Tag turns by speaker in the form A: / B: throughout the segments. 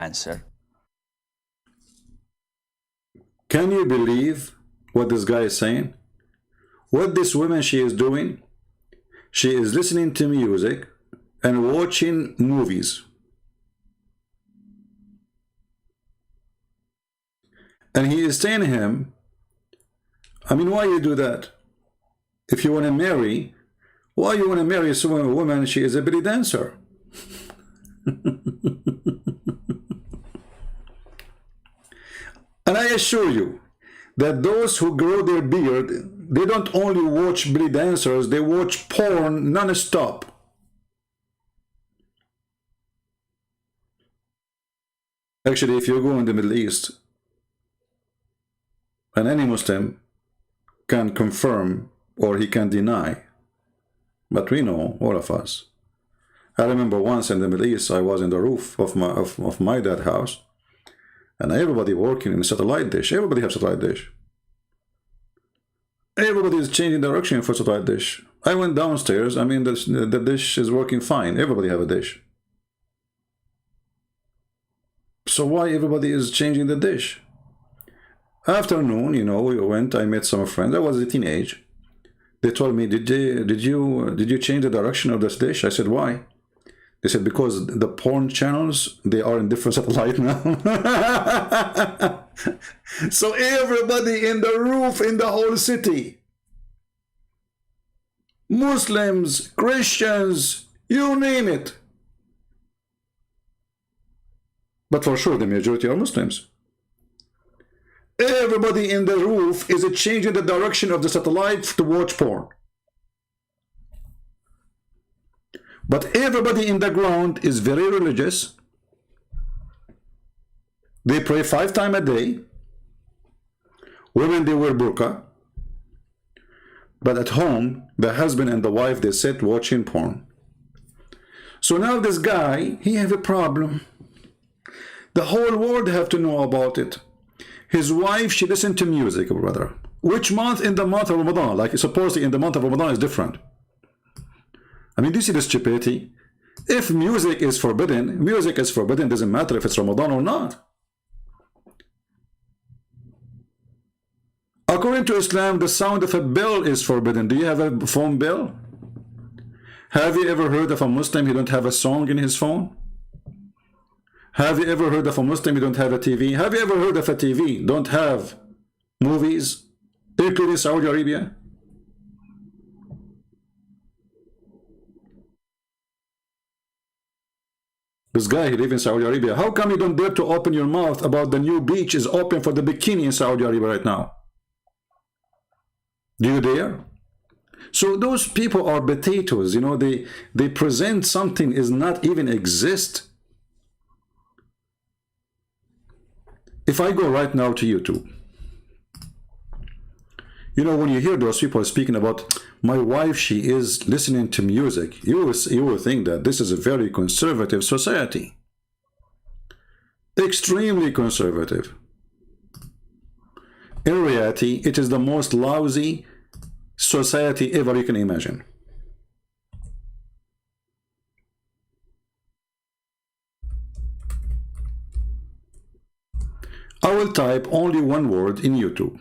A: answer.
B: Can you believe what this guy is saying? What this woman she is doing? She is listening to music and watching movies. And he is telling him, I mean, why you do that? If you want to marry, why you want to marry a woman? She is a belly dancer. And I assure you that those who grow their beard, they don't only watch belly dancers, they watch porn non-stop. Actually, if you go in the Middle East, and any Muslim can confirm or he can deny, but we know, all of us. I remember once in the Middle East, I was in the roof of my dad's house, and everybody working in a satellite dish. Everybody has satellite dish. Everybody is changing direction for satellite dish. I went downstairs. I mean, the dish is working fine. Everybody have a dish. So why everybody is changing the dish? Afternoon, you know, we went. I met some friends. I was a teenage. They told me, did you change the direction of this dish? I said, why? They said, because the porn channels, they are in different satellite now. So everybody in the roof in the whole city, Muslims, Christians, you name it. But for sure, the majority are Muslims. Everybody in the roof is changing the direction of the satellite to watch porn. But everybody in the ground is very religious. They pray 5 times a day. Women, they wear burqa. But at home, the husband and the wife, they sit watching porn. So now this guy, he have a problem. The whole world have to know about it. His wife, she listened to music, brother. Which month? In the month of Ramadan. Like supposedly in the month of Ramadan is different. I mean, do you see the stupidity? If music is forbidden, doesn't matter if it's Ramadan or not. According to Islam, the sound of a bell is forbidden. Do you have a phone bell? Have you ever heard of a Muslim who don't have a song in his phone? Have you ever heard of a Muslim who don't have a TV? Have you ever heard of a TV don't have movies, including Saudi Arabia? This guy, he lives in Saudi Arabia. How come you don't dare to open your mouth about the new beach is open for the bikini in Saudi Arabia right now? Do you dare? So those people are potatoes, you know, they present something is not even exist. If I go right now to YouTube, you know, when you hear those people speaking about my wife, she is listening to music, you will think that this is a very conservative society. Extremely conservative. In reality, it is the most lousy society ever you can imagine. I will type only one word in YouTube.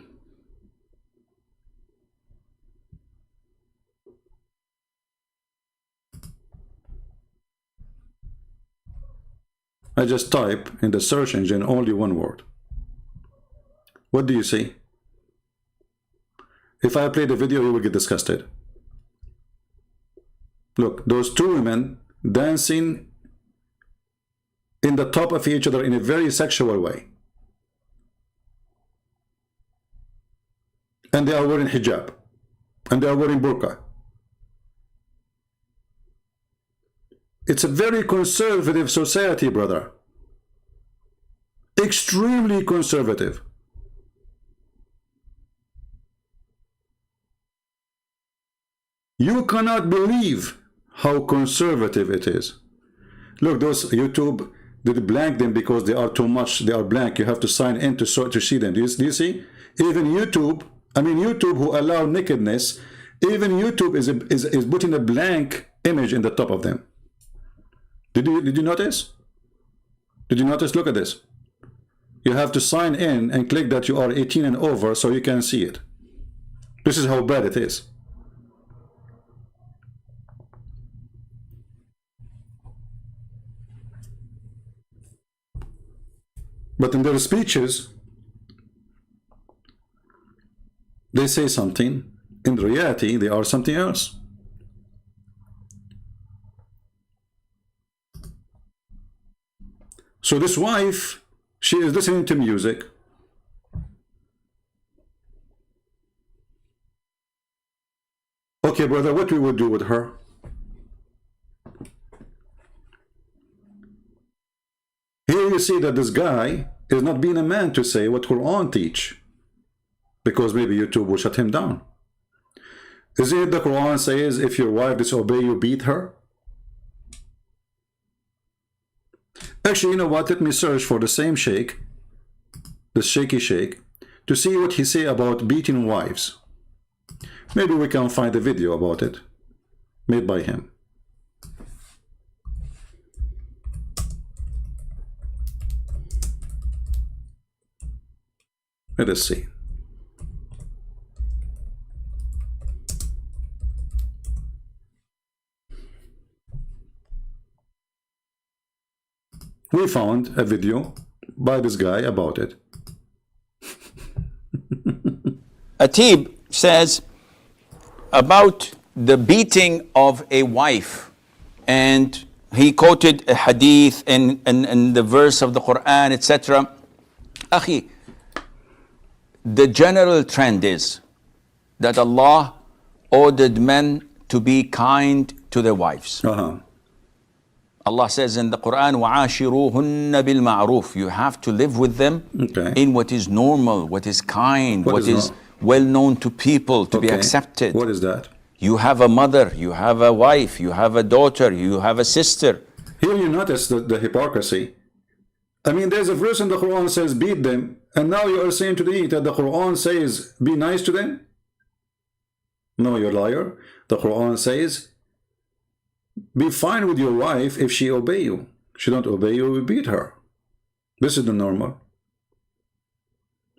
B: I just type in the search engine only one word. What do you see? If I play the video, you will get disgusted. Look, those two women dancing in the top of each other in a very sexual way. And they are wearing hijab. And they are wearing burqa. It's a very conservative society, brother. Extremely conservative. You cannot believe how conservative it is. Look, those YouTube, they blank them because they are too much. They are blank. You have to sign in to see them. Do you see? Even YouTube, I mean YouTube who allow nakedness, even YouTube is putting a blank image in the top of them. Did you notice? Did you notice? Look at this. You have to sign in and click that you are 18 and over so you can see it. This is how bad it is. But in their speeches, they say something. In reality, they are something else. So this wife, she is listening to music. Okay, brother, what we would do with her? Here you see that this guy is not being a man to say what Quran teach, because maybe YouTube will shut him down. Isn't it the Quran says if your wife disobey you, beat her? Actually, you know what? Let me search for the same sheikh, the shaky sheikh, to see what he say about beating wives. Maybe we can find a video about it made by him. Let us see. We found a video by this guy about it.
A: Atib says about the beating of a wife, and he quoted a hadith and the verse of the Quran, etc. Akhi, the general trend is that Allah ordered men to be kind to their wives. Allah says in the Quran, وَعَاشِرُوهُنَّ بِالْمَعْرُوفِ. You have to live with them in what is normal, what is kind, what is well known to people, to be accepted.
B: What is that?
A: You have a mother, you have a wife, you have a daughter, you have a sister.
B: Here you notice the hypocrisy. I mean, there's a verse in the Quran that says beat them, and now you are saying to me that the Quran says be nice to them? No, you're a liar. The Quran says be fine with your wife if she obey you. She don't obey you, you beat her. This is the normal.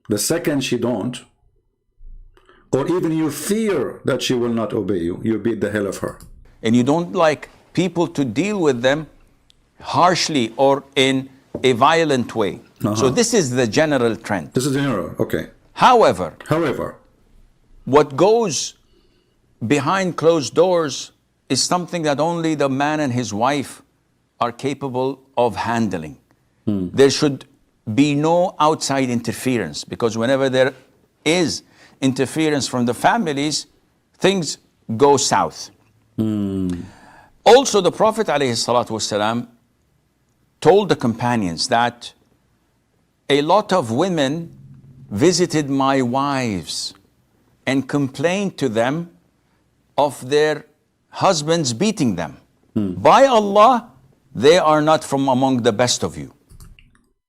B: The second she don't, or even you fear that she will not obey you, you beat the hell of her.
A: And you don't like people to deal with them harshly or in a violent way. So this is the general trend.
B: This is general, okay.
A: However,
B: what
A: goes behind closed doors is something that only the man and his wife are capable of handling. There should be no outside interference, because whenever there is interference from the families, things go south. Also, the Prophet ﷺ told the companions that a lot of women visited my wives and complained to them of their husbands beating them. By Allah, they are not from among the best of you.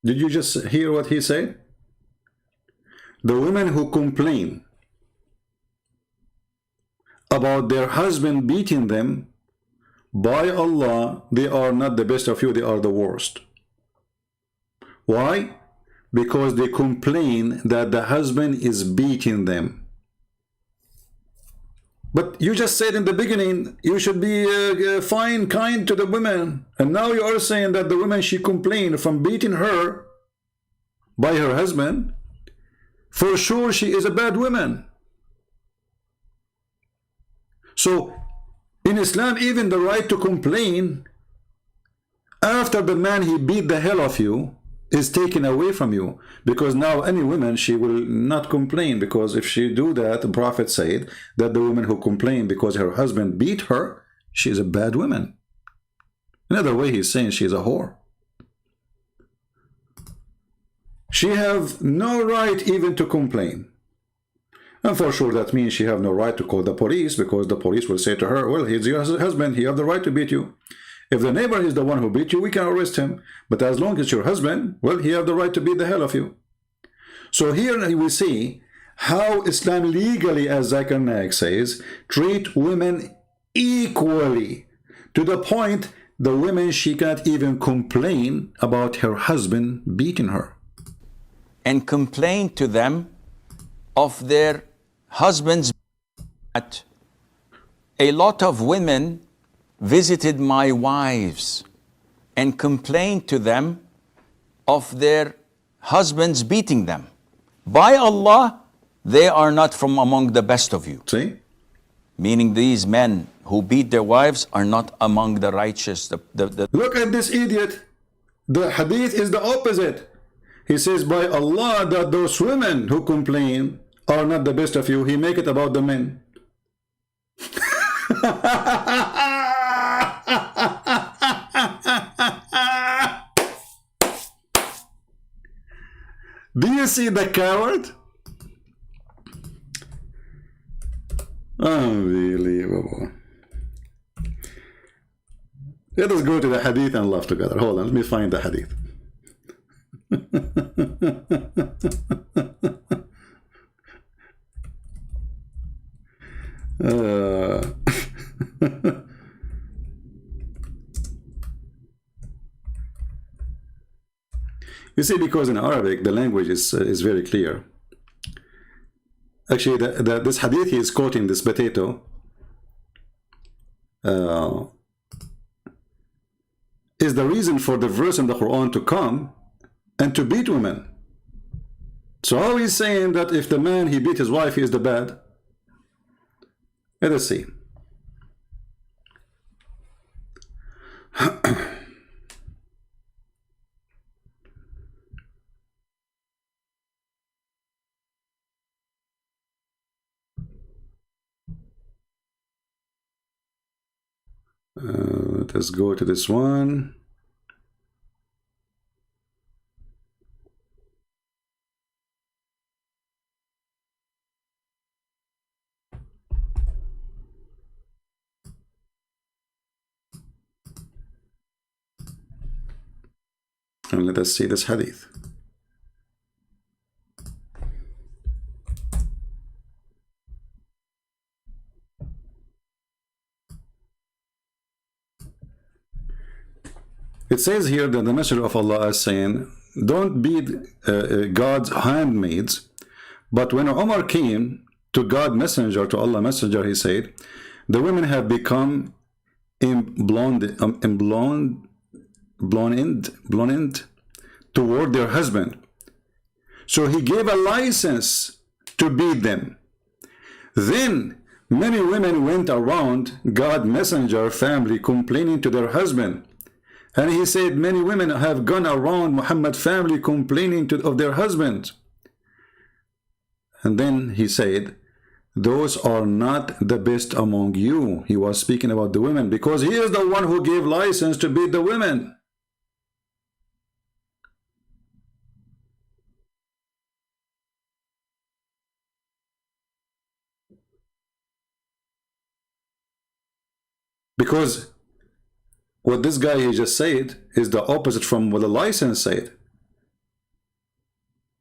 B: Did you just hear what he said? The women who complain about their husband beating them, by Allah, they are not the best of you, they are the worst. Why? Because they complain that the husband is beating them. But you just said in the beginning, you should be fine, kind to the women. And now you are saying that the woman she complained from beating her by her husband, for sure she is a bad woman. So in Islam, even the right to complain after the man he beat the hell of you is taken away from you, because now any woman, she will not complain, because if she do that, the Prophet said that the woman who complained because her husband beat her, she is a bad woman. Another way he's saying she is a whore. She have no right even to complain. And for sure that means she have no right to call the police, because the police will say to her, well, he's your husband, he have the right to beat you. If the neighbor is the one who beat you, we can arrest him. But as long as your husband, well, he have the right to beat the hell of you. So here we see how Islam legally, as Zakir Naik says, treat women equally, to the point the women, she cannot even complain about her husband beating her.
A: And complain to them of their husbands. A lot of women visited my wives and complained to them of their husbands beating them. By Allah, they are not from among the best of you.
B: See?
A: Meaning these men who beat their wives are not among the righteous.
B: Look at this idiot. The hadith is the opposite. He says, by Allah, that those women who complain are not the best of you. He make it about the men. Do you see the coward? Unbelievable. Let us go to the hadith and laugh together. Hold on, let me find the hadith. You see, because in Arabic the language is very clear. Actually, this hadith he is quoting, this potato, is the reason for the verse in the Quran to come and to beat women. So how he's saying that if the man he beat his wife, he is the bad? Let us see. Let us go to this one. And let us see this hadith. It says here that the Messenger of Allah is saying, don't beat God's handmaids. But when Umar came to God Messenger, to Allah Messenger, he said, the women have become blonde toward their husband. So he gave a license to beat them. Then many women went around God Messenger family complaining to their husband. And he said, many women have gone around Muhammad family complaining of their husbands. And then he said, those are not the best among you. He was speaking about the women because he is the one who gave license to beat the women. Because what this guy he just said is the opposite from what the license said.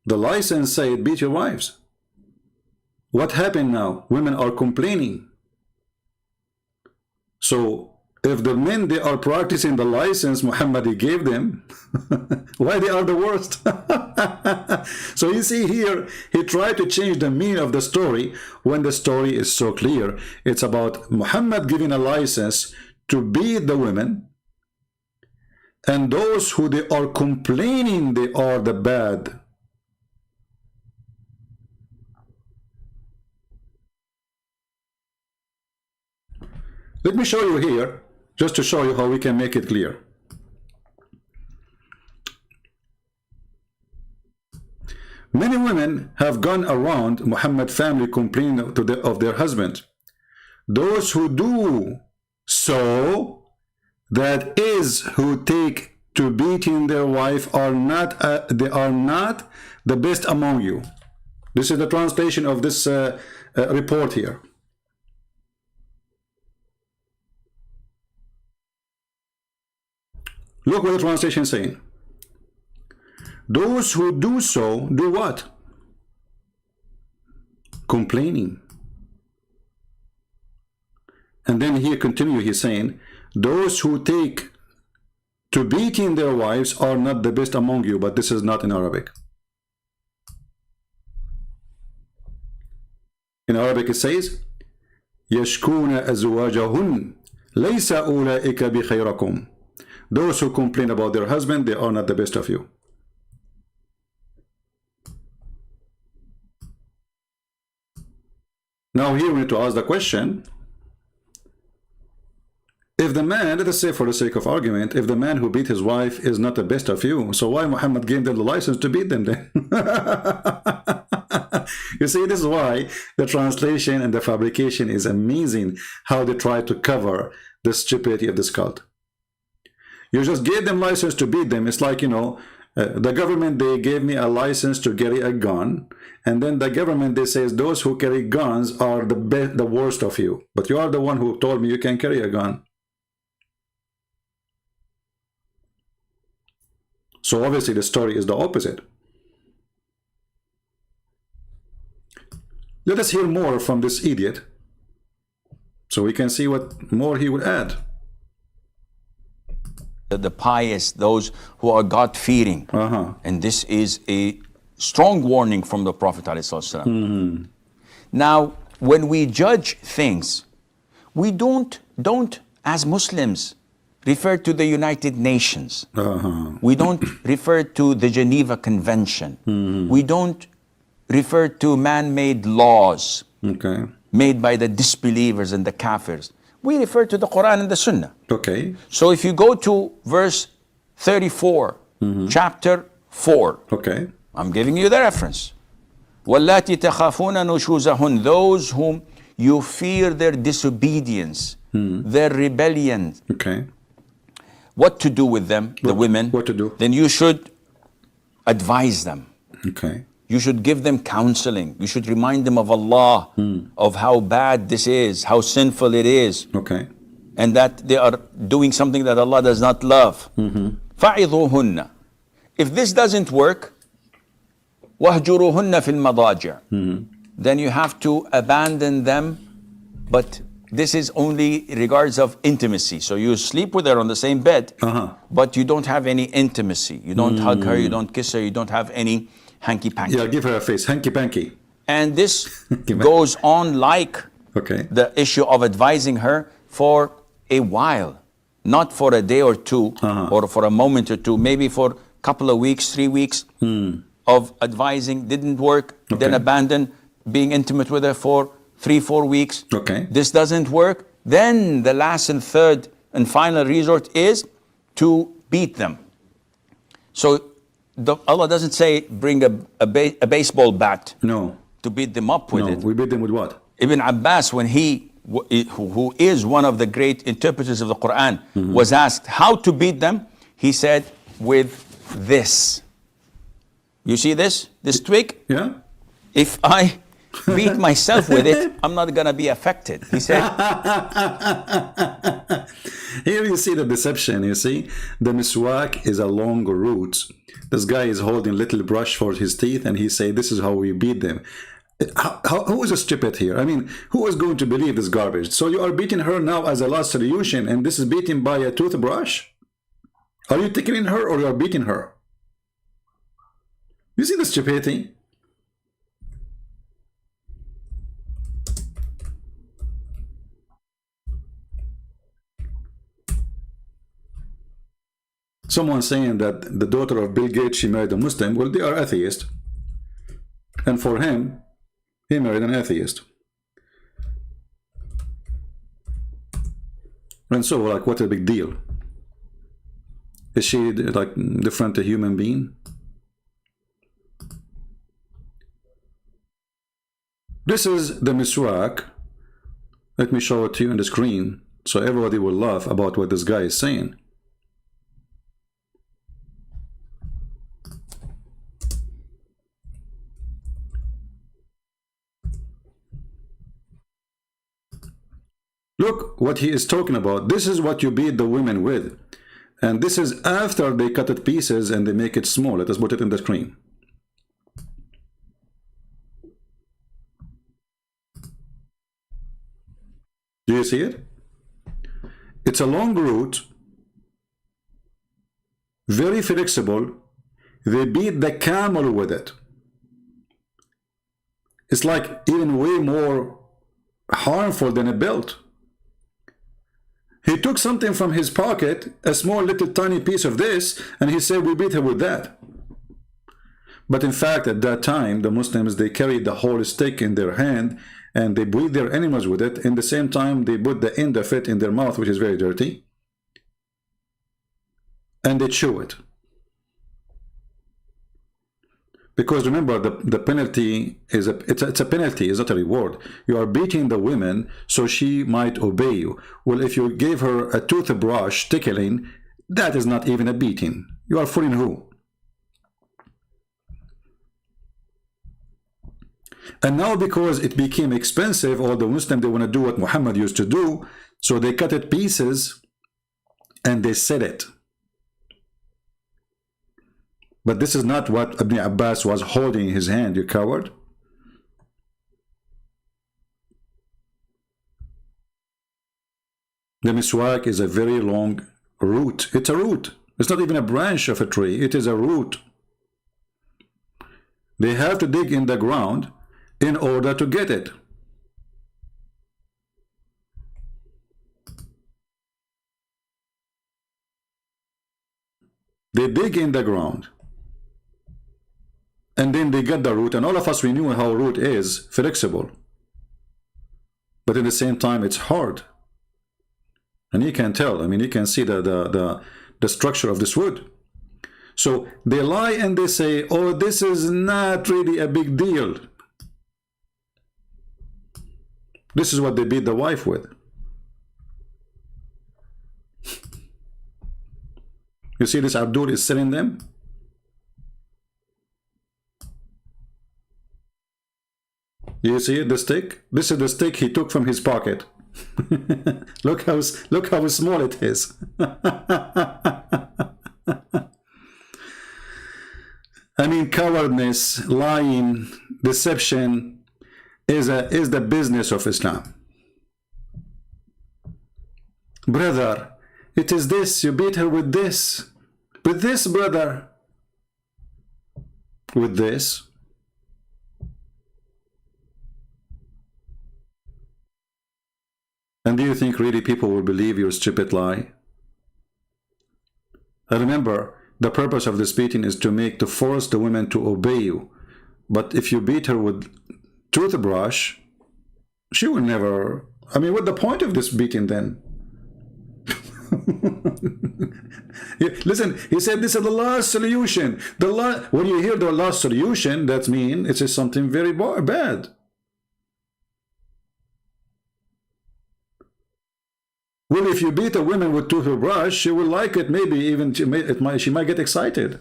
B: The license said, beat your wives. What happened now? Women are complaining. So if the men, they are practicing the license Muhammad he gave them, why they are the worst? So you see here, he tried to change the meaning of the story when the story is so clear. It's about Muhammad giving a license to beat the women, and those who they are complaining, they are the bad. Let me show you here, just to show you how we can make it clear. Many women have gone around Muhammad family complaining of their husband. Those who do so, that is, who take to beating their wife, are not they are not the best among you. This is the translation of this report here. Look what the translation is saying. Those who do so, do what? Complaining. And then here continue, he's saying, those who take to beating their wives are not the best among you, but this is not in Arabic. In Arabic it says, يشكون أزواجهن ليس أولئك بخيركم. Those who complain about their husband, they are not the best of you. Now here we need to ask the question, if the man, let us say for the sake of argument, if the man who beat his wife is not the best of you, so why Muhammad gave them the license to beat them then? You see, this is why the translation and the fabrication is amazing, how they try to cover the stupidity of this cult. You just gave them license to beat them. It's like, you know, the government, they gave me a license to carry a gun, and then the government, they says those who carry guns are the worst of you, but you are the one who told me you can carry a gun. So obviously the story is the opposite. Let us hear more from this idiot, so we can see what more he would add.
A: The pious, those who are God-fearing. And this is a strong warning from the Prophet ﷺ. Now, when we judge things, we don't as Muslims refer to the United Nations. We don't refer to the Geneva Convention. We don't refer to man-made laws made by the disbelievers and the kafirs. We refer to the Quran and the Sunnah. So if you go to verse 34, chapter 4, I'm giving you the reference. وَاللَّاتِ تَخَافُونَ نُشُوزَهُنْ, those whom you fear their disobedience, their rebellion. What to do with them, the women?
B: What to do?
A: Then you should advise them. You should give them counseling. You should remind them of Allah, of how bad this is, how sinful it is, and that they are doing something that Allah does not love. فَعِظُوهُنَّ. If this doesn't work, وَهْجُرُوهُنَّ فِي الْمَضَاجِعِ, then you have to abandon them, but this is only regards of intimacy. So you sleep with her on the same bed, but you don't have any intimacy. You don't hug her, you don't kiss her, you don't have any hanky-panky.
B: Yeah, give her a face, hanky-panky.
A: And this goes on like the issue of advising her for a while, not for a day or two, or for a moment or two, maybe for a couple of weeks, 3 weeks of advising, didn't work, then abandon being intimate with her for 3-4 weeks. This doesn't work, then the last and third and final resort is to beat them. So Allah doesn't say bring a baseball bat to beat them up with it.
B: We beat them with what?
A: Ibn Abbas, when who is one of the great interpreters of the Quran, was asked how to beat them, he said, with this. You see this twig?
B: Yeah.
A: If I beat myself with it, I'm not going to be affected. He said.
B: Here you see the deception, you see? The miswak is a long route. This guy is holding little brush for his teeth, and he say, this is how we beat them. Who is stupid here? I mean, who is going to believe this garbage? So you are beating her now as a last solution, and this is beaten by a toothbrush? Are you tickling her or you are beating her? You see the stupidity? Someone saying that the daughter of Bill Gates, she married a Muslim. Well, they are atheists. And for him, he married an atheist. And so, like, what a big deal. Is she, like, different a human being? This is the miswak. Let me show it to you on the screen, so everybody will laugh about what this guy is saying. Look what he is talking about. This is what you beat the women with. And this is after they cut it pieces and they make it small. Let us put it in the screen. Do you see it? It's a long route. very flexible. They beat the camel with it. It's like even way more harmful than a belt. He took something from his pocket, a small little tiny piece of this, and he said, we beat her with that. But in fact, at that time, the Muslims, they carried the whole stick in their hand, and they beat their animals with it. In the same time, they put the end of it in their mouth, which is very dirty, and they chew it. Because remember, the penalty is it's a penalty, it's not a reward. You are beating the women so she might obey you. Well, if you gave her a toothbrush tickling, that is not even a beating. You are fooling who? And now, because it became expensive, all the Muslims, they want to do what Muhammad used to do, so they cut it pieces and they sell it. But this is not what Ibn Abbas was holding in his hand, you coward. The miswak is a very long root. It's a root. It's not even a branch of a tree. It is a root. They have to dig in the ground in order to get it. They dig in the ground. And then they get the root, and all of us, we knew how root is flexible, but at the same time it's hard, and you can tell. I mean, you can see the structure of this wood. So they lie and they say, oh, this is not really a big deal. This is what they beat the wife with. You see, this Abdul is selling them. You see the stick? This is the stick he took from his pocket. look how small it is. I mean, cowardness, lying, deception is the business of Islam. Brother, it is this. You beat her with this. With this, brother. With this. And do you think really people will believe your stupid lie? And remember, the purpose of this beating is to force the women to obey you. But if you beat her with toothbrush, she will never. I mean, what's the point of this beating then? Listen, he said this is the last solution. When you hear the last solution, that means it is something very bad. Well, if you beat a woman with toothbrush, she will like it. Maybe even she might get excited.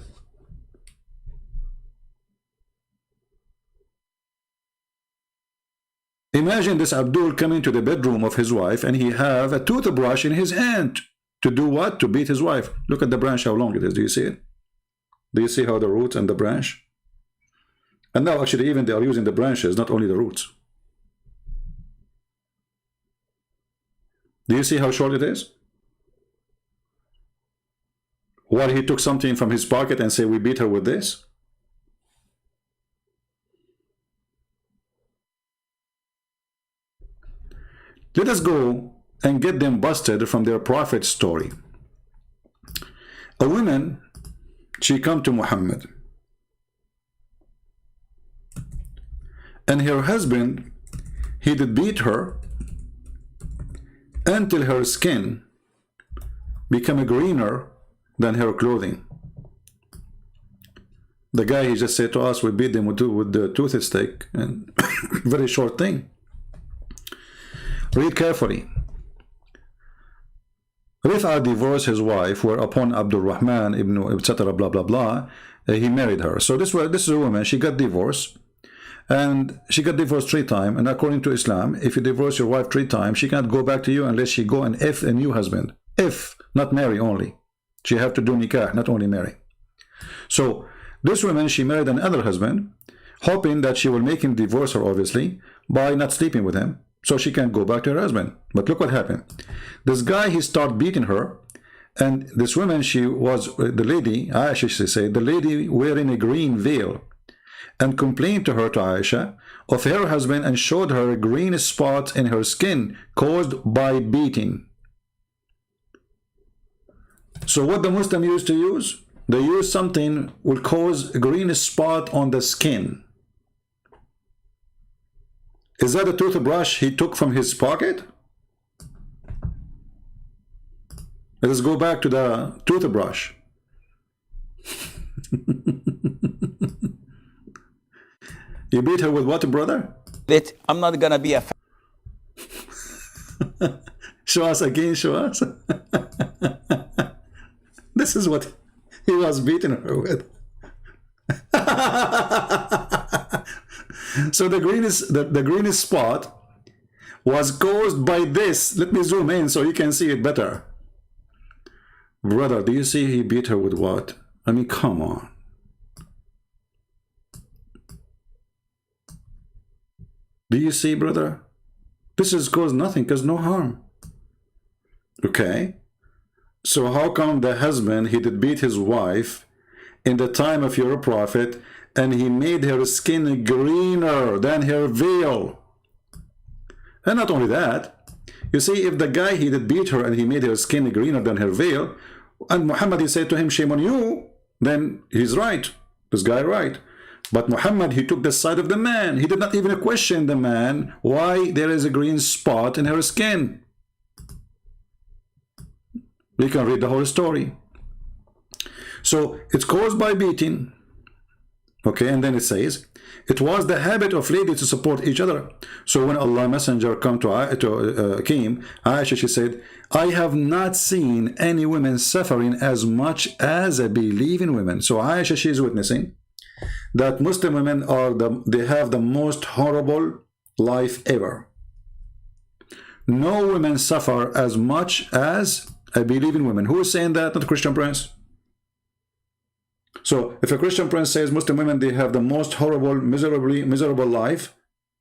B: Imagine this Abdul coming to the bedroom of his wife and he have a toothbrush in his hand. To do what? To beat his wife. Look at the branch, how long it is. Do you see it? Do you see how the roots and the branch? And now actually even they are using the branches, not only the roots. Do you see how short it is? While he took something from his pocket and said, we beat her with this. Let us go and get them busted from their prophet story. A woman, she come to Muhammad, and her husband, he did beat her until her skin became greener than her clothing. The guy, he just said to us, we beat them with the toothstick, and very short thing. Read carefully. Rif'a divorced his wife, whereupon Abdul Rahman ibn etc. blah blah blah, he married her. So this is a woman. She got divorced, and she got divorced 3 times. And according to Islam, if you divorce your wife 3 times, she can't go back to you unless she go and F a new husband. If not marry only. She have to do nikah, not only marry. So this woman, she married another husband, hoping that she will make him divorce her, obviously, by not sleeping with him, so she can't go back to her husband. But look what happened. This guy, he started beating her, And this woman, she was the lady, Aisha, she said, the lady wearing a green veil, and complained to Aisha of her husband and showed her a green spot in her skin caused by beating. So what the Muslim used to use? They use something will cause a green spot on the skin. Is that a toothbrush he took from his pocket? Let us go back to the toothbrush. You beat her with what, brother?
A: That I'm not gonna be a
B: Show us again, show us. This is what he was beating her with. So the greenest spot was caused by this. Let me zoom in so you can see it better. Brother, do you see he beat her with what? I mean, come on. Do you see, brother? This is caused nothing, cause no harm. Okay? So how come the husband, he did beat his wife in the time of your prophet, and he made her skin greener than her veil? And not only that, you see, if the guy, he did beat her and he made her skin greener than her veil, and Muhammad, he said to him, shame on you, then he's right. This guy right. But Muhammad, he took the side of the man. He did not even question the man why there is a green spot in her skin. We can read the whole story. So it's caused by beating. Okay, and then it says, it was the habit of ladies to support each other. So when Allah Messenger came, Aisha, she said, I have not seen any women suffering as much as a believing women. So Aisha, she is witnessing that Muslim women they have the most horrible life ever. No women suffer as much as a believing woman. Who is saying that? Not a Christian Prince. So if a Christian Prince says Muslim women, they have the most horrible, miserable life,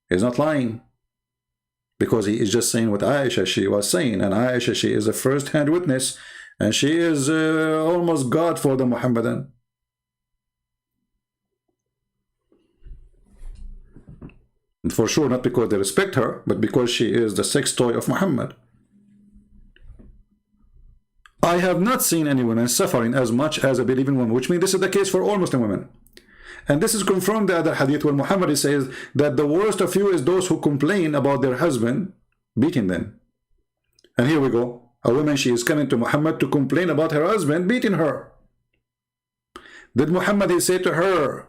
B: he's not lying. Because he is just saying what Aisha, she was saying. And Aisha, she is a first-hand witness. And she is almost God for the Muhammadan. And for sure, not because they respect her, but because she is the sex toy of Muhammad. I have not seen any women suffering as much as a believing woman, which means this is the case for all Muslim women. And this is confirmed the other hadith where Muhammad says that the worst of you is those who complain about their husband beating them. And here we go. A woman, she is coming to Muhammad to complain about her husband beating her. Did Muhammad say to her,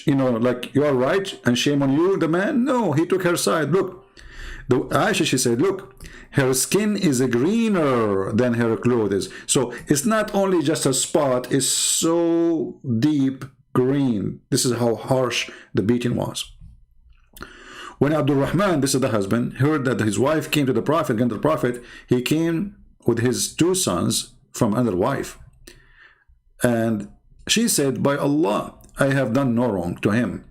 B: you know, like, you are right and shame on you, the man? No, he took her side. Look, Aisha, she said, look, her skin is greener than her clothes. So it's not only just a spot, it's so deep green. This is how harsh the beating was. When Abdul Rahman, this is the husband, heard that his wife came to the Prophet, he came with his two sons from another wife. And she said, by Allah, I have done no wrong to him,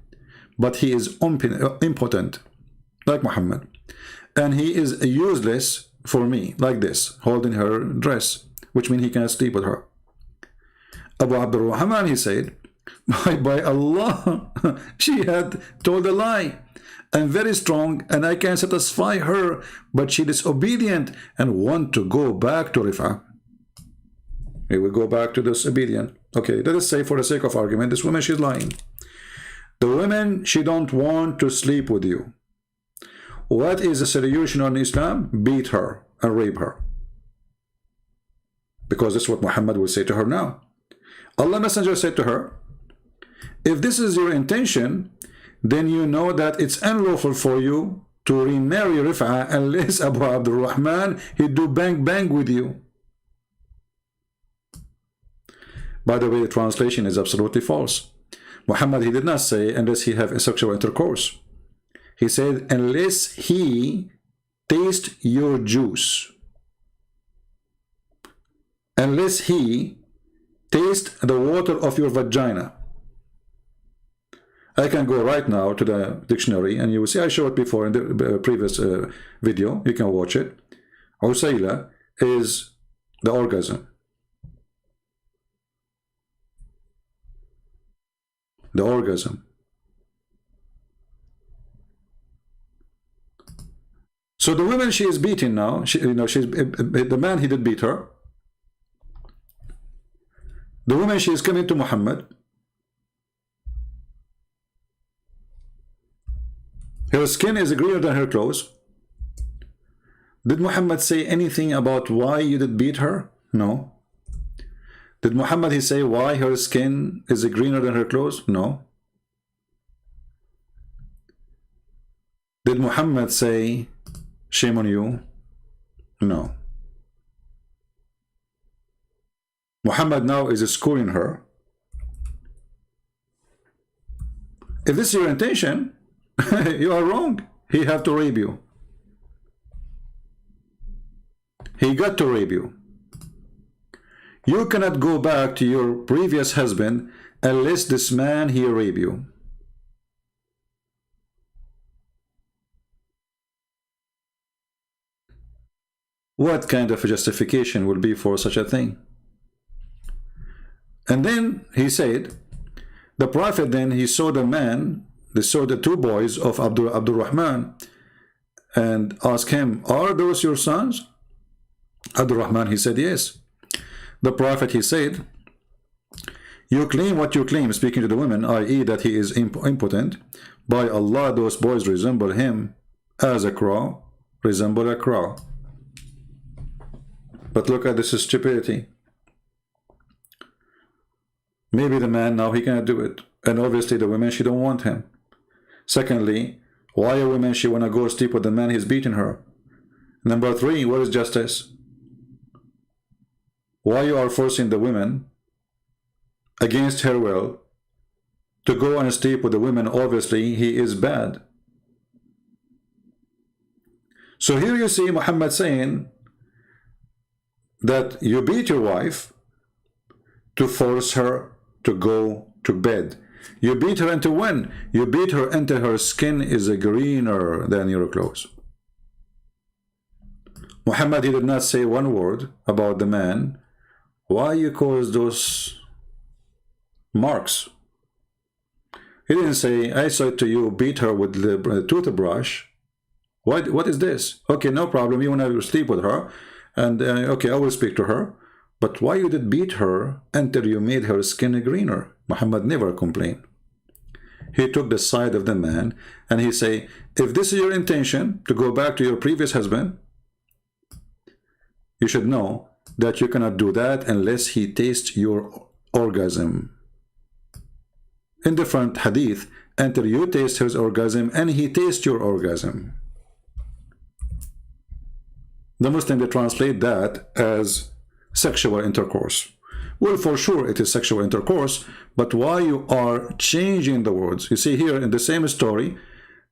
B: but he is impotent, like Muhammad. And he is useless for me, like this, holding her dress, which means he cannot sleep with her. Abu Abdul Rahman, he said, by Allah, she had told a lie. I'm very strong and I can satisfy her, but she is disobedient and want to go back to Rif'ah. We will go back to disobedient. Okay, let us say for the sake of argument, this woman, she's lying. The woman, she don't want to sleep with you. What is the solution on Islam? Beat her and rape her. Because that's what Muhammad will say to her now. Allah Messenger said to her, if this is your intention, then you know that it's unlawful for you to remarry Rif'ah unless Abu Abdul Rahman, he do bang bang with you. By the way, the translation is absolutely false. Muhammad, he did not say unless he have a sexual intercourse. He said, unless he taste your juice. Unless he taste the water of your vagina. I can go right now to the dictionary and you will see, I showed it before in the previous video. You can watch it. Usayla is the orgasm. the orgasm. So the woman she is beating now, she's the man, he did beat her. The woman, she is coming to Muhammad. Her skin is greener than her clothes. Did Muhammad say anything about why you did beat her? No. Did Muhammad he say why her skin is greener than her clothes? No. Did Muhammad say shame on you? No. Muhammad now is schooling her. If this is your intention, you are wrong. He have to rape you. He got to rape you. You cannot go back to your previous husband unless this man he rape you. What kind of a justification will be for such a thing? And then he said, the Prophet then he saw the man, they saw the two boys of Abdul Rahman, and asked him, are those your sons? Abdul Rahman he said yes. The Prophet he said, you claim what you claim, speaking to the women, i.e. that he is impotent. By Allah, those boys resemble him as a crow, resemble a crow. But look at this stupidity. Maybe the man now he cannot do it, and obviously the women she don't want him. Secondly, why a woman she wanna go sleep with the man he's beating her? Number three, what is justice? Why you are forcing the women against her will to go and sleep with the women? Obviously he is bad. So here you see Muhammad saying that you beat your wife to force her to go to bed. You beat her until when? You beat her until her skin is greener than your clothes. Muhammad he did not say one word about the man. Why you cause those marks? He didn't say, I said to you, beat her with the toothbrush. What is this? Okay, no problem. You want to sleep with her, and okay, I will speak to her. But why you did beat her until you made her skin greener? Muhammad never complained. He took the side of the man, and he say, if this is your intention to go back to your previous husband, you should know that you cannot do that unless he tastes your orgasm. In different hadith, until you taste his orgasm and he tastes your orgasm. The Muslim they translate that as sexual intercourse. Well, for sure it is sexual intercourse, but why you are changing the words? You see here in the same story,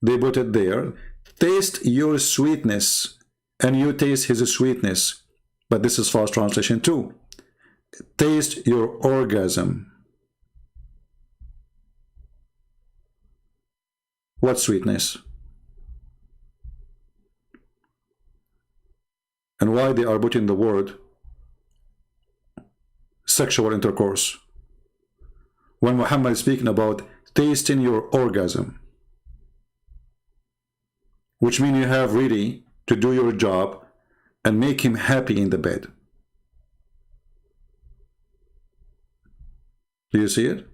B: they put it there, taste your sweetness, and you taste his sweetness. But this is false translation too. Taste your orgasm. What sweetness? And why they are putting the word sexual intercourse when Muhammad is speaking about tasting your orgasm, which means you have really to do your job and make him happy in the bed. Do you see it?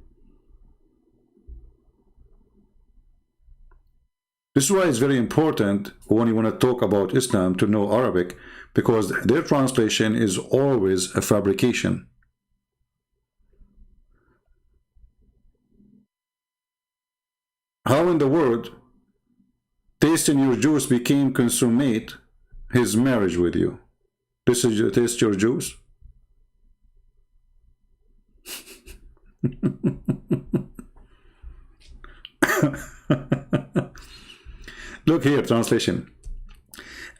B: This is why it's very important when you want to talk about Islam to know Arabic, because their translation is always a fabrication. How in the world tasting your juice became consummate his marriage with you? This is your taste your juice? Look here, translation.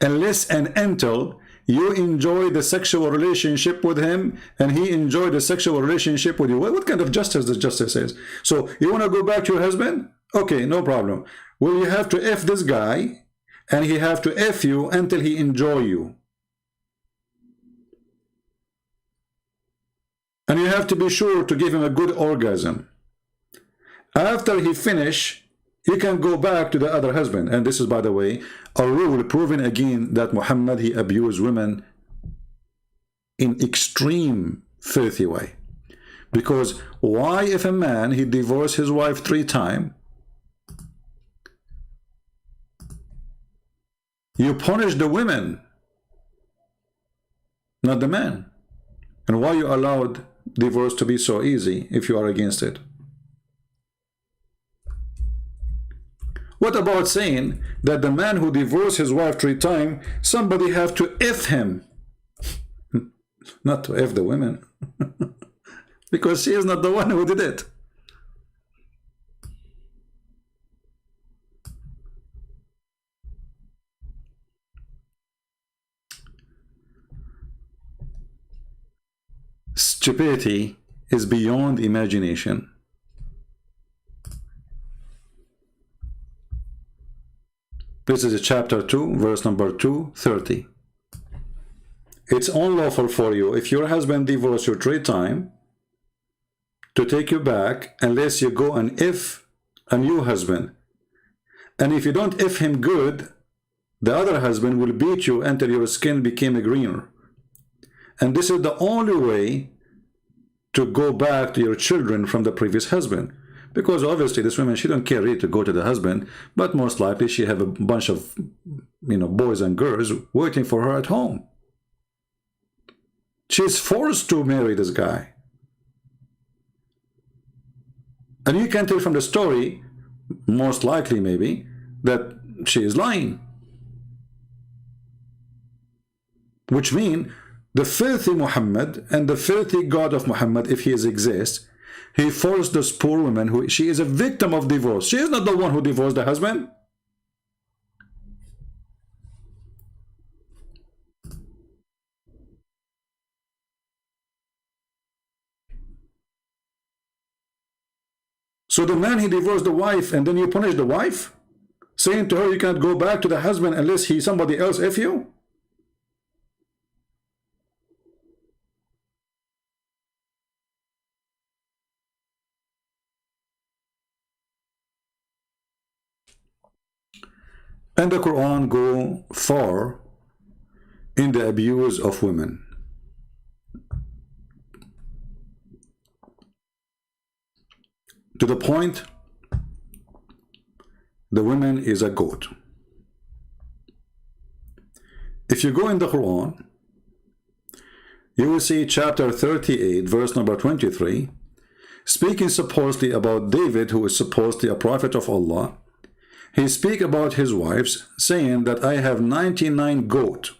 B: Unless and until you enjoy the sexual relationship with him and he enjoy the sexual relationship with you. What kind of justice does justice says? So you want to go back to your husband? Okay, no problem. Well, you have to F this guy and he have to F you until he enjoy you. And you have to be sure to give him a good orgasm. After he finish, you can go back to the other husband. And this is, by the way, a rule proving again that Muhammad, he abused women in extreme filthy way. Because why, if a man, he divorced his wife 3 times, you punish the women, not the man? And why you allowed divorce to be so easy if you are against it? What about saying that the man who divorced his wife 3 times, somebody have to F him? Not to F the women. Because she is not the one who did it. Stupidity is beyond imagination. This is chapter 2, verse number 230. It's unlawful for you, if your husband divorced you 3 times, to take you back unless you go and if a new husband. And if you don't if him good, the other husband will beat you until your skin became greener. And this is the only way to go back to your children from the previous husband. Because obviously this woman, she don't care really to go to the husband, but most likely she have a bunch of, boys and girls waiting for her at home. She's forced to marry this guy. And you can tell from the story, most likely maybe, that she is lying. Which means the filthy Muhammad and the filthy God of Muhammad, if he exists, he forced this poor woman, who she is a victim of divorce. She is not the one who divorced the husband. So the man, he divorced the wife, and then you punish the wife, saying to her you can't go back to the husband unless he somebody else if you. And the Quran go far in the abuse of women. To the point, the woman is a goat. If you go in the Quran, you will see chapter 38, verse number 23, speaking supposedly about David, who is supposedly a prophet of Allah. He speaks about his wives, saying that I have 99 goats.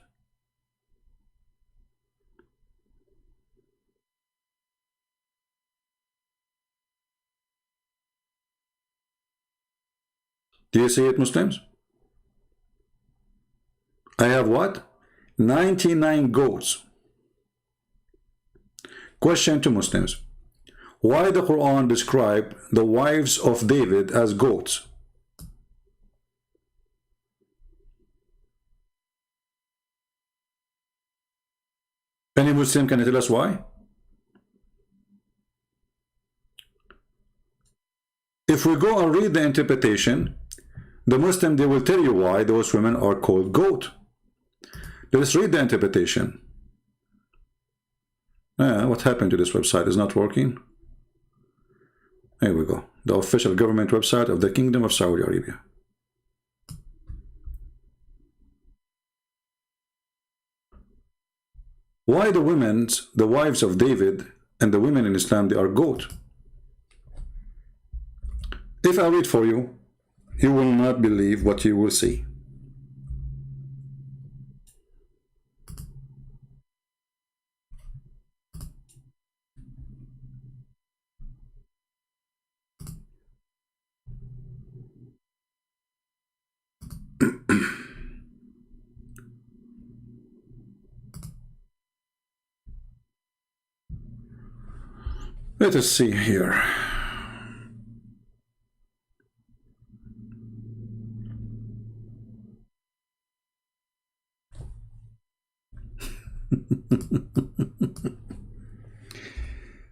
B: Do you see it, Muslims? I have what? 99 goats. Question to Muslims. Why the Quran describe the wives of David as goats? Any Muslim can tell us why? If we go and read the interpretation, the Muslim, they will tell you why those women are called goat. Let's read the interpretation. What happened to this website? Is not working. Here we go. The official government website of the Kingdom of Saudi Arabia. Why the women, the wives of David and the women in Islam, they are goat? If I read for you, you will not believe what you will see. Let us see here.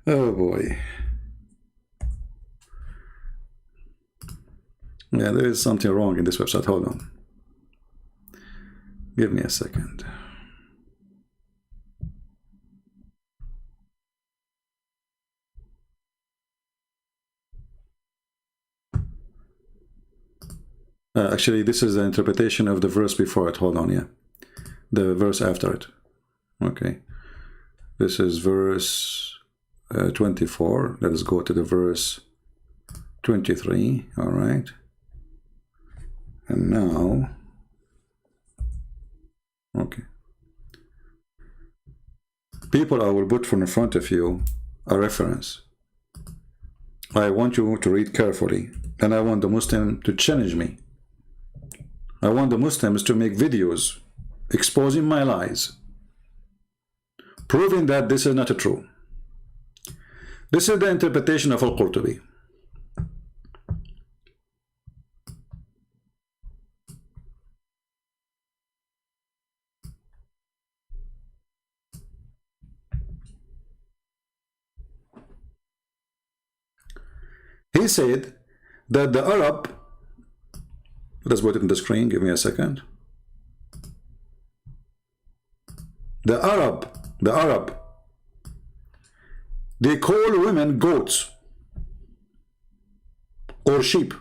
B: Oh boy. Yeah, there is something wrong in this website. Hold on. Give me a second. Actually, this is the interpretation of the verse before it. Hold on, yeah. The verse after it. Okay. This is verse 24. Let us go to the verse 23. All right. And now, okay. People, I will put in front of you a reference. I want you to read carefully, and I want the Muslim to challenge me. I want the Muslims to make videos exposing my lies, proving that this is not true. This is the interpretation of Al-Qurtubi. He said that the Arab, let's put it on the screen, give me a second. The Arab, they call women goats or sheep.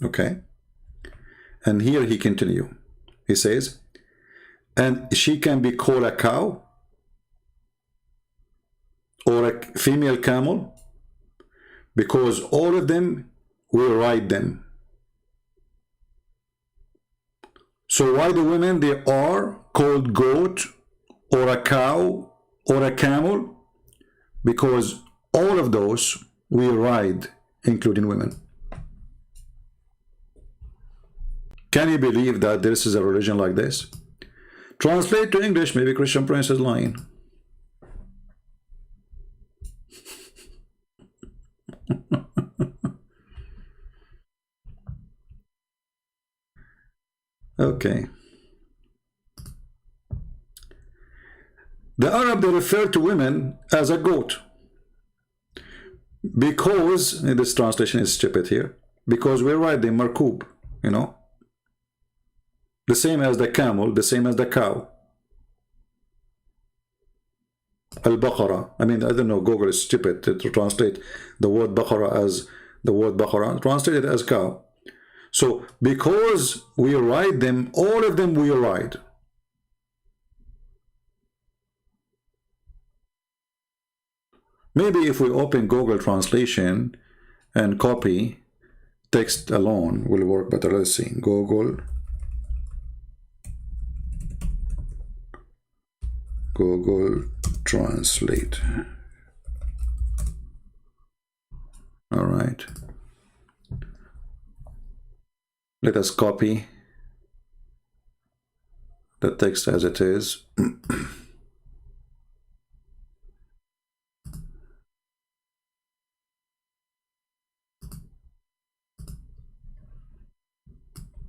B: Okay. And here he continue. He says, and she can be called a cow or a female camel, because all of them will ride them. So why the women, they are called goat or a cow or a camel? Because all of those will ride, including women. Can you believe that this is a religion like this? Translate to English, maybe Christian Prince is lying. Okay. The Arab, they refer to women as a goat because, this translation is stupid here, because we ride the markub, you know, the same as the camel, the same as the cow. Al-Baqarah, I mean, I don't know, Google is stupid to translate the word Baqarah as the word Baqarah, translate it as cow. So because we ride them, all of them we ride. Maybe if we open Google Translation and copy text alone will work better. Let's see. Google Translate. All right. Let us copy the text as it is.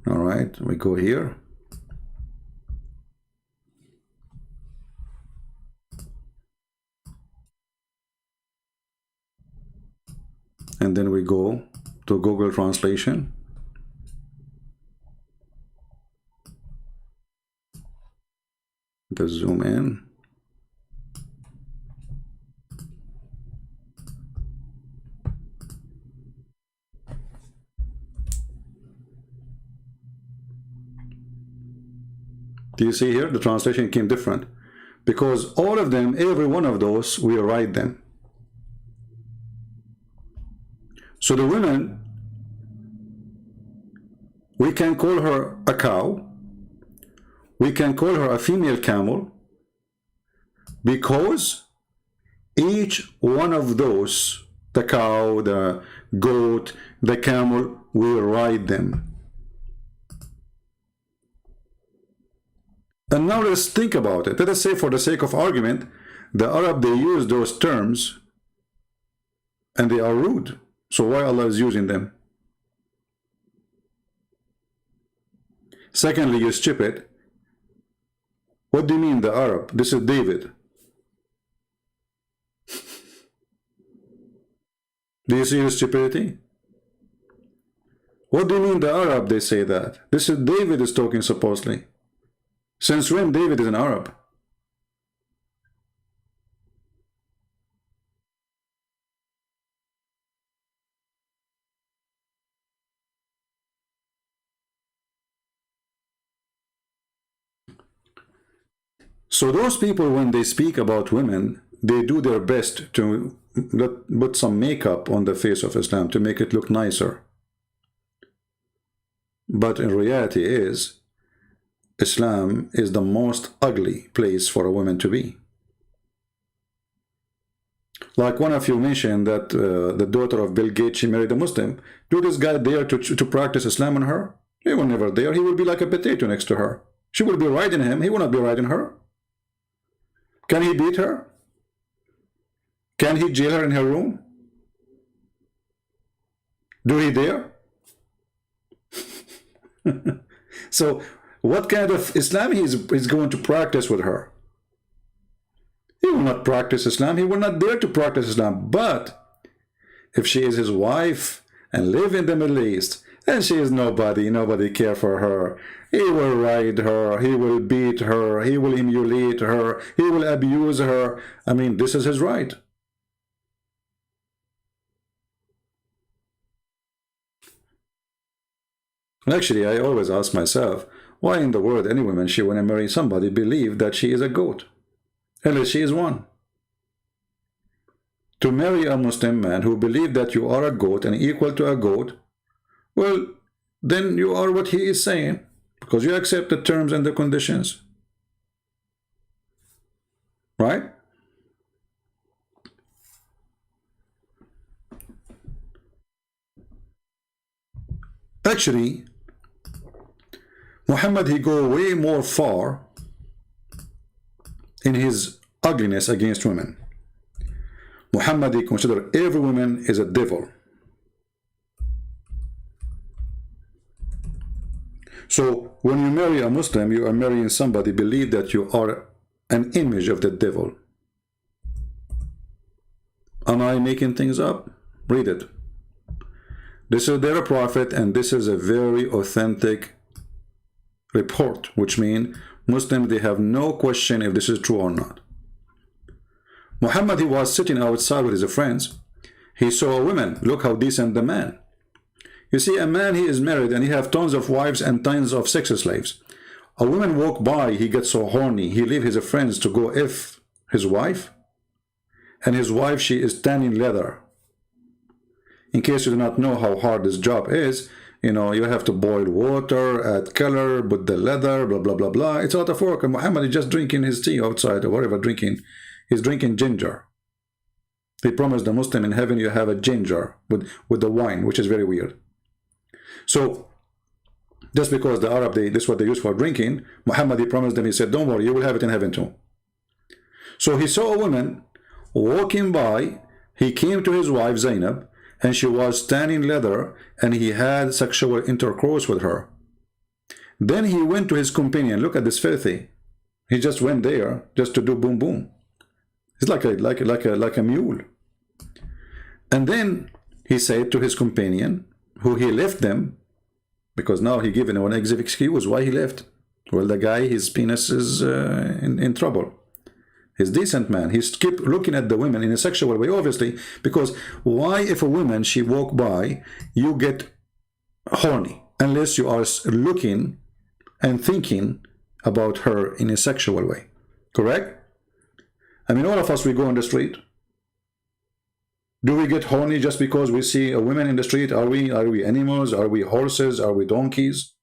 B: All right, we go here. And then we go to Google Translation. Let's zoom in. Do you see here? The translation came different. Because all of them, every one of those, we write them. So the women, we can call her a cow. We can call her a female camel. Because each one of those, the cow, the goat, the camel, we ride them. And now let's think about it. Let us say, for the sake of argument, the Arab, they use those terms and they are rude. So why Allah is using them? Secondly, you're stupid. What do you mean, the Arab? This is David. Do you see the stupidity? What do you mean the Arab, they say that? This is David is talking supposedly. Since when David is an Arab? So those people, when they speak about women, they do their best to put some makeup on the face of Islam to make it look nicer. But in reality Islam is the most ugly place for a woman to be. Like one of you mentioned that the daughter of Bill Gates, she married a Muslim. Do this guy dare to practice Islam on her? He will never dare. He will be like a potato next to her. She will be riding him. He will not be riding her. Can he beat her? Can he jail her in her room? Do he dare? So what kind of Islam he is going to practice with her? He will not practice Islam. He will not dare to practice Islam. But if she is his wife and live in the Middle East, and she is nobody care for her, he will ride her, he will beat her, he will humiliate her, he will abuse her. I mean, this is his right. Actually, I always ask myself, why in the world any woman, she want to marry somebody, believe that she is a goat? Unless she is one. To marry a Muslim man who believe that you are a goat and equal to a goat, well, then you are what he is saying, because you accept the terms and the conditions. Right? Actually, Muhammad, he go way more far in his ugliness against women. Muhammad, he consider every woman is a devil. So when you marry a Muslim, you are marrying somebody believe that you are an image of the devil. Am I making things up? Read it. This is their prophet, and this is a very authentic report, which means Muslims, they have no question if this is true or not. Muhammad, he was sitting outside with his friends. He saw a woman. Look how decent the man. You see, a man, he is married and he have tons of wives and tons of sex slaves. A woman walk by, he gets so horny, he leave his friends to go F his wife. And his wife, she is tanning leather. In case you do not know how hard this job is, you know, you have to boil water, add color, put the leather, blah, blah, blah, blah. It's a lot of work. And Muhammad is just drinking his tea outside or whatever drinking. He's drinking ginger. He promised the Muslim in heaven you have a ginger with the wine, which is very weird. So, just because the Arab, this is what they use for drinking, Muhammad, he promised them, he said, don't worry, you will have it in heaven too. So he saw a woman walking by. He came to his wife, Zainab, and she was tanning leather, and he had sexual intercourse with her. Then he went to his companion. Look at this filthy. He just went there just to do boom boom. He's like a mule. And then he said to his companion, who he left them, because now he given one excuse why he left. Well, the guy, his penis is in trouble. He's decent man. He's keep looking at the women in a sexual way, obviously, because why, if a woman, she walk by, you get horny, unless you are looking and thinking about her in a sexual way. Correct? I mean, all of us, we go on the street. Do we get horny just because we see a woman in the street? Are we animals? Are we horses? Are we donkeys?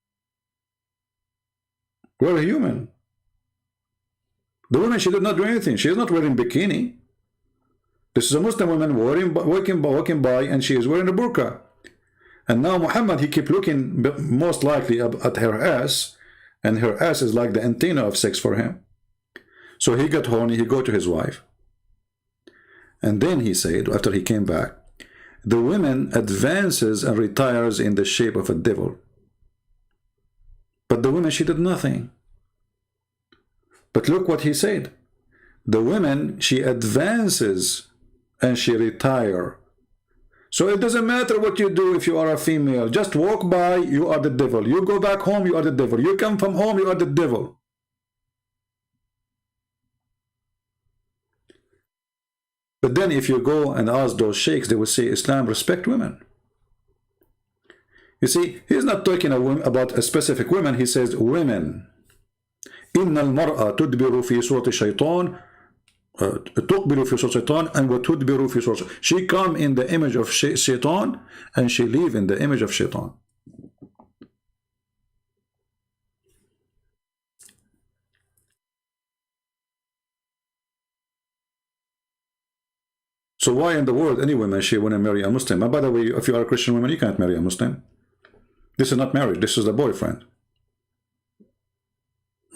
B: We're human. The woman, she did not do anything. She is not wearing bikini. This is a Muslim woman walking by, and she is wearing a burqa. And now Muhammad, he keep looking most likely at her ass, and her ass is like the antenna of sex for him. So he got horny, he go to his wife. And then he said, after he came back, the woman advances and retires in the shape of a devil. But the woman, she did nothing. But look what he said. The woman, she advances and she retire So it doesn't matter what you do if you are a female. Just walk by, you are the devil. You go back home, you are the devil. You come from home, you are the devil. But then if you go and ask those sheikhs, they will say Islam respect women. You see, he's not talking about a specific woman. He says women. إن المرأة تدبر في صورة الشيطان تقبل في صورة الشيطان and وتدبر في صورة. She come in the image of shaitan and she leave in the image of shaitan. So why in the world any woman she wouldn't marry a Muslim? And by the way, if you are a Christian woman, you can't marry a Muslim. This is not marriage. This is the boyfriend.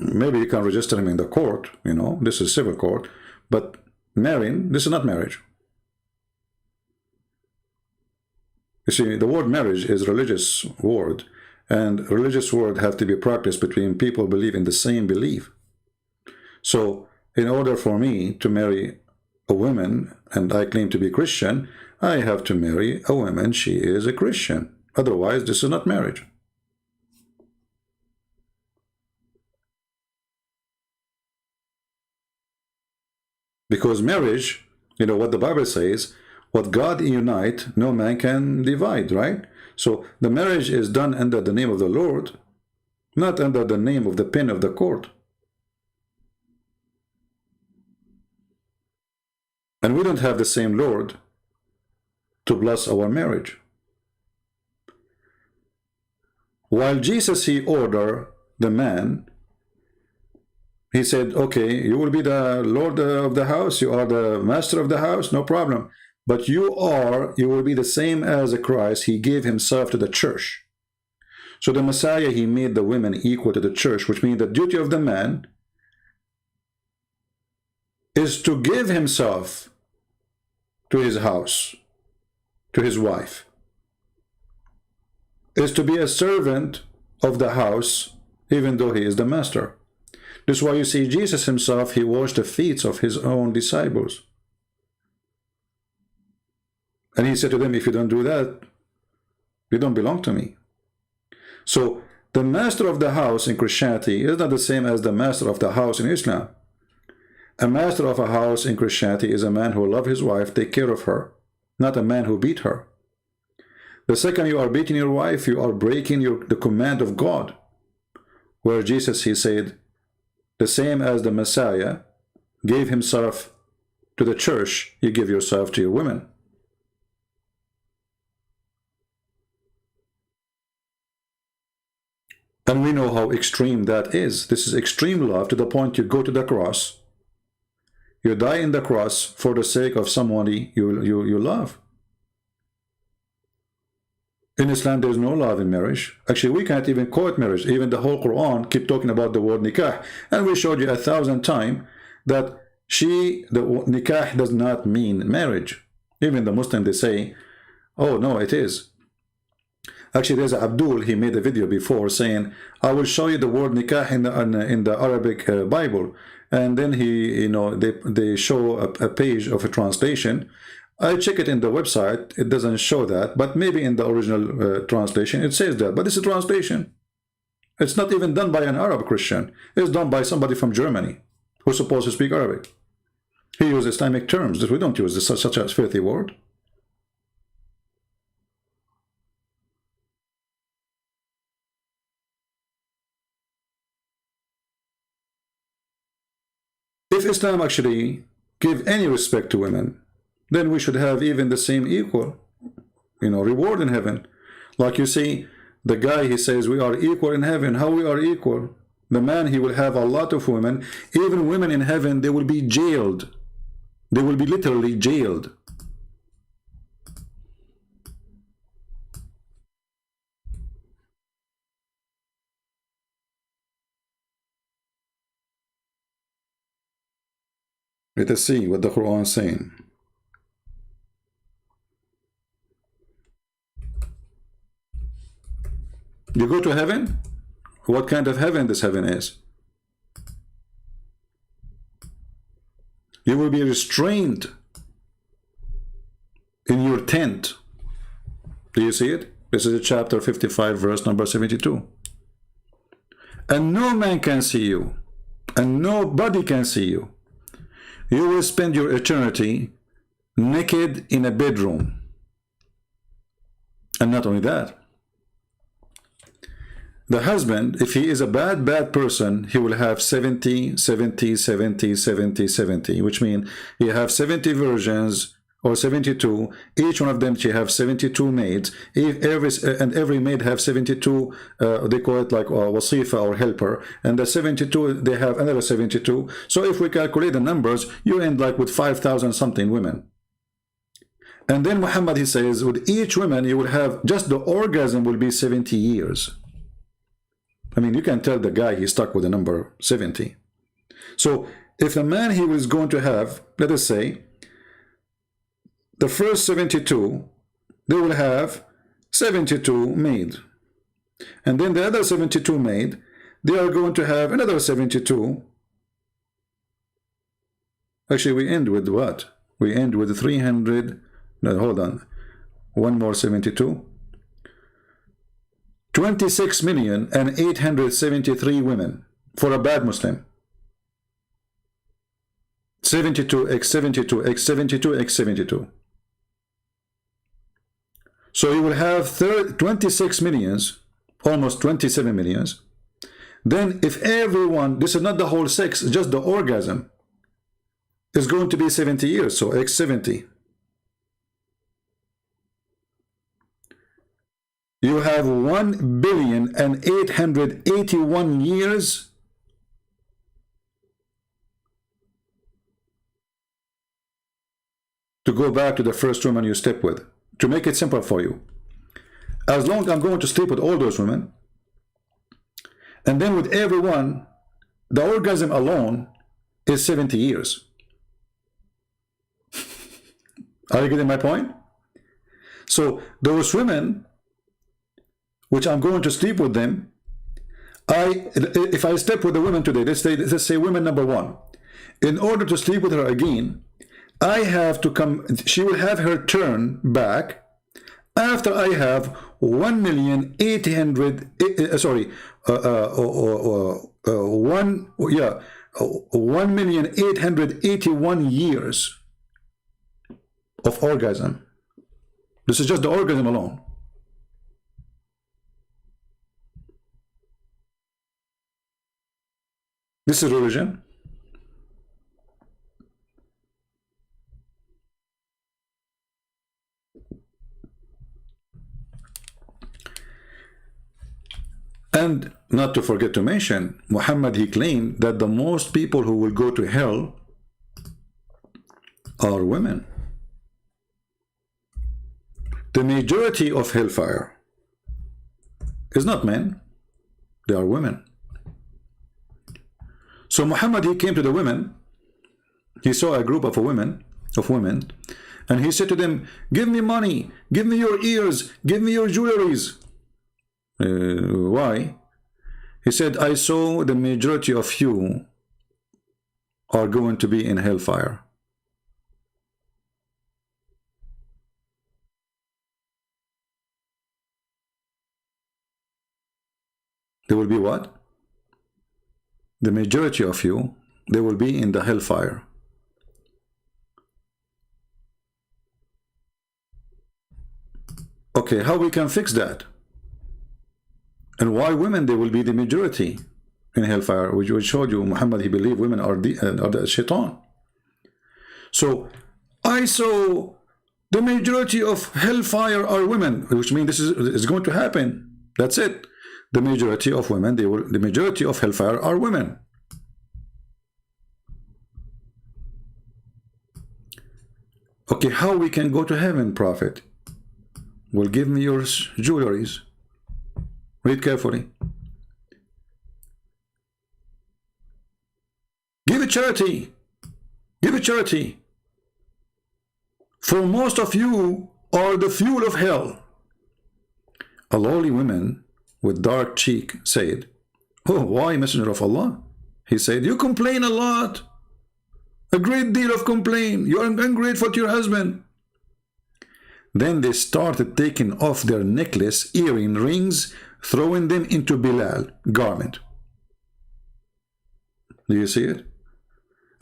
B: Maybe you can register him in the court, you know, this is civil court, but marrying, this is not marriage. You see, the word marriage is a religious word, and religious word have to be practiced between people who believe in the same belief. So, in order for me to marry a woman, and I claim to be Christian, I have to marry a woman, she is a Christian. Otherwise, this is not marriage. Because marriage, you know what the Bible says, what God unite, no man can divide, right? So the marriage is done under the name of the Lord, not under the name of the pen of the court. And we don't have the same Lord to bless our marriage. While Jesus, he ordered the man, he said, okay, you will be the Lord of the house, you are the master of the house, no problem. But you will be the same as Christ. He gave himself to the church. So the Messiah, he made the women equal to the church, which means the duty of the man is to give himself to his house, to his wife, is to be a servant of the house, even though he is the master. This is why you see Jesus himself, he washed the feet of his own disciples. And he said to them, if you don't do that, you don't belong to me. So the master of the house in Christianity is not the same as the master of the house in Islam. A master of a house in Christianity is a man who loves his wife, take care of her, not a man who beat her. The second you are beating your wife, you are breaking the command of God. Where Jesus, he said, the same as the Messiah gave himself to the church, you give yourself to your women. And we know how extreme that is. This is extreme love to the point you go to the cross. You die in the cross for the sake of somebody you love. In Islam, there's no love in marriage. Actually, we can't even call it marriage. Even the whole Quran keep talking about the word nikah. And we showed you 1,000 times that the nikah does not mean marriage. Even the Muslim, they say, oh, no, it is. Actually, there's Abdul, he made a video before saying, I will show you the word nikah in the Arabic Bible. And then they show a page of a translation. I check it in the website, it doesn't show that, but maybe in the original translation it says that. But it's a translation. It's not even done by an Arab Christian. It's done by somebody from Germany who's supposed to speak Arabic. He uses Islamic terms that we don't use such a filthy word. If Islam actually give any respect to women, then we should have even the same equal, reward in heaven. Like you see, the guy, he says, we are equal in heaven. How we are equal? The man, he will have a lot of women. Even women in heaven, they will be jailed. They will be literally jailed. Let us see what the Quran is saying. You go to heaven? What kind of heaven this heaven is? You will be restrained in your tent Do you see it? This is chapter 55, verse number 72. And no man can see you, and nobody can see you. You will spend your eternity naked in a bedroom. And not only that, the husband, if he is a bad person, he will have 70, 70, 70, 70, 70, which means he have 70 virgins or 72. Each one of them, she have 72 maids. Every maid have 72, they call it like wasifa or helper. And the 72, they have another 72. So if we calculate the numbers, you end like with 5,000 something women. And then Muhammad, he says, with each woman, you will have, just the orgasm will be 70 years. I mean, you can tell the guy he's stuck with the number 70. So if a man, he was going to have, let us say, the first 72, they will have 72 made. And then the other 72 made, they are going to have another 72. Actually, we end with what? We end with 300. No, hold on. One more 72. 26,873 women for a bad Muslim. 72 x 72 x 72 x 72. So you will have 26 millions, almost 27 millions. Then if everyone, this is not the whole sex, just the orgasm, is going to be 70 years, so x 70. You have 1,881 years to go back to the first woman you slept with. To make it simple for you, as long as I'm going to sleep with all those women, and then with everyone, the orgasm alone is 70 years. Are you getting my point? So those women, which I'm going to sleep with them, if I sleep with the women today, let's say women number one, in order to sleep with her again, I have to come, she will have her turn back after I have 1,881 years of orgasm. This is just the orgasm alone. This is religion. And not to forget to mention, Muhammad, he claimed that the most people who will go to hell are women. The majority of hellfire is not men, they are women. So Muhammad, he came to the women, he saw a group of women, and he said to them, give me money, give me your ears, give me your jewelries. Why? He said, I saw the majority of you are going to be in hellfire. There will be what? The majority of you, they will be in the hellfire. Okay, how we can fix that? And why women, they will be the majority in hellfire, which showed you Muhammad, he believed women are the shaitan. So I saw the majority of hellfire are women, which means this is going to happen. That's it. The majority of women, the majority of hellfire are women. Okay, how we can go to heaven, Prophet? Well, give me your jewelries. Read carefully. Give it charity. Give it charity. For most of you are the fuel of hell. A lowly woman with dark cheek said, oh, why, Messenger of Allah? He said, you complain a lot. A great deal of complaint. You are ungrateful to your husband. Then they started taking off their necklace, earring, rings, throwing them into Bilal garment. Do you see it?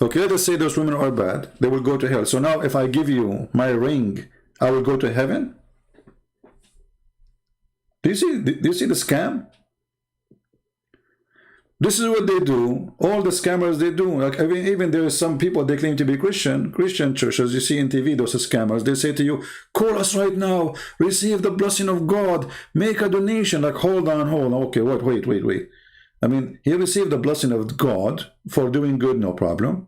B: Okay, let us say those women are bad. They will go to hell. So now if I give you my ring, I will go to heaven? Do you see the scam? This is what they do. All the scammers, they do. Like even there is some people, they claim to be Christian churches. You see in TV, those scammers. They say to you, call us right now, receive the blessing of God, make a donation. Like, hold on. Okay, wait. I mean, he received the blessing of God for doing good, no problem.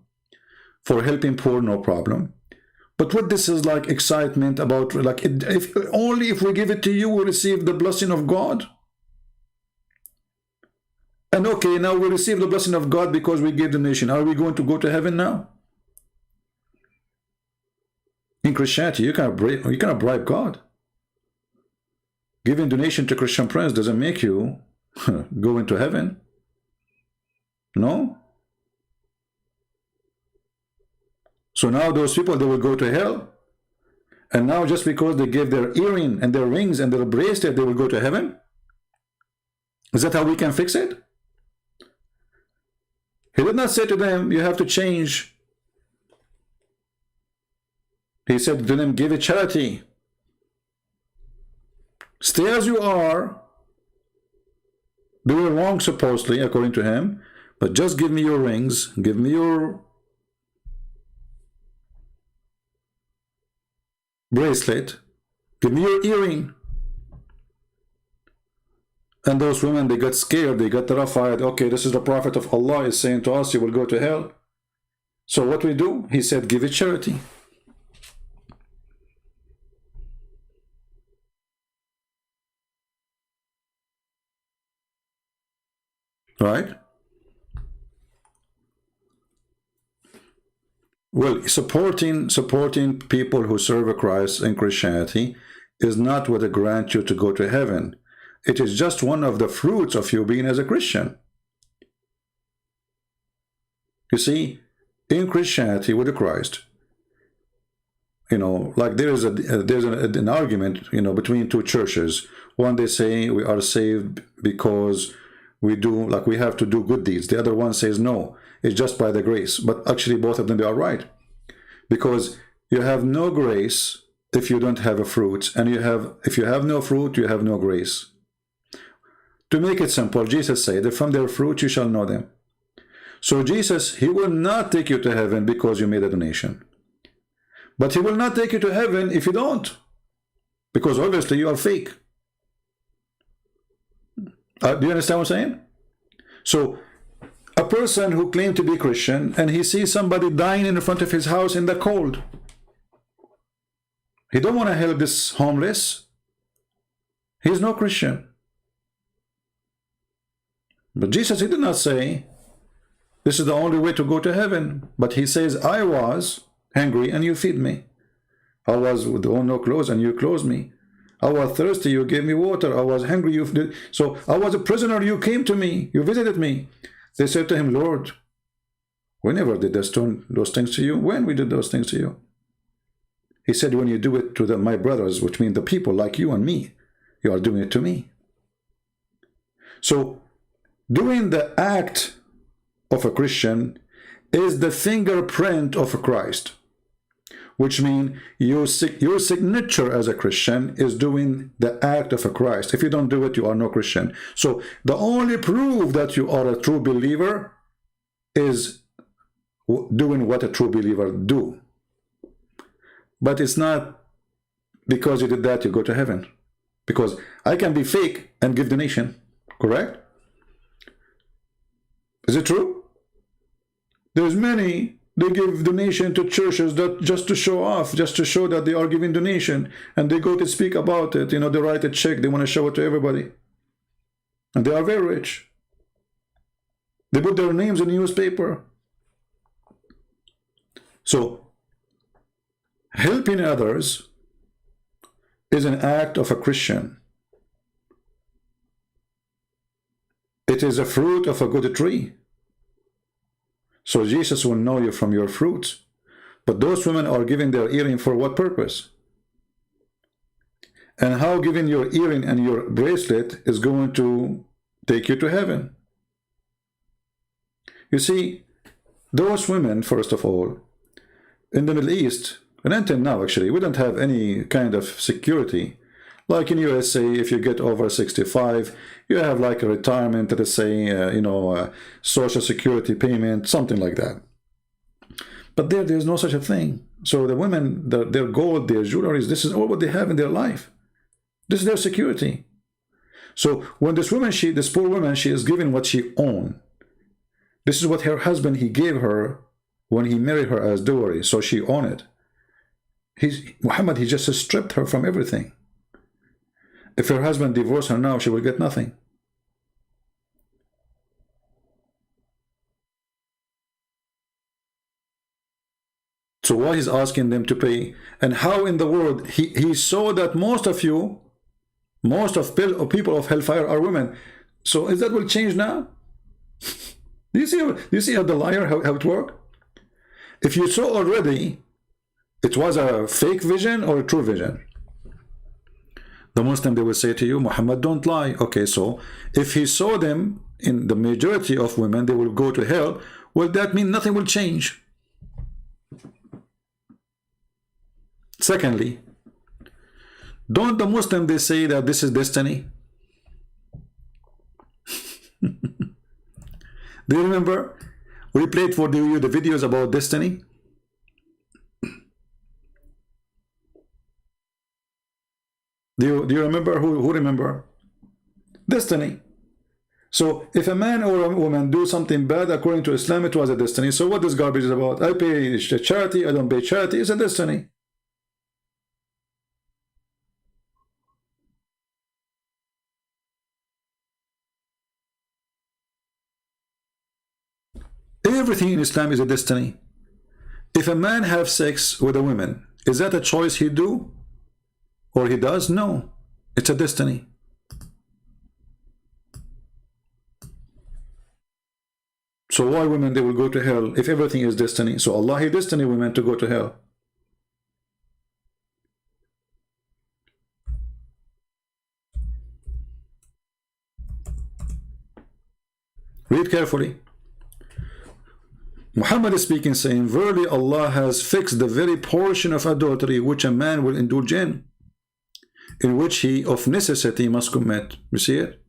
B: For helping poor, no problem. But what this is like excitement about, like, if we give it to you, we receive the blessing of God. And okay, now we receive the blessing of God because we gave donation. Are we going to go to heaven now? In Christianity, you cannot bribe God. Giving donation to Christian friends doesn't make you go into heaven. No? So now those people, they will go to hell. And now just because they gave their earring and their rings and their bracelet, they will go to heaven? Is that how we can fix it? He did not say to them, you have to change. He said to them, give it charity. Stay as you are. Do it wrong, supposedly, according to him. But just give me your rings. Give me your bracelet. Give me your earring. And those women, they got scared, they got terrified. Okay, this is the prophet of Allah is saying to us, you will go to hell. So what we do? He said, give it charity. Right? Well, supporting people who serve Christ in Christianity is not what will grant you to go to heaven. It is just one of the fruits of you being as a Christian. You see, in Christianity with Christ, you know, like there's an argument, you know, between two churches. One, they say we are saved because we have to do good deeds. The other one says no, it's just by the grace. But actually both of them, they are right, because you have no grace if you don't have a fruit, and if you have no fruit, you have no grace. To make it simple, Jesus said that from their fruit you shall know them. So Jesus, he will not take you to heaven because you made a donation. But he will not take you to heaven if you don't, because obviously you are fake. Do you understand what I'm saying? So a person who claimed to be Christian and he sees somebody dying in front of his house in the cold, he don't want to help this homeless. He's no Christian. But Jesus, he did not say this is the only way to go to heaven. But he says, I was hungry and you feed me. I was with no clothes and you clothed me. I was thirsty, you gave me water. I was hungry, you did. So I was a prisoner, you came to me, you visited me. They said to him, Lord, we never did those things to you. When we did those things to you? He said, when you do it to my brothers, which mean the people like you and me, you are doing it to me. So doing the act of a Christian is the fingerprint of Christ, which means your signature as a Christian is doing the act of a Christ. If you don't do it, you are no Christian. So the only proof that you are a true believer is doing what a true believer do. But it's not because you did that you go to heaven. Because I can be fake and give donation, correct? Is it true? There's many, they give donation to churches that just to show off, just to show that they are giving donation, and they go to speak about it, you know, they write a check, they want to show it to everybody. And they are very rich. They put their names in the newspaper. So, helping others is an act of a Christian. It is a fruit of a good tree. So Jesus will know you from your fruits. But those women are giving their earring for what purpose? And how giving your earring and your bracelet is going to take you to heaven. You see, those women, first of all, in the Middle East, and until now actually, we don't have any kind of security. Like in USA, if you get over 65, you have like a retirement, let's say, social security payment, something like that. But there's no such a thing. So the women, their gold, their jewelry, this is all what they have in their life. This is their security. So when this woman, this poor woman, she is given what she owns. This is what her husband, he gave her when he married her as dowry. So she owned it. Muhammad, he just stripped her from everything. If her husband divorced her now, she will get nothing. So why he's asking them to pay? And how in the world he saw that most of people of hellfire are women. So is that will change now? Do you see how the liar, how it worked? If you saw already, it was a fake vision or a true vision. The Muslim, they will say to you, Muhammad, don't lie. Okay, so if he saw them in the majority of women, they will go to hell. Well, that means nothing will change. Secondly, don't the Muslim, they say that this is destiny? Do you remember? We played for you the videos about destiny. Do you remember? Who remember? Destiny. So if a man or a woman do something bad according to Islam, it was a destiny. So what this garbage is about? I pay charity, I don't pay charity, it's a destiny. Everything in Islam is a destiny. If a man have sex with a woman, is that a choice he do? Or he does? No. It's a destiny. So why women, they will go to hell if everything is destiny? So Allah, He destined women to go to hell. Read carefully. Muhammad is speaking, saying, verily Allah has fixed the very portion of adultery which a man will indulge in which he of necessity must commit. You see it?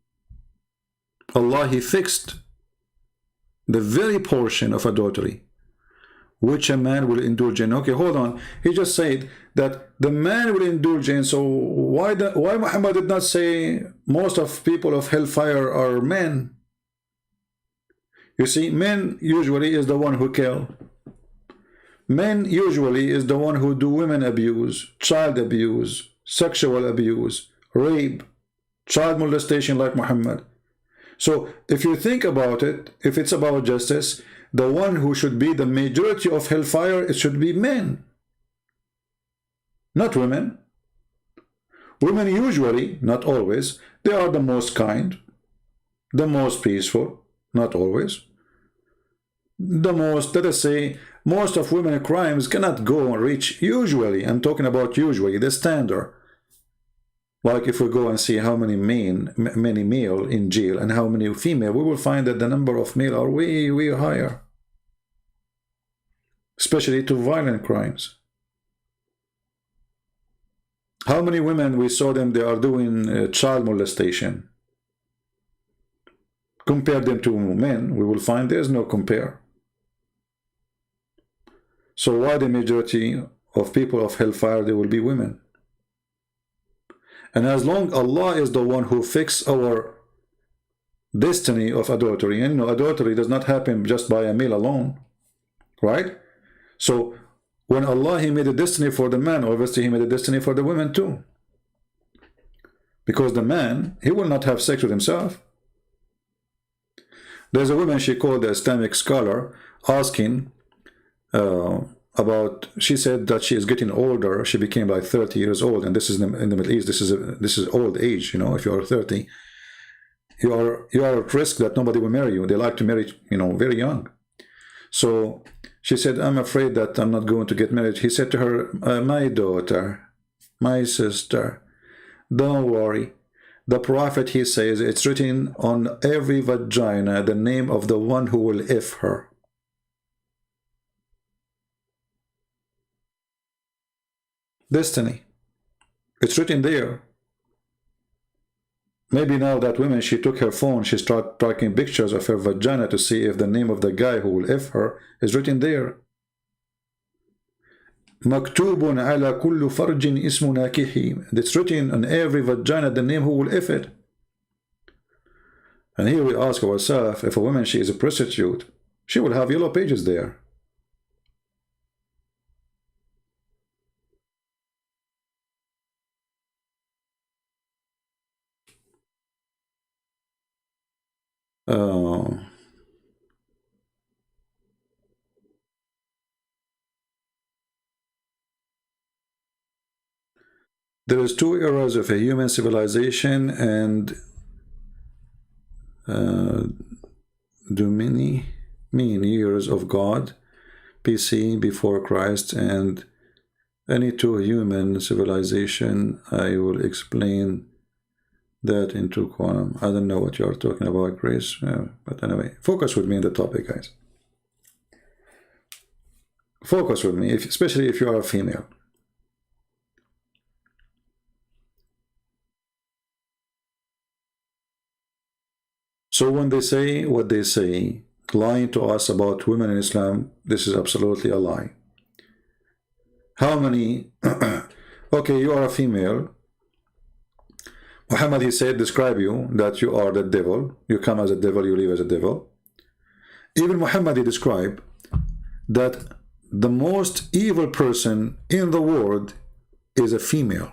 B: Allah, He fixed the very portion of adultery which a man will indulge in. Okay, hold on. He just said that the man will indulge in. So why Muhammad did not say most of people of hellfire are men? You see, men usually is the one who kill. Men usually is the one who do women abuse, child abuse, sexual abuse, rape, child molestation like Muhammad. So if you think about it, if it's about justice, the one who should be the majority of hellfire, it should be men, not women. Women usually, not always, they are the most kind, the most peaceful, not always. The most, let us say, most of women crimes cannot go and reach, usually, I'm talking about usually, the standard. Like if we go and see how many male in jail and how many female, we will find that the number of male are way, way higher. Especially to violent crimes. How many women we saw them, they are doing child molestation. Compare them to men, we will find there's no compare. So why the majority of people of hellfire, they will be women? And as long Allah is the one who fixed our destiny of adultery, and you know, adultery does not happen just by a male alone, right? So when Allah, He made a destiny for the man, obviously He made a destiny for the women too. Because the man, he will not have sex with himself. There's a woman, she called the Islamic scholar, asking about, she said that she is getting older. She became like 30 years old, and this is in the Middle East. This is old age. You know, if you are 30, you are at risk that nobody will marry you. They like to marry, you know, very young. So she said, I'm afraid that I'm not going to get married. He said to her, my daughter, my sister, Don't worry. The Prophet, he says, it's written on every vagina the name of the one who will if her. Destiny. It's written there. Maybe now that woman, she took her phone, she started taking pictures of her vagina to see if the name of the guy who will if her is written there. Maktubun ala kullu farjin ismu nakihi. It's written on every vagina the name who will if it. And here we ask ourselves, if a woman, she is a prostitute, she will have yellow pages there. There is two eras of a human civilization and many years of God, BC, before Christ, and any two human civilization. I will explain that into Quran. I don't know what you are talking about, Grace, but anyway, focus with me on the topic, guys. Focus with me, especially if you are a female. So when they say what they say, lying to us about women in Islam, this is absolutely a lie. How many? Okay, you are a female. Muhammad, he said, describe you, that you are the devil. You come as a devil, you leave as a devil. Even Muhammad, he described that the most evil person in the world is a female.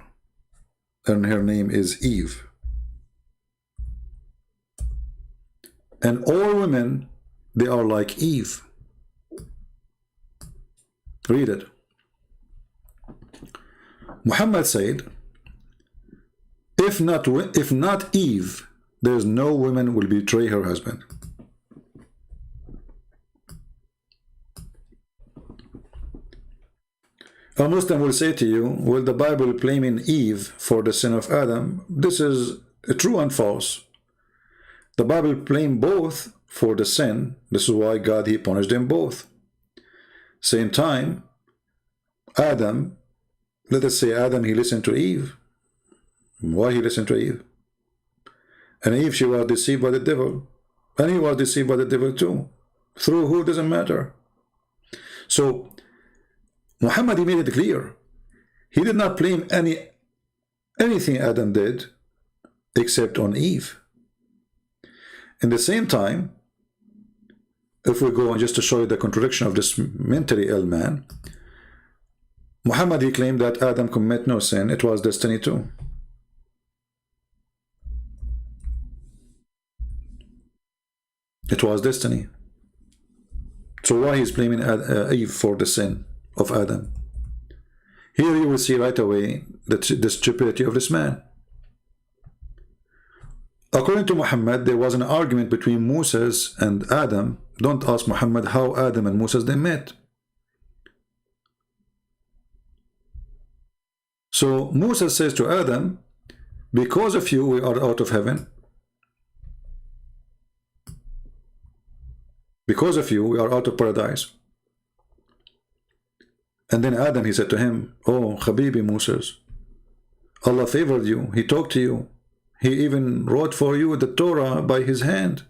B: And her name is Eve. And all women, they are like Eve. Read it. Muhammad said, if not Eve, there's no woman will betray her husband. A Muslim will say to you, will the Bible blaming Eve for the sin of Adam? This is true and false. The Bible blamed both for the sin. This is why God, he punished them both. Same time, Adam, let us say Adam, he listened to Eve. Why he listened to Eve? And Eve, she was deceived by the devil. And he was deceived by the devil too. Through who, doesn't matter. So, Muhammad, he made it clear. He did not blame anything Adam did except on Eve. In the same time, if we go on just to show you the contradiction of this mentally ill man, Muhammad, he claimed that Adam committed no sin, it was destiny too. It was destiny. So why he's blaming Eve for the sin of Adam? Here you will see right away the stupidity of this man. According to Muhammad, there was an argument between Moses and Adam. Don't ask Muhammad how Adam and Moses they met. So Moses says to Adam, because of you we are out of heaven. Because of you we are out of paradise. And then Adam, he said to him, oh Habibi Moses, Allah favored you, he talked to you. He even wrote for you the Torah by his hand.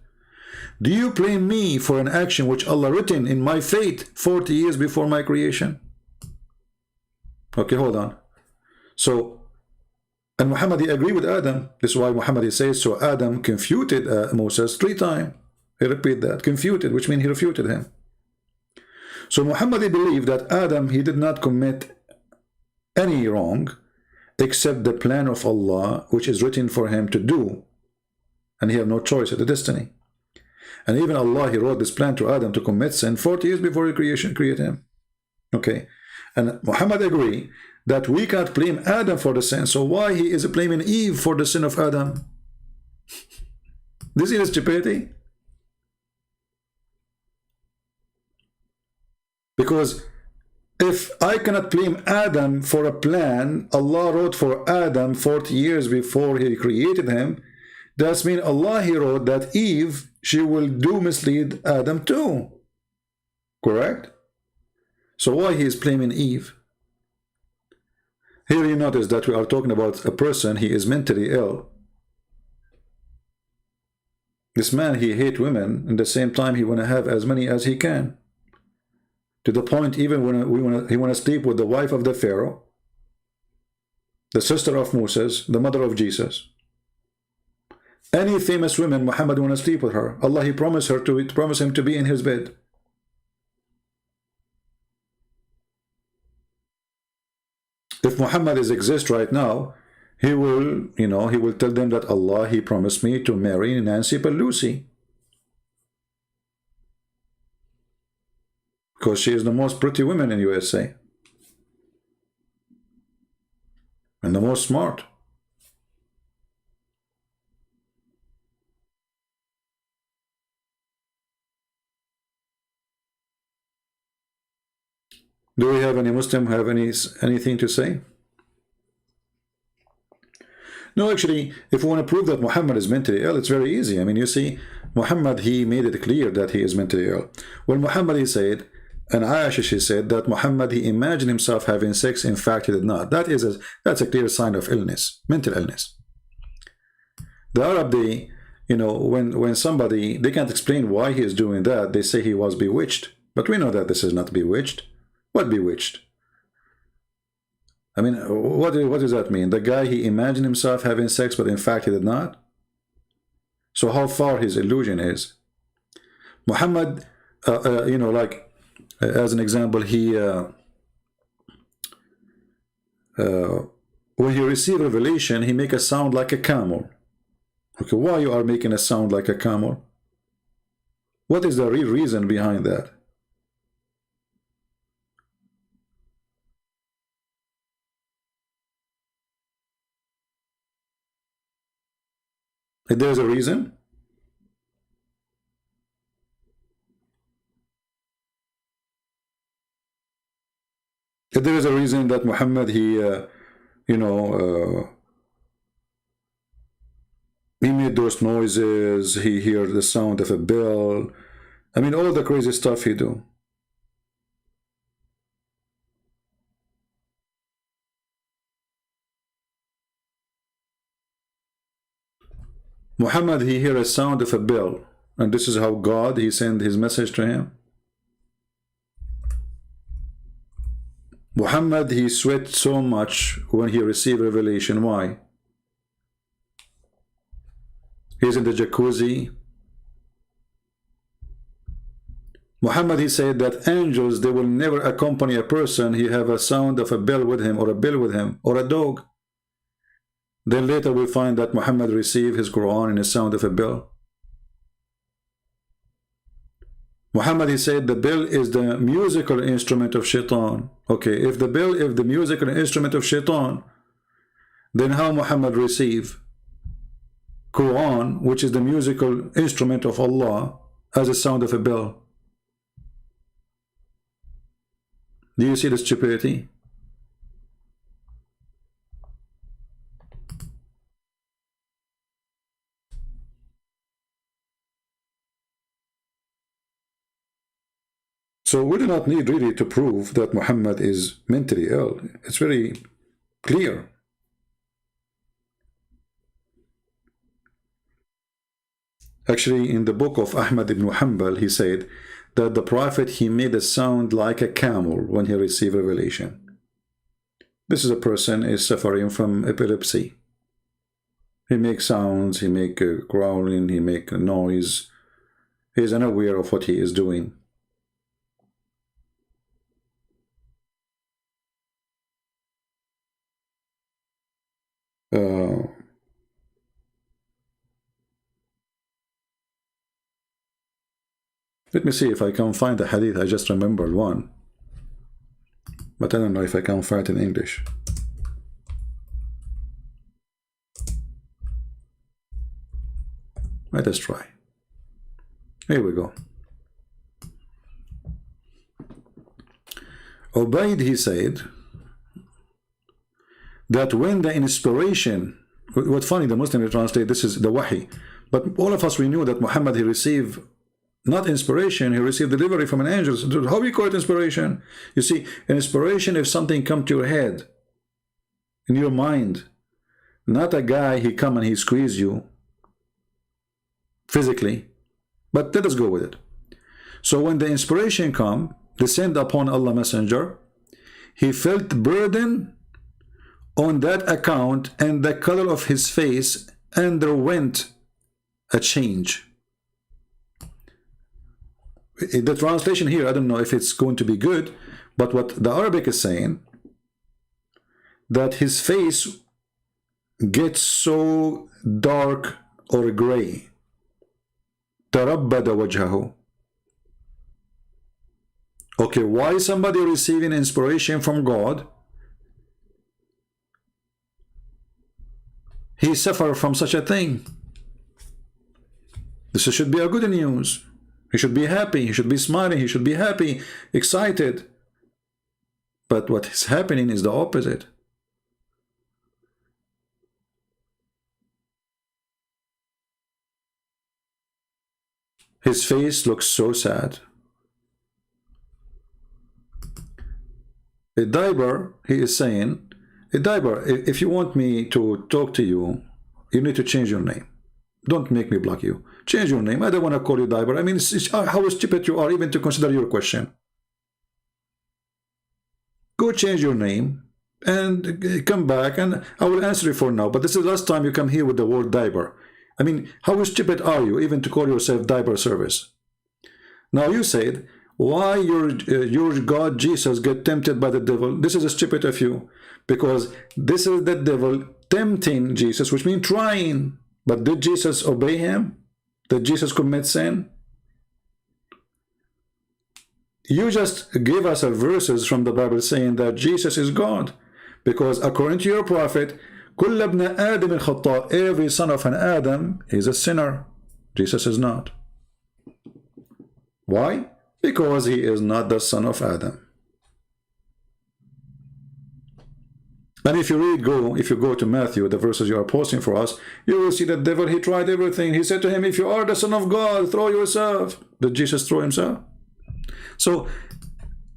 B: Do you blame me for an action which Allah written in my fate 40 years before my creation? Okay, hold on. So, and Muhammad, he agreed with Adam. This is why Muhammad, he says, so Adam confuted Moses 3 times. He repeat that, confuted, which means he refuted him. So Muhammad, he believed that Adam, he did not commit any wrong, except the plan of Allah, which is written for him to do. And he had no choice, it's a destiny. And even Allah, he wrote this plan to Adam to commit sin 40 years before he created him. Okay. And Muhammad agreed that we can't blame Adam for the sin. So why he is blaming Eve for the sin of Adam? This is stupidity. Because If I cannot blame Adam for a plan Allah wrote for Adam 40 years before he created him, that means Allah, he wrote that Eve, she will do mislead Adam too. Correct? So why he is blaming Eve? Here you notice that we are talking about a person, he is mentally ill. This man, he hates women, and at the same time he want to have as many as he can. To the point, even when he want to sleep with the wife of the Pharaoh, the sister of Moses, the mother of Jesus. Any famous woman, Muhammad want to sleep with her. Allah, he promised him to be in his bed. If Muhammad exists right now, he will, he will tell them that Allah, he promised me to marry Nancy Pelosi. Because she is the most pretty woman in USA. And the most smart. Do we have any Muslim have anything to say? No, actually, if we want to prove that Muhammad is mentally ill, it's very easy. I mean, you see, Muhammad, he made it clear that he is mentally ill. Well, Muhammad, he said, and Aisha, she said that Muhammad, he imagined himself having sex. In fact, he did not. That's a clear sign of illness, mental illness. The Arab, they, when somebody, they can't explain why he is doing that, they say he was bewitched. But we know that this is not bewitched. What bewitched? I mean, what does that mean? The guy, he imagined himself having sex, but in fact he did not? So how far his illusion is? Muhammad, like, as an example, he, when he received revelation, he make a sound like a camel. Okay, why you are making a sound like a camel? What is the real reason behind that? If there's a reason? If there is a reason that Muhammad, he, he made those noises, he heard the sound of a bell, I mean, all the crazy stuff he do. Muhammad, he heard a sound of a bell, and this is how God, he sent his message to him. Muhammad, he sweat so much when he received revelation. Why? He's in the jacuzzi. Muhammad, he said that angels, they will never accompany a person. He have a sound of a bell with him, or a bell with him, or a dog. Then later we find that Muhammad received his Quran in the sound of a bell. Muhammad, he said the bell is the musical instrument of shaitan. Okay, if the bell is the musical instrument of shaitan, then how Muhammad receive Quran, which is the musical instrument of Allah, as a sound of a bell? Do you see the stupidity? So we do not need really to prove that Muhammad is mentally ill. It's very clear. Actually, in the book of Ahmed ibn Hanbal, he said that the Prophet, he made a sound like a camel when he received revelation. This is a person is suffering from epilepsy. He makes sounds, he make growling, he make noise. He is unaware of what he is doing. Let me see if I can find a hadith. I just remembered one, but I don't know if I can find it in English. Let us try. Here we go. Ubaid, he said that when the inspiration, what's funny, the Muslim translate this is the wahi, but all of us, we knew that Muhammad, he received not inspiration, he received delivery from an angel. So how do you call it inspiration? You see, an inspiration, if something come to your head, in your mind, not a guy, he come and he squeeze you physically, but let us go with it. So when the inspiration come, descend upon Allah Messenger, he felt burden on that account, and the color of his face underwent a change. The translation here, I don't know if it's going to be good, but what the Arabic is saying, that his face gets so dark or gray. تَرَبَّدَ وَجْهَهُ. Okay, why somebody receiving inspiration from God, he suffer from such a thing? This should be a good news. He should be happy, he should be smiling, he should be happy, excited. But what is happening is the opposite. His face looks so sad. A diaper, he is saying, a diaper, if you want me to talk to you, you need to change your name. Don't make me block you. Change your name. I don't want to call you diaper. I mean, how stupid you are even to consider your question. Go change your name and come back, and I will answer you for now. But this is the last time you come here with the word diaper. I mean, how stupid are you even to call yourself diaper service? Now you said, why your God Jesus get tempted by the devil? This is stupid of you, because this is the devil tempting Jesus, which means trying. But did Jesus obey him? Did Jesus commit sin? You just give us a verses from the Bible saying that Jesus is God, because according to your prophet, كل ابن آدم الخطاء, every son of an Adam is a sinner. Jesus is not. Why? Because he is not the son of Adam. And if you go to Matthew, the verses you are posting for us, you will see that devil, he tried everything. He said to him, if you are the son of God, throw yourself. Did Jesus throw himself? So,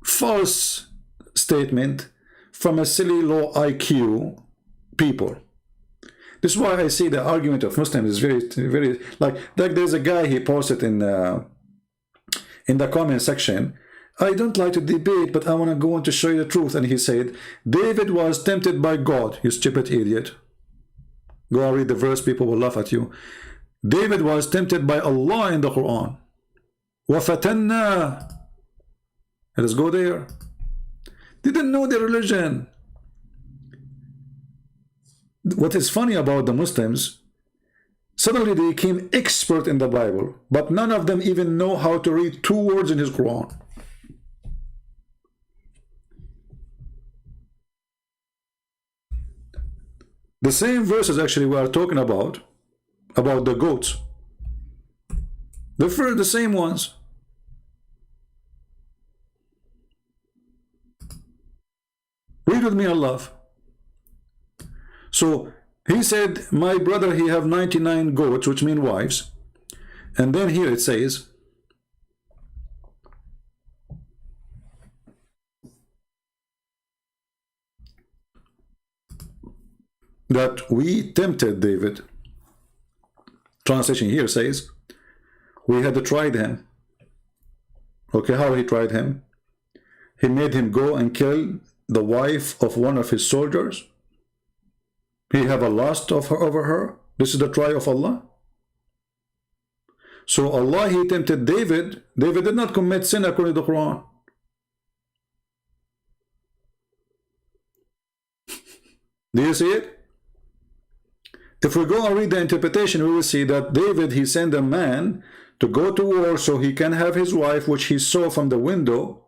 B: false statement from a silly low IQ people. This is why I see the argument of Muslims is very like there's a guy, he posted in the comment section, I don't like to debate, but I want to go on to show you the truth. And he said, David was tempted by God. You stupid idiot. Go and read the verse, people will laugh at you. David was tempted by Allah in the Quran. وَفَتَنَّا. Let's go there. Didn't know the religion. What is funny about the Muslims, suddenly they became expert in the Bible, but none of them even know how to read 2 words in his Quran. The same verses actually we are talking about the goats. The same ones. Read with me, Allah. So he said, my brother, he have 99 goats, which mean wives. And then here it says, that we tempted David. Translation here says, we had tried him. Okay, how he tried him? He made him go and kill the wife of one of his soldiers. He have a lust of her over her. This is the try of Allah. So Allah, he tempted David. David did not commit sin according to the Quran. Do you see it? If we go and read the interpretation, we will see that David, he sent a man to go to war so he can have his wife, which he saw from the window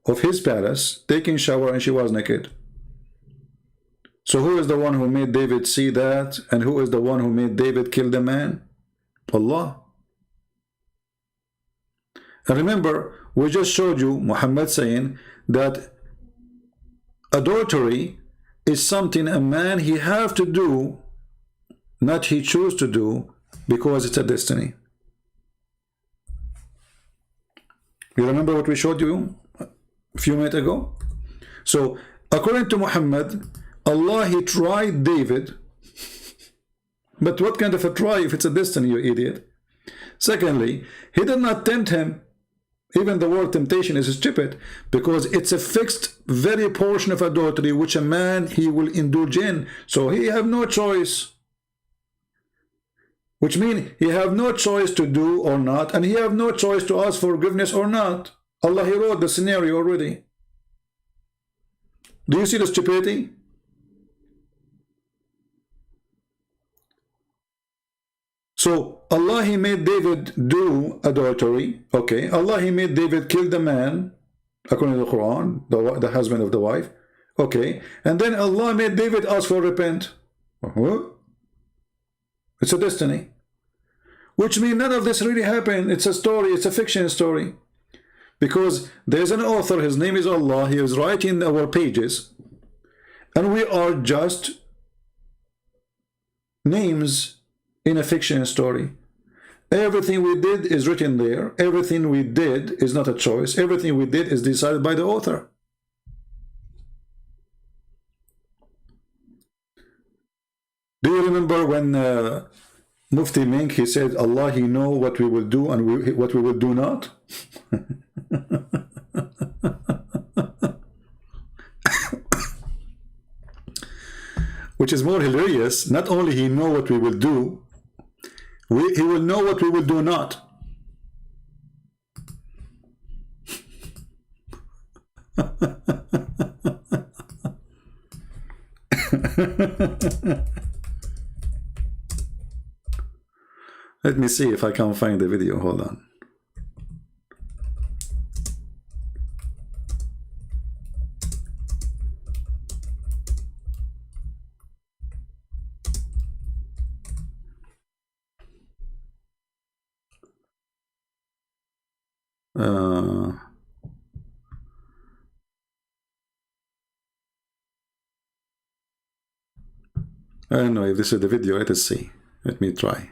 B: of his palace, taking shower, and she was naked. So who is the one who made David see that? And who is the one who made David kill the man? Allah. And remember, we just showed you Muhammad saying that adultery is something a man he have to do, not he choose to do, because it's a destiny. You remember what we showed you a few minutes ago? So according to Muhammad, Allah, he tried David. But what kind of a try if it's a destiny, you idiot? Secondly, he did not tempt him. Even the word temptation is stupid, because it's a fixed very portion of adultery which a man he will indulge in. So he have no choice. Which means he have no choice to do or not, and he have no choice to ask for forgiveness or not. Allah, he wrote the scenario already. Do you see the stupidity? So Allah, he made David do adultery. Okay, Allah, he made David kill the man, according to the Quran, the husband of the wife. Okay, and then Allah made David ask for repent. It's a destiny. Which means none of this really happened. It's a story, it's a fiction story. Because there's an author, his name is Allah, he is writing our pages, and we are just names in a fiction story. Everything we did is written there. Everything we did is not a choice. Everything we did is decided by the author. Do you remember when Mufti Menk, he said, Allah, he know what we will do and what we will do not? Which is more hilarious. Not only he know what we will do, he will know what we will do not. Let me see if I can find the video. Hold on. I don't know if this is the video. Let us see. Let me try.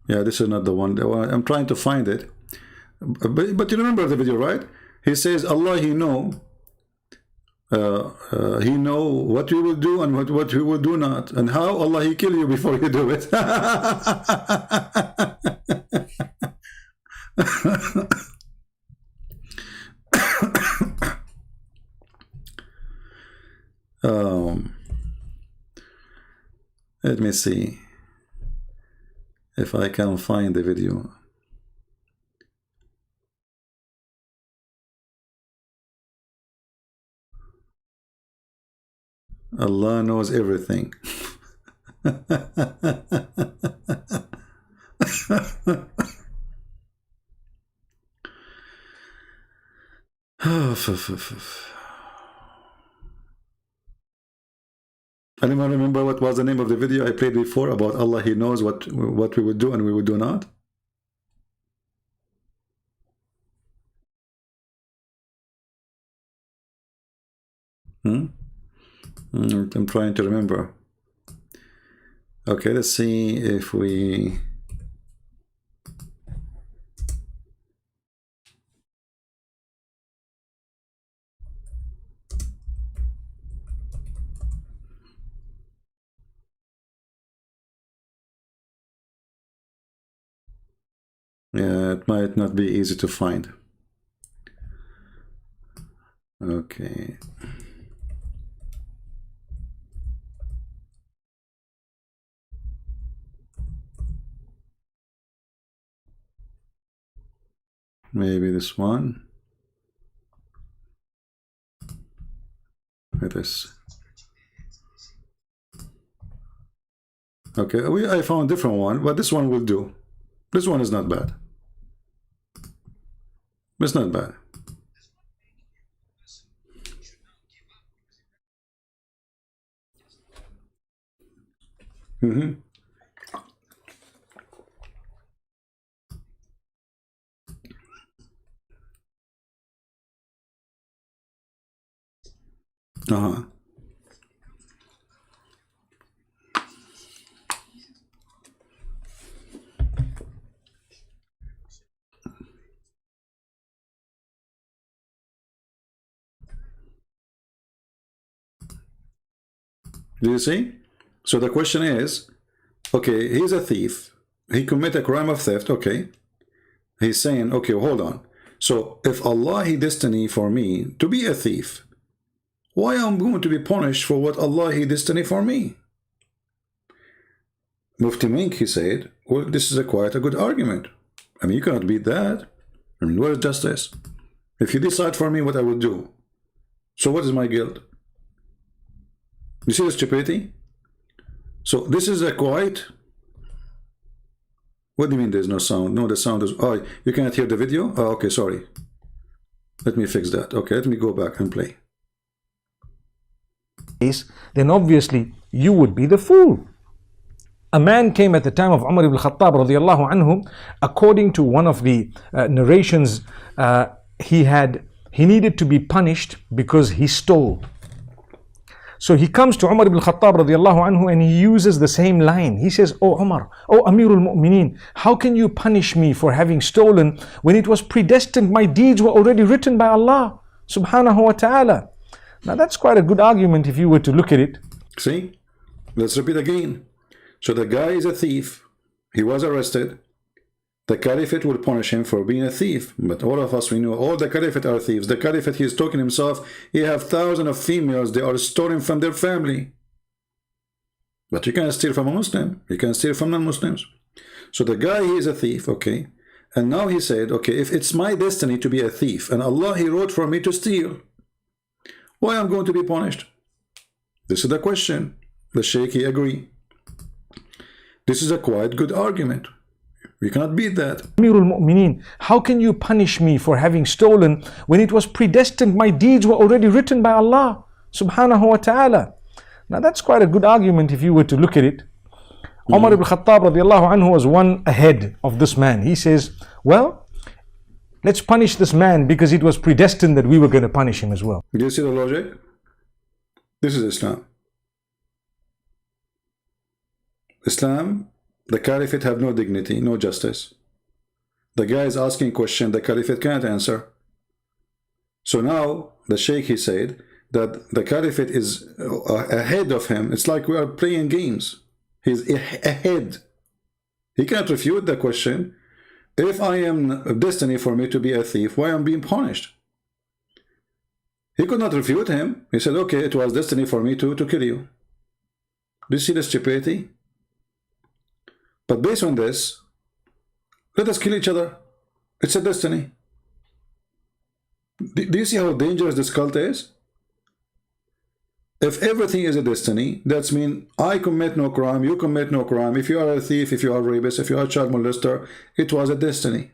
B: Yeah, this is not the one. I'm trying to find it. But you remember the video, right? He says, Allah, he know. He know what we will do and what we will do not. And how? Allah, he kill you before you do it. Let me see if I can find the video. Allah knows everything. Anyone remember what was the name of the video I played before about Allah, he knows what we would do and we would do not? I'm trying to remember. Okay, let's see if we... Yeah, it might not be easy to find. Okay. Maybe this one. It is. Okay, I found a different one, but this one will do. This one is not bad. It's not bad. Mm-hmm. Uh-huh. Do you see? So the question is, okay, he's a thief. He commit a crime of theft. Okay. He's saying, okay, hold on. So if Allah He destiny for me to be a thief, why am I going to be punished for what Allah He destiny for me? Mufti Menk, he said, well, this is quite a good argument. I mean, you cannot beat that. I mean, what is justice? If you decide for me what I will do, so what is my guilt? You see the stupidity? So this is a quite... What do you mean there's no sound? No, the sound is... Oh, you cannot hear the video? Oh, okay, sorry. Let me fix that. Okay, let me go back and play.
C: Then obviously you would be the fool. A man came at the time of Umar ibn Khattab radiallahu anhu. According to one of the narrations, he needed to be punished because he stole. So he comes to Umar ibn Khattab radiallahu anhu and he uses the same line. He says, "Oh Umar, oh Amirul Mu'mineen, how can you punish me for having stolen when it was predestined? My deeds were already written by Allah subhanahu wa ta'ala." Now that's quite a good argument if you were to look at it.
B: See? Let's repeat again. So the guy is a thief. He was arrested. The Caliphate will punish him for being a thief. But all of us, we know all the Caliphate are thieves. The Caliphate, he is talking himself, he have thousands of females, they are stolen from their family. But you can't steal from a Muslim. You can steal from non-Muslims. So the guy, he is a thief, okay? And now he said, okay, if it's my destiny to be a thief, and Allah, he wrote for me to steal, why I'm going to be punished? This is the question. The Sheikh, he agree. This is a quite good argument. We cannot beat that.
C: Amirul Mu'mineen, how can you punish me for having stolen when it was predestined? My deeds were already written by Allah subhanahu wa ta'ala. Now that's quite a good argument if you were to look at it. Umar ibn Khattab radiallahu anhu was one ahead of this man. He says, well, let's punish this man because it was predestined that we were going to punish him as well.
B: Do you see the logic? This is Islam. Islam, the Caliphate have no dignity, no justice. The guy is asking a question the Caliphate can't answer. So now the Sheikh, he said that the Caliphate is ahead of him. It's like we are playing games. He's ahead. He can't refute the question. If I am destiny for me to be a thief, why am I being punished? He could not refute him. He said, okay, it was destiny for me to kill you. Do you see the stupidity? But based on this, let us kill each other. It's a destiny. Do you see how dangerous this cult is? If everything is a destiny, that means I commit no crime, you commit no crime. If you are a thief, if you are a rapist, if you are a child molester, it was a destiny.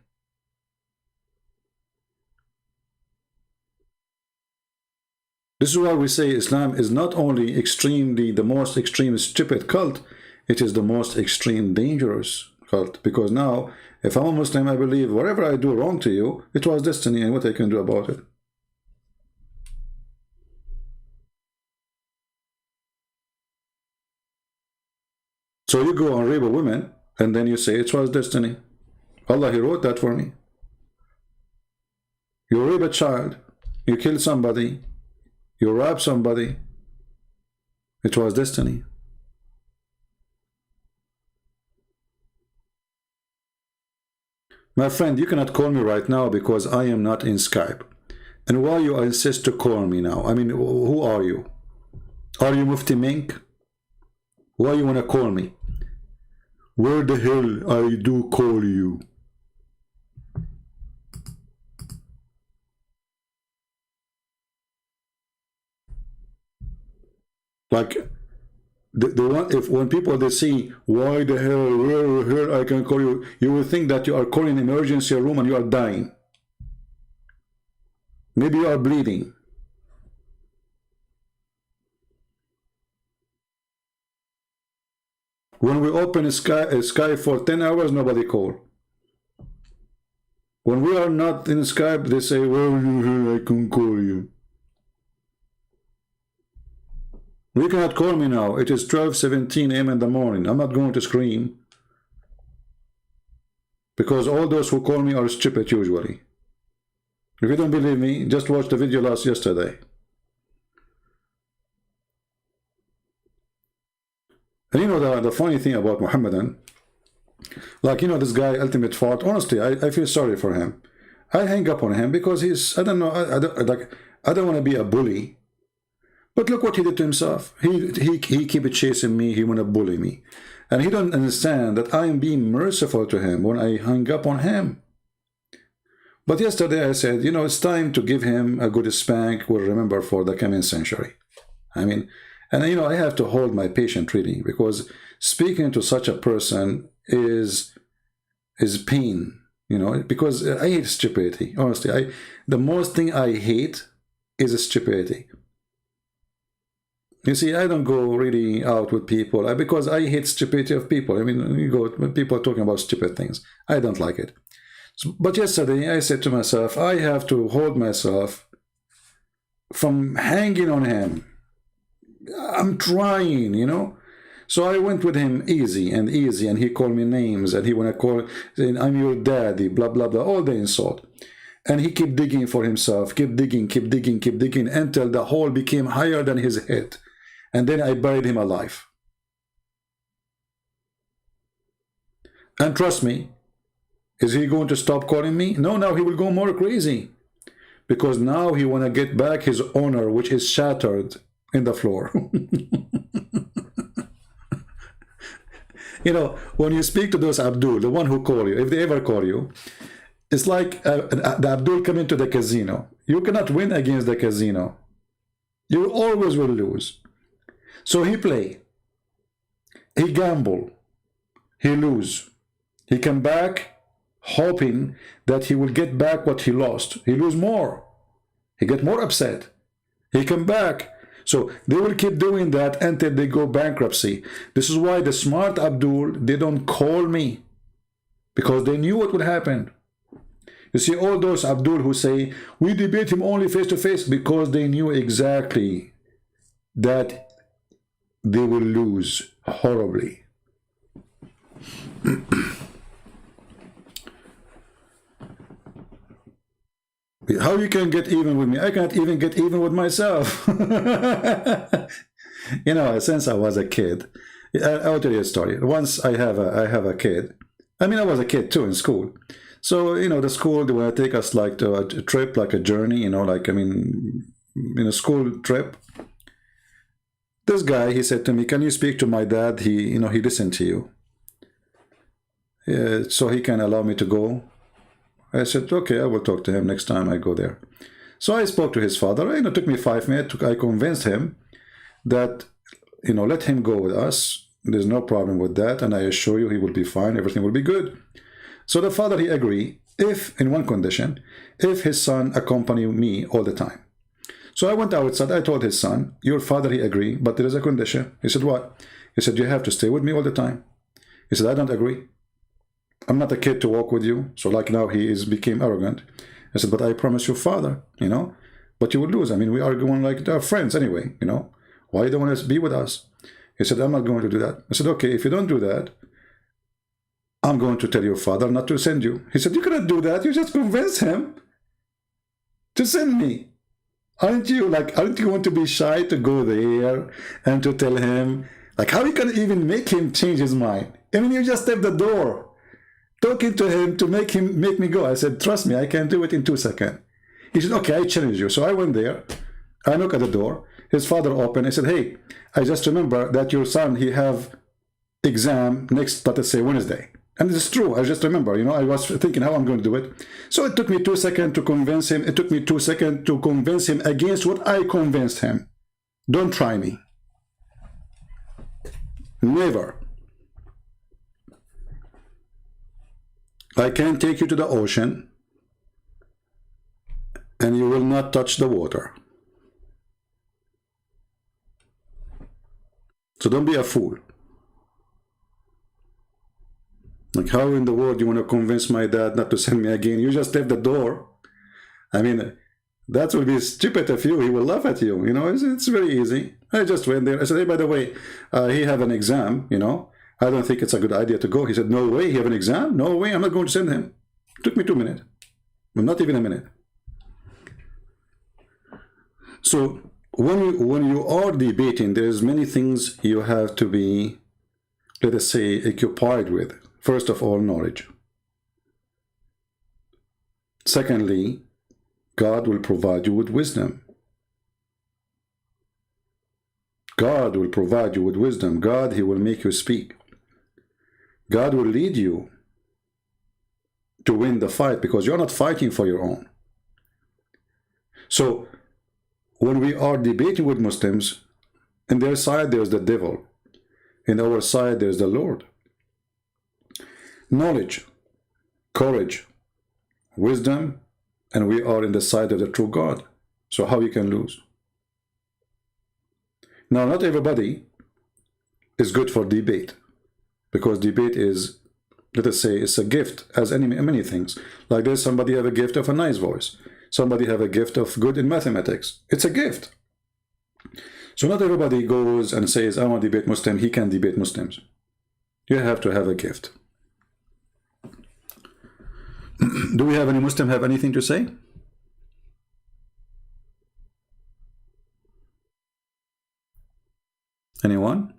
B: This is why we say Islam is not only extremely the most extreme stupid cult, it is the most extreme dangerous cult. Because now, if I'm a Muslim, I believe whatever I do wrong to you, it was destiny and what I can do about it. So you go and rape a woman, and then you say it was destiny. Allah, He wrote that for me. You rape a child, you kill somebody, you rob somebody, it was destiny. My friend, you cannot call me right now because I am not in Skype. And why you insist to call me now? I mean, who are you? Are you Mufti Menk? Why you want to call me? Where the hell I do call you? Like, the one, if when people they see why the hell where I can call you, you will think that you are calling emergency room and you are dying. Maybe you are bleeding. When we open Skype for 10 hours, nobody call. When we are not in Skype, they say, well, I can call you. You cannot call me now. It is 12:17 a.m. in the morning. I'm not going to scream. Because all those who call me are stupid usually. If you don't believe me, just watch the video yesterday. And you know the funny thing about Muhammadan, like, you know, this guy, ultimate fault, honestly, I feel sorry for him. I hang up on him because he's, I don't know, I don't want to be a bully. But look what he did to himself. He keep chasing me, he want to bully me. And he don't understand that I am being merciful to him when I hung up on him. But yesterday I said, you know, it's time to give him a good spank we'll remember for the coming century. I mean, and you know, I have to hold my patient really, because speaking to such a person is pain, you know, because I hate stupidity. Honestly, the most thing I hate is stupidity. You see, I don't go really out with people because I hate stupidity of people. I mean, you go when people are talking about stupid things, I don't like it. But yesterday I said to myself, I have to hold myself from hanging on him. I'm trying, you know. So I went with him easy, and he called me names, and he wanna call, saying, I'm your daddy, blah blah blah, all the insult. And he kept digging for himself, kept digging until the hole became higher than his head. And then I buried him alive. And trust me, is he going to stop calling me? No, now he will go more crazy. Because now he wanna get back his honor, which is shattered in the floor. You know, when you speak to those Abdul, the one who call you, if they ever call you, it's like the Abdul coming to the casino. You cannot win against the casino. You always will lose. So he play, he gamble, he lose, he come back hoping that he will get back what he lost. He lose more, he get more upset, he come back. So they will keep doing that until they go bankruptcy. This is why the smart Abdul, they don't call me, because they knew what would happen. You see, all those Abdul who say, we debate him only face to face, because they knew exactly that they will lose horribly. How you can get even with me? I can't even get even with myself. You know, since I was a kid, I'll tell you a story. Once I have a kid. I mean, I was a kid too in school. So, you know, the school, they want to take us like to a trip, like a journey, you know, like, I mean, in a school trip. This guy, he said to me, can you speak to my dad? He, you know, he listened to you. So he can allow me to go. I said, okay, I will talk to him next time I go there. So I spoke to his father. You know, it took me 5 minutes. I convinced him that, you know, let him go with us. There's no problem with that. And I assure you he will be fine. Everything will be good. So the father, he agreed, if, in one condition, if his son accompany me all the time. So I went outside. I told his son, your father, he agreed, but there is a condition. He said, what? He said, you have to stay with me all the time. He said, I don't agree. I'm not a kid to walk with you. So like now he became arrogant. I said, but I promise your father, you know, but you will lose. I mean, we are going like friends anyway, you know. Why you don't want to be with us? He said, I'm not going to do that. I said, okay, if you don't do that, I'm going to tell your father not to send you. He said, you cannot do that. You just convince him to send me. Aren't you going to be shy to go there and to tell him, like, how you can even make him change his mind? I mean, you just step the door. Talking to him to make me go. I said, trust me, I can do it in 2 seconds. He said, okay, I challenge you. So I went there. I knocked at the door. His father opened. I said, hey, I just remember that your son, he have exam next, let us say, Wednesday. And it's true. I just remember, you know, I was thinking how I'm going to do it. So it took me 2 seconds to convince him. It took me 2 seconds to convince him against what I convinced him. Don't try me. Never. I can take you to the ocean and you will not touch the water. So don't be a fool. Like, how in the world you want to convince my dad not to send me again? You just left the door. I mean, that would be stupid of you. He will laugh at you. You know, it's very easy. I just went there. I said, hey, by the way, he have an exam, you know. I don't think it's a good idea to go. He said, no way, he have an exam? No way, I'm not going to send him. It took me 2 minutes. Well, not even a minute. So when you are debating, there's many things you have to be, let us say, occupied with. First of all, knowledge. Secondly, God will provide you with wisdom. God will provide you with wisdom. God, He will make you speak. God will lead you to win the fight because you're not fighting for your own. So when we are debating with Muslims, on their side there's the devil, in our side there's the Lord. Knowledge, courage, wisdom, and we are in the side of the true God. So how you can lose? Now, not everybody is good for debate, because debate is, let us say, it's a gift, as many things. Like there's somebody have a gift of a nice voice. Somebody have a gift of good in mathematics. It's a gift. So not everybody goes and says, I want to debate Muslim, he can debate Muslims. You have to have a gift. Do we have any Muslim have anything to say? Anyone?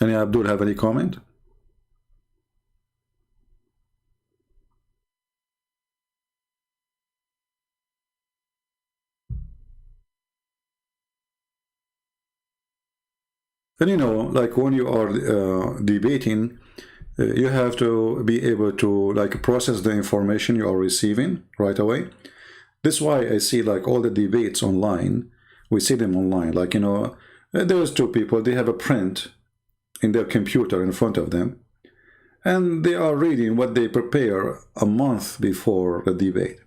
B: Any Abdul have any comment? And you know, like when you are debating, you have to be able to like process the information you are receiving right away. This is why I see like all the debates online, we see them online. Like, you know, there's two people, they have a print in their computer in front of them, and they are reading what they prepare a month before the debate.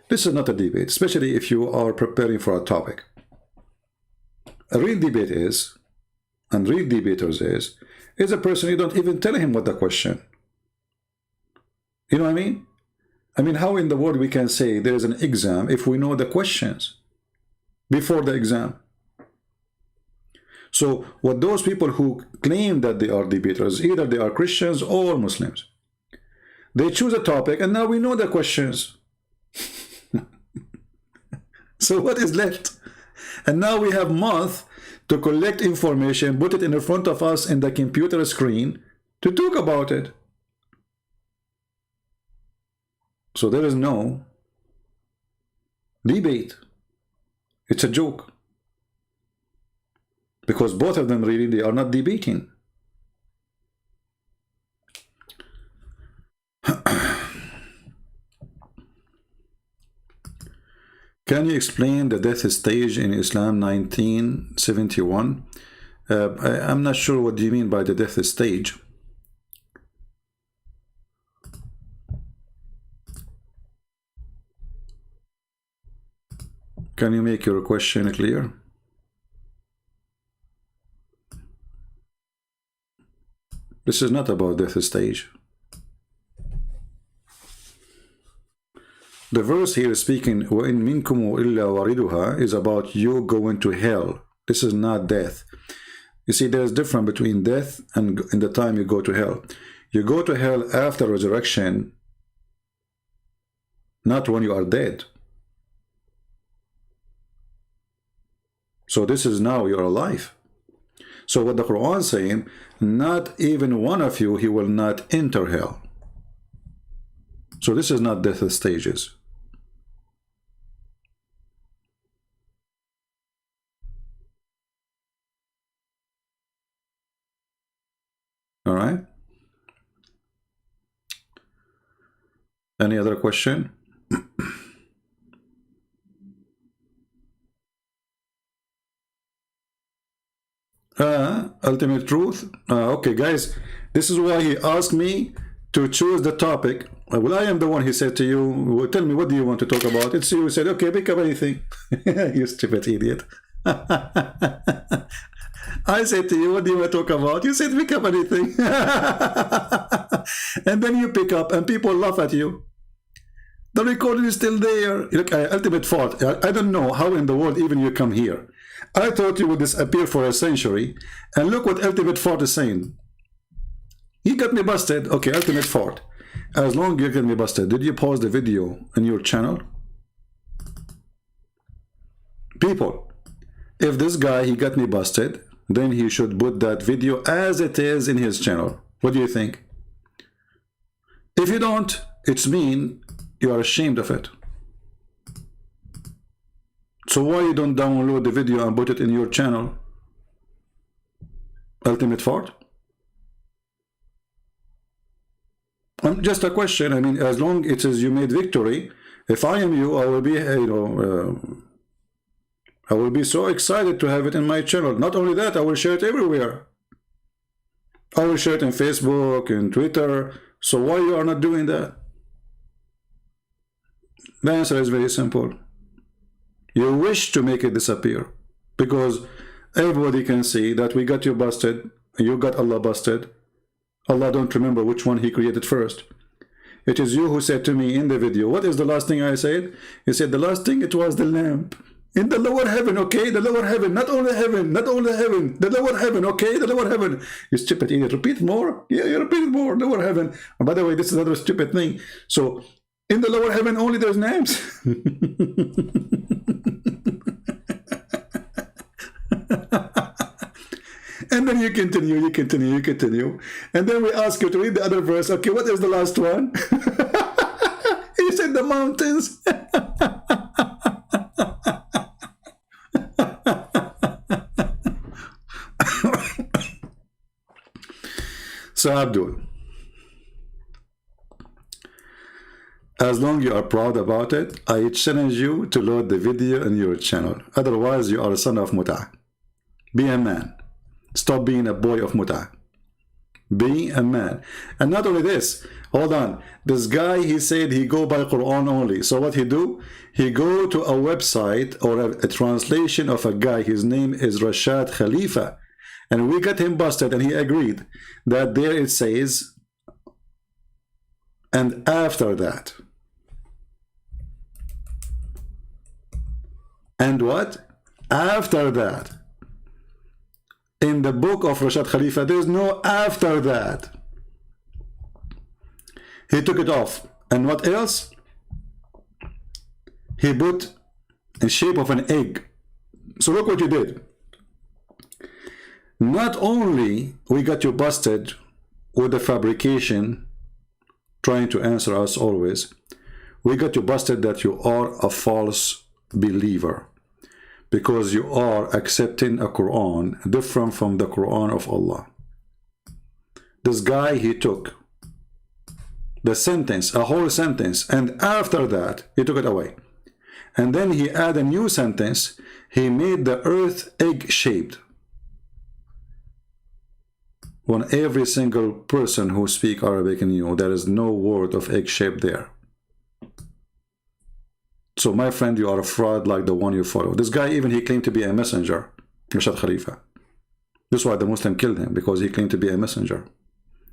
B: This is not a debate, especially if you are preparing for a topic. A real debate is, and real debaters is a person you don't even tell him what the question. You know what I mean? I mean, how in the world we can say there is an exam if we know the questions before the exam? So what those people who claim that they are debaters, either they are Christians or Muslims, they choose a topic and now we know the questions. So what is left? And now we have months to collect information, put it in front of us in the computer screen to talk about it. So there is no debate. It's a joke. Because both of them really, they are not debating. Can you explain the death stage in Islam 1971? I'm not sure what do you mean by the death stage. Can you make your question clear? This is not about death stage. The verse here is speaking, وَإِن مِنْكُمْ إِلَّا وَارِدُهَا, is about you going to hell. This is not death. You see, there is difference between death and in the time you go to hell. You go to hell after resurrection, not when you are dead. So this is now you're alive. So what the Quran is saying, not even one of you, he will not enter hell. So this is not death stages. All right. Any other question? Ultimate truth. Okay, guys, this is why he asked me to choose the topic Well, I am the one, he said to you, well, tell me, what do you want to talk about? It's you who said, okay, pick up anything. You stupid idiot. I said to you, what do you want to talk about? You said, pick up anything. And then you pick up, and people laugh at you. The recording is still there. Look, ultimate fault. I don't know how in the world even you come here. I thought you would disappear for a century, and look what ultimate fault is saying. He got me busted. Okay, ultimate fault. As long as you get me busted, did you pause the video in your channel? People, if this guy, he got me busted, then he should put that video as it is in his channel. What do you think? If you don't, it's mean you are ashamed of it. So why you don't download the video and put it in your channel? Ultimate fault? Just a question. I mean, as long it is you made victory, if I am you, I will be, I will be so excited to have it in my channel. Not only that, I will share it everywhere. I will share it in Facebook and Twitter. So why you are not doing that? The answer is very simple. You wish to make it disappear because everybody can see that we got you busted, you got Allah busted. Allah don't remember which one he created first. It is you who said to me in the video, what is the last thing I said? You said the last thing, it was the lamp. In the lower heaven, okay? The lower heaven, not only heaven, not only heaven, the lower heaven, okay? The lower heaven. You stupid idiot, repeat more? Yeah, you repeat more, lower heaven. And by the way, this is another stupid thing. So, in the lower heaven only there's names. And then you continue. And then we ask you to read the other verse. Okay, what is the last one? He said the mountains. So Abdul, as long as you are proud about it, I challenge you to load the video in your channel. Otherwise, you are a son of Muta. Be a man. Stop being a boy of Muta. Be a man. And not only this, hold on. This guy, he said he go by Quran only. So what he do? He go to a website or a translation of a guy. His name is Rashad Khalifa. And we got him busted and he agreed that there it says, and after that. And what? After that. In the book of Rashad Khalifa, there's no after that. He took it off. And what else? He put in shape of an egg. So look what you did. Not only we got you busted with the fabrication, trying to answer us always, we got you busted that you are a false believer. Because you are accepting a Quran different from the Quran of Allah. This guy, he took the sentence, a whole sentence, and after that, he took it away. And then he added a new sentence. He made the earth egg-shaped. When every single person who speaks Arabic knew there is no word of egg-shaped there. So my friend, you are a fraud like the one you follow. This guy, even he claimed to be a messenger, Rashad Khalifa. This is why the Muslim killed him, because he claimed to be a messenger.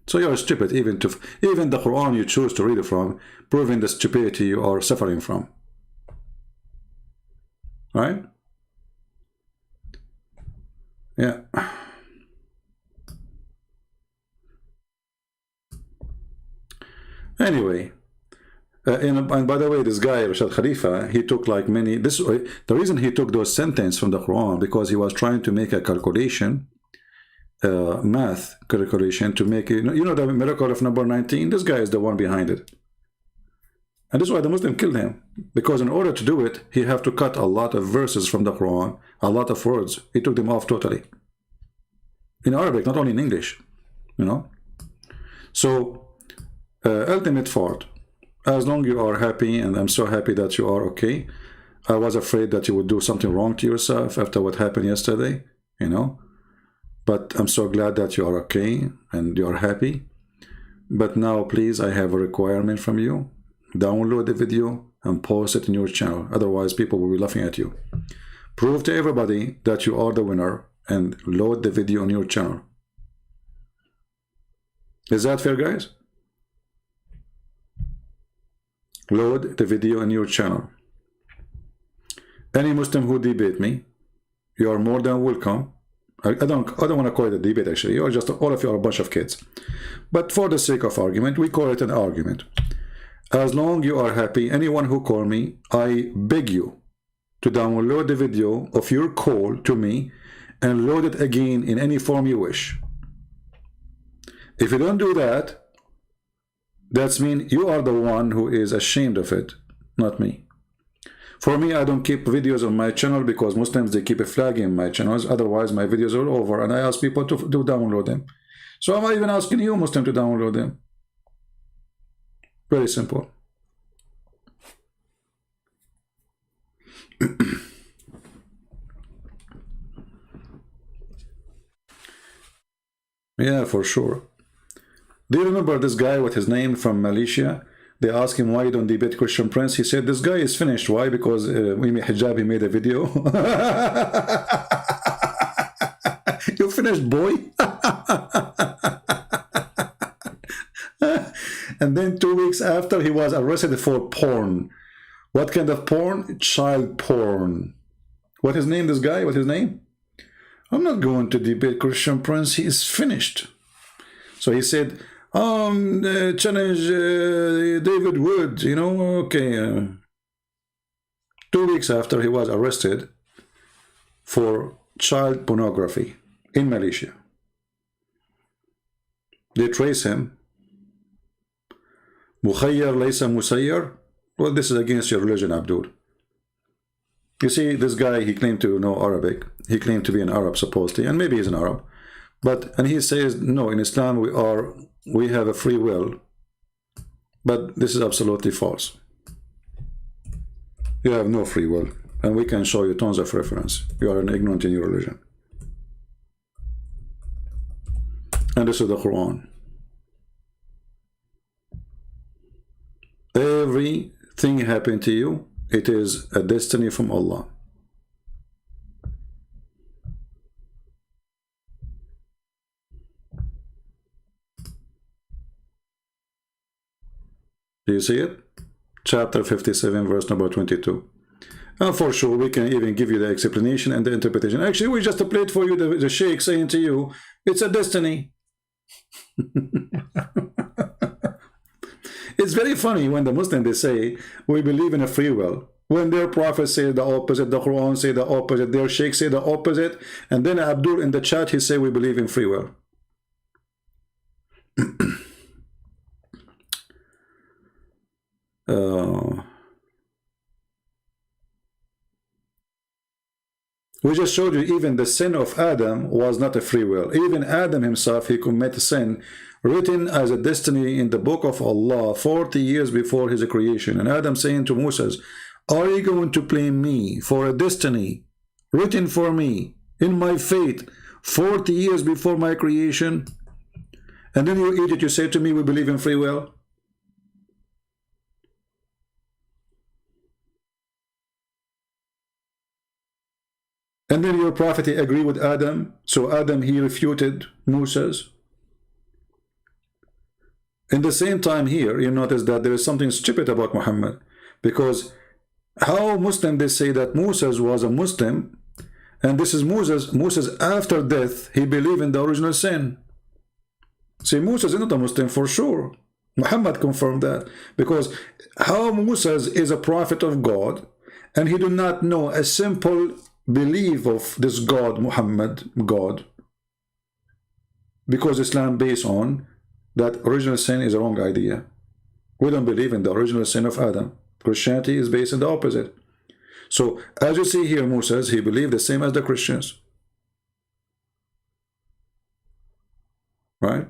B: So you are stupid, even the Quran you choose to read it from, proving the stupidity you are suffering from. Right? Yeah. Anyway. And by the way, this guy, Rashad Khalifa, he took like many, the reason he took those sentences from the Quran, because he was trying to make a calculation, math calculation to make it, you know the miracle of number 19? This guy is the one behind it. And this is why the Muslim killed him, because in order to do it, he have to cut a lot of verses from the Quran, a lot of words. He took them off totally. In Arabic, not only in English, you know. So, ultimate fault. As long as you are happy, and I'm so happy that you are okay. I was afraid that you would do something wrong to yourself after what happened yesterday, you know. But I'm so glad that you are okay and you are happy. But now, please, I have a requirement from you. Download the video and post it in your channel. Otherwise, people will be laughing at you. Prove to everybody that you are the winner and load the video on your channel. Is that fair, guys? Load the video on your channel. Any Muslim who debate me, you are more than welcome. I don't want to call it a debate, actually. You are just, all of you are a bunch of kids. But for the sake of argument, we call it an argument. As long you are happy, anyone who call me, I beg you to download the video of your call to me and load it again in any form you wish. If you don't do that, that means you are the one who is ashamed of it, not me. For me, I don't keep videos on my channel because Muslims, they keep a flag in my channels. Otherwise, my videos are over, and I ask people to download them. So I'm not even asking you, Muslim, to download them. Very simple. Yeah, for sure. Do you remember this guy with his name from Malaysia? They asked him why you don't debate Christian Prince. He said, this guy is finished. Why? Because we made Hijab, he made a video. You finished, boy? And then 2 weeks after, he was arrested for porn. What kind of porn? Child porn. What his name, this guy? What his name? I'm not going to debate Christian Prince. He is finished. So he said, challenge David Wood, you know, okay. 2 weeks after, he was arrested for child pornography in Malaysia. They trace him. Mukhayyar laysa musayyar. Well, this is against your religion, Abdul. You see, this guy, he claimed to know Arabic. He claimed to be an Arab, supposedly, and maybe he's an Arab. And he says, no, in Islam we have a free will. But this is absolutely false. You have no free will. And we can show you tons of reference. You are an ignorant in your religion. And this is the Quran. Everything happened to you, it is a destiny from Allah. Do you see it? Chapter 57, verse number 22. And for sure, we can even give you the explanation and the interpretation. Actually, we just played for you the Sheikh saying to you, it's a destiny. It's very funny when the Muslims, they say, we believe in a free will. When their prophets say the opposite, the Quran say the opposite, their Sheikh say the opposite, and then Abdul in the chat, he say we believe in free will. We just showed you even the sin of Adam was not a free will. Even Adam himself, he committed sin written as a destiny in the book of Allah 40 years before his creation. And Adam saying to Moses, are you going to blame me for a destiny written for me in my fate 40 years before my creation? And then you eat it, you say to me, we believe in free will. And then your prophet, he agreed with Adam. So Adam, he refuted Moses. In the same time here, you notice that there is something stupid about Muhammad. Because how Muslim they say that Moses was a Muslim, and this is Moses after death, he believed in the original sin. See, Moses is not a Muslim for sure. Muhammad confirmed that. Because how Moses is a prophet of God, and he do not know a simple belief of this God, Muhammad, God. Because Islam based on that original sin is a wrong idea. We don't believe in the original sin of Adam. Christianity is based on the opposite. So, as you see here, Moses, he believed the same as the Christians. Right?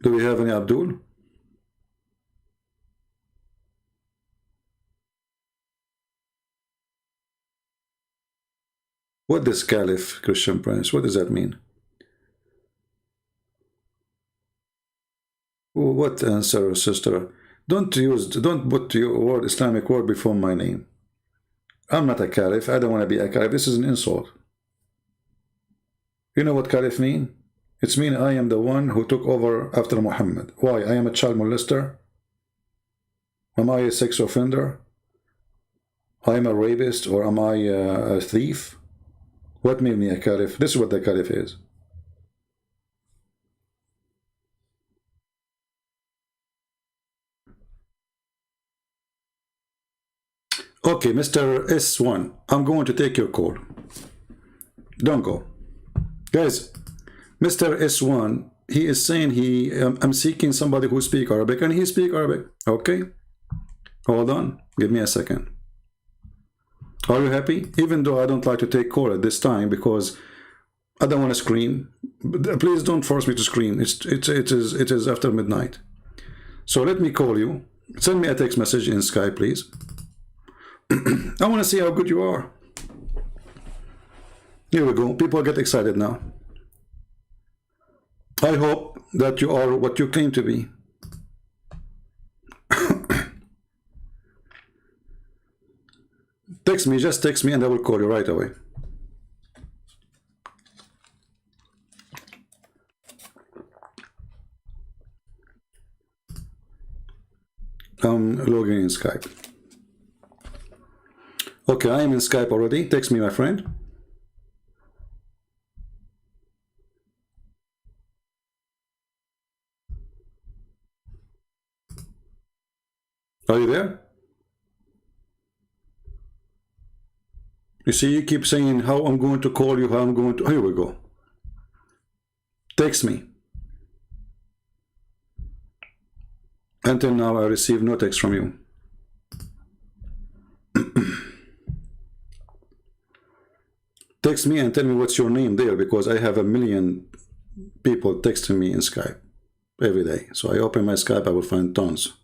B: Do we have any Abdul? What does Caliph, Christian Prince, what does that mean? What answer, sister? Don't put your word, Islamic word, before my name. I'm not a Caliph. I don't want to be a Caliph. This is an insult. You know what Caliph mean? It's mean I am the one who took over after Muhammad. Why? I am a child molester? Am I a sex offender? I am a rapist, or am I a thief? What made me a Caliph? This is what the Caliph is. Okay, Mr. S1, I'm going to take your call. Don't go. Guys, Mr. S1, he is saying I'm seeking somebody who speaks Arabic, and he speaks Arabic. Okay? Hold on. Give me a second. Are you happy? Even though I don't like to take call at this time because I don't want to scream. Please don't force me to scream. It is after midnight. So let me call you. Send me a text message in Skype, please. I want to see how good you are. Here we go. People get excited now. I hope that you are what you claim to be. Text me, just text me, and I will call you right away. I'm logging in Skype. Okay, I am in Skype already. Text me, my friend. Are you there? You see, you keep saying how I'm going to call you, how I'm going to... Here we go. Text me. Until now, I received no text from you. Text me and tell me what's your name there, because I have 1 million people texting me in Skype every day. So I open my Skype, I will find tons.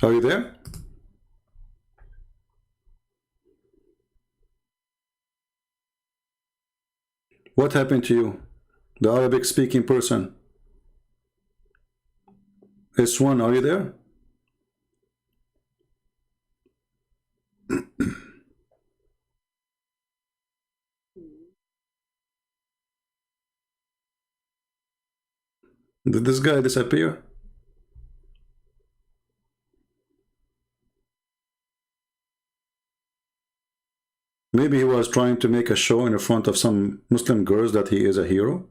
B: Are you there? What happened to you? The Arabic speaking person. S1, are you there? Did this guy disappear? Maybe he was trying to make a show in front of some Muslim girls that he is a hero.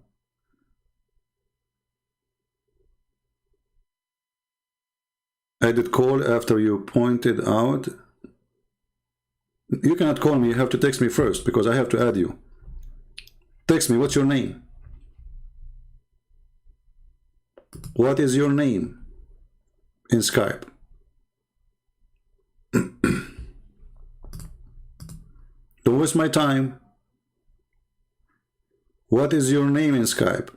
B: I did call after you pointed out. You cannot call me, you have to text me first because I have to add you. Text me, what's your name? What is your name in Skype? Don't waste my time. What is your name in Skype?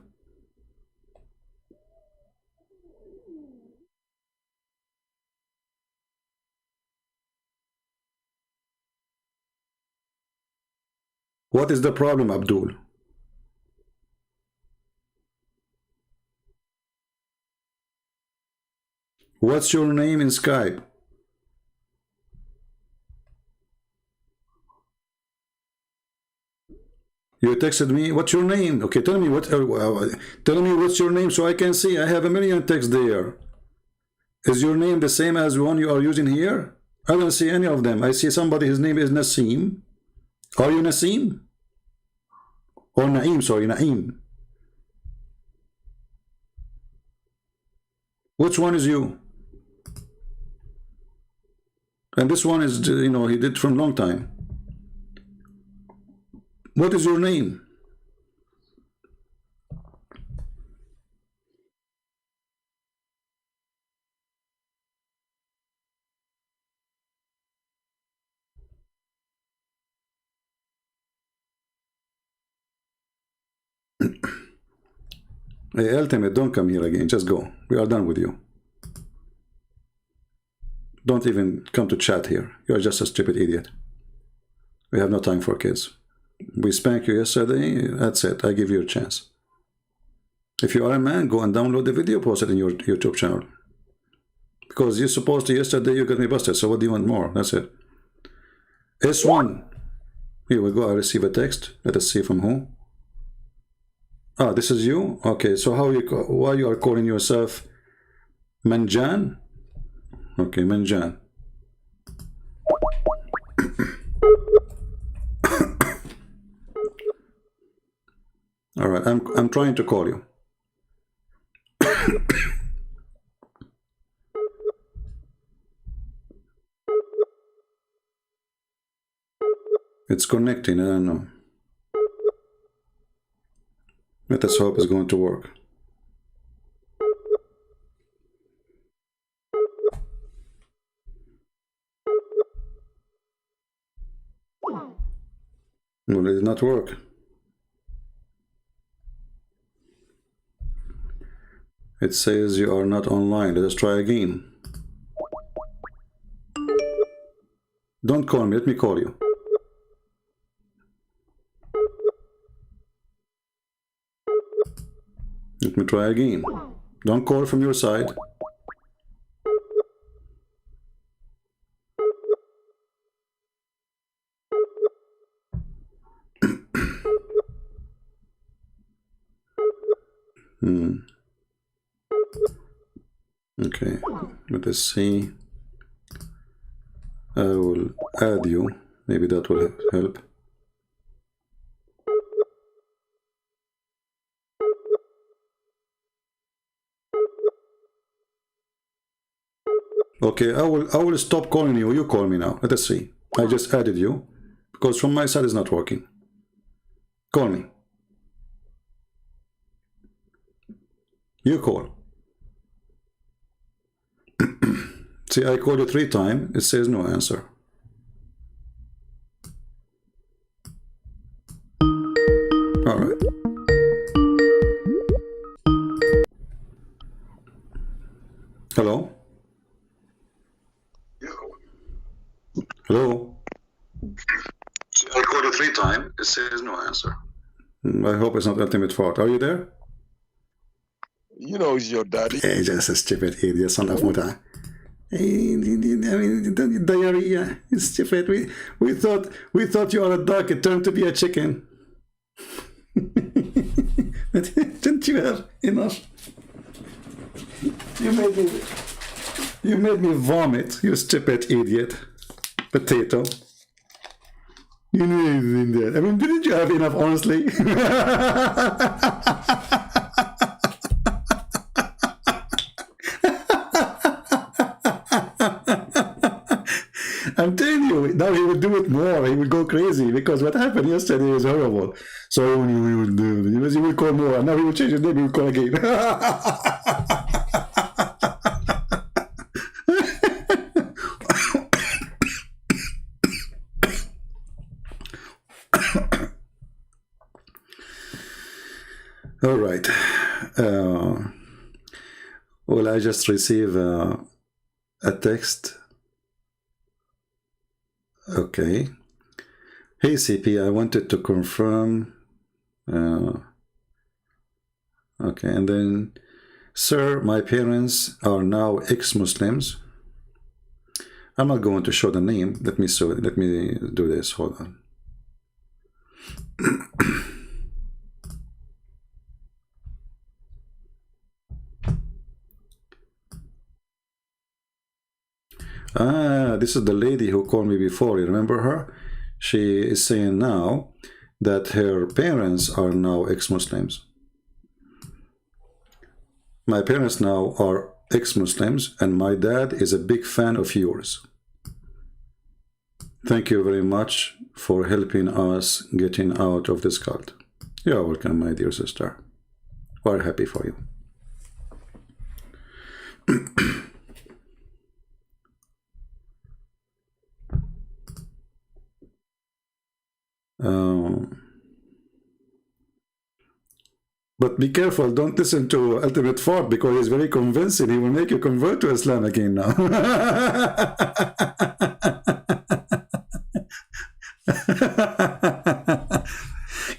B: What is the problem, Abdul? What's your name in Skype? You texted me, what's your name? Okay, tell me what's your name so I can see. I have 1 million texts there. Is your name the same as one you are using here? I don't see any of them. I see somebody, his name is Nasim. Are you Nasim? Or Naim, sorry, Naim. Which one is you? And this one is, you know, he did from long time. What is your name? Hey, Ultimate, don't come here again. Just go. We are done with you. Don't even come to chat here. You are just a stupid idiot. We have no time for kids. We spanked you yesterday. That's it. I give you a chance. If you are a man, go and download the video, post it in your YouTube channel. Because you're supposed to, yesterday you got me busted. So what do you want more? That's it. S1. Here we go. I receive a text. Let us see from who. Ah, this is you? Okay, so why you are calling yourself Manjan? Okay, Manjan. All right, I'm trying to call you. It's connecting, I don't know. Let us hope it's going to work. Well, it did not work. It says you are not online. Let us try again. Don't call me. Let me call you. Let me try again. Don't call from your side. Okay, let us see. I will add you. Maybe that will help. Okay, I will stop calling you. You call me now. Let us see. I just added you because from my side it's not working. Call me. You call. See, I called you 3 times. It says no answer. All right. Hello? Hello? See, I called you 3 times. It says no answer. I hope it's not Ultimate fault. Are you there?
D: You know he's your daddy.
B: Hey, just a stupid idiot, son of Muta. Hey, I mean, diarrhea. It's stupid. We thought you are a duck. It turned to be a chicken. Didn't you have enough? You made me vomit. You stupid idiot. Potato. You knew anything there. I mean, didn't you have enough? Honestly. I'm telling you, now he would do it more. He would go crazy because what happened yesterday was horrible. So he would call more, and now he would change his name. He would call again. All right. Well, I just received a text. Okay. Hey, CP, I wanted to confirm. Okay, and then, sir, my parents are now ex-Muslims. I'm not going to show the name. Let me do this. Hold on. Ah, this is the lady who called me before. You remember her? She is saying now that her parents are now ex-Muslims. My parents now are ex-Muslims, and my dad is a big fan of yours. Thank you very much for helping us getting out of this cult. You're welcome, my dear sister. We're happy for you. But be careful, don't listen to Ultimate Fort, because he's very convincing. He will make you convert to Islam again now.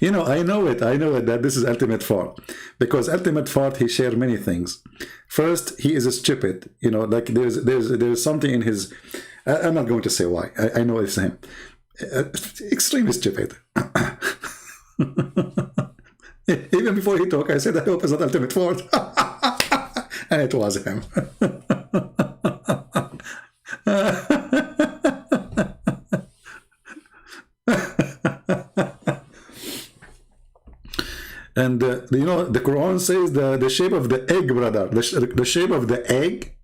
B: You know, I know it that this is Ultimate Fort, because Ultimate Fort, he shared many things. First, he is a stupid, you know, like there's something in his, I'm not going to say why, I know it's him, extremely stupid. Even before he talked, I said, I hope it's not Ultimate Fort. And it was him. And you know, the Quran says the shape of the egg, brother. The shape of the egg?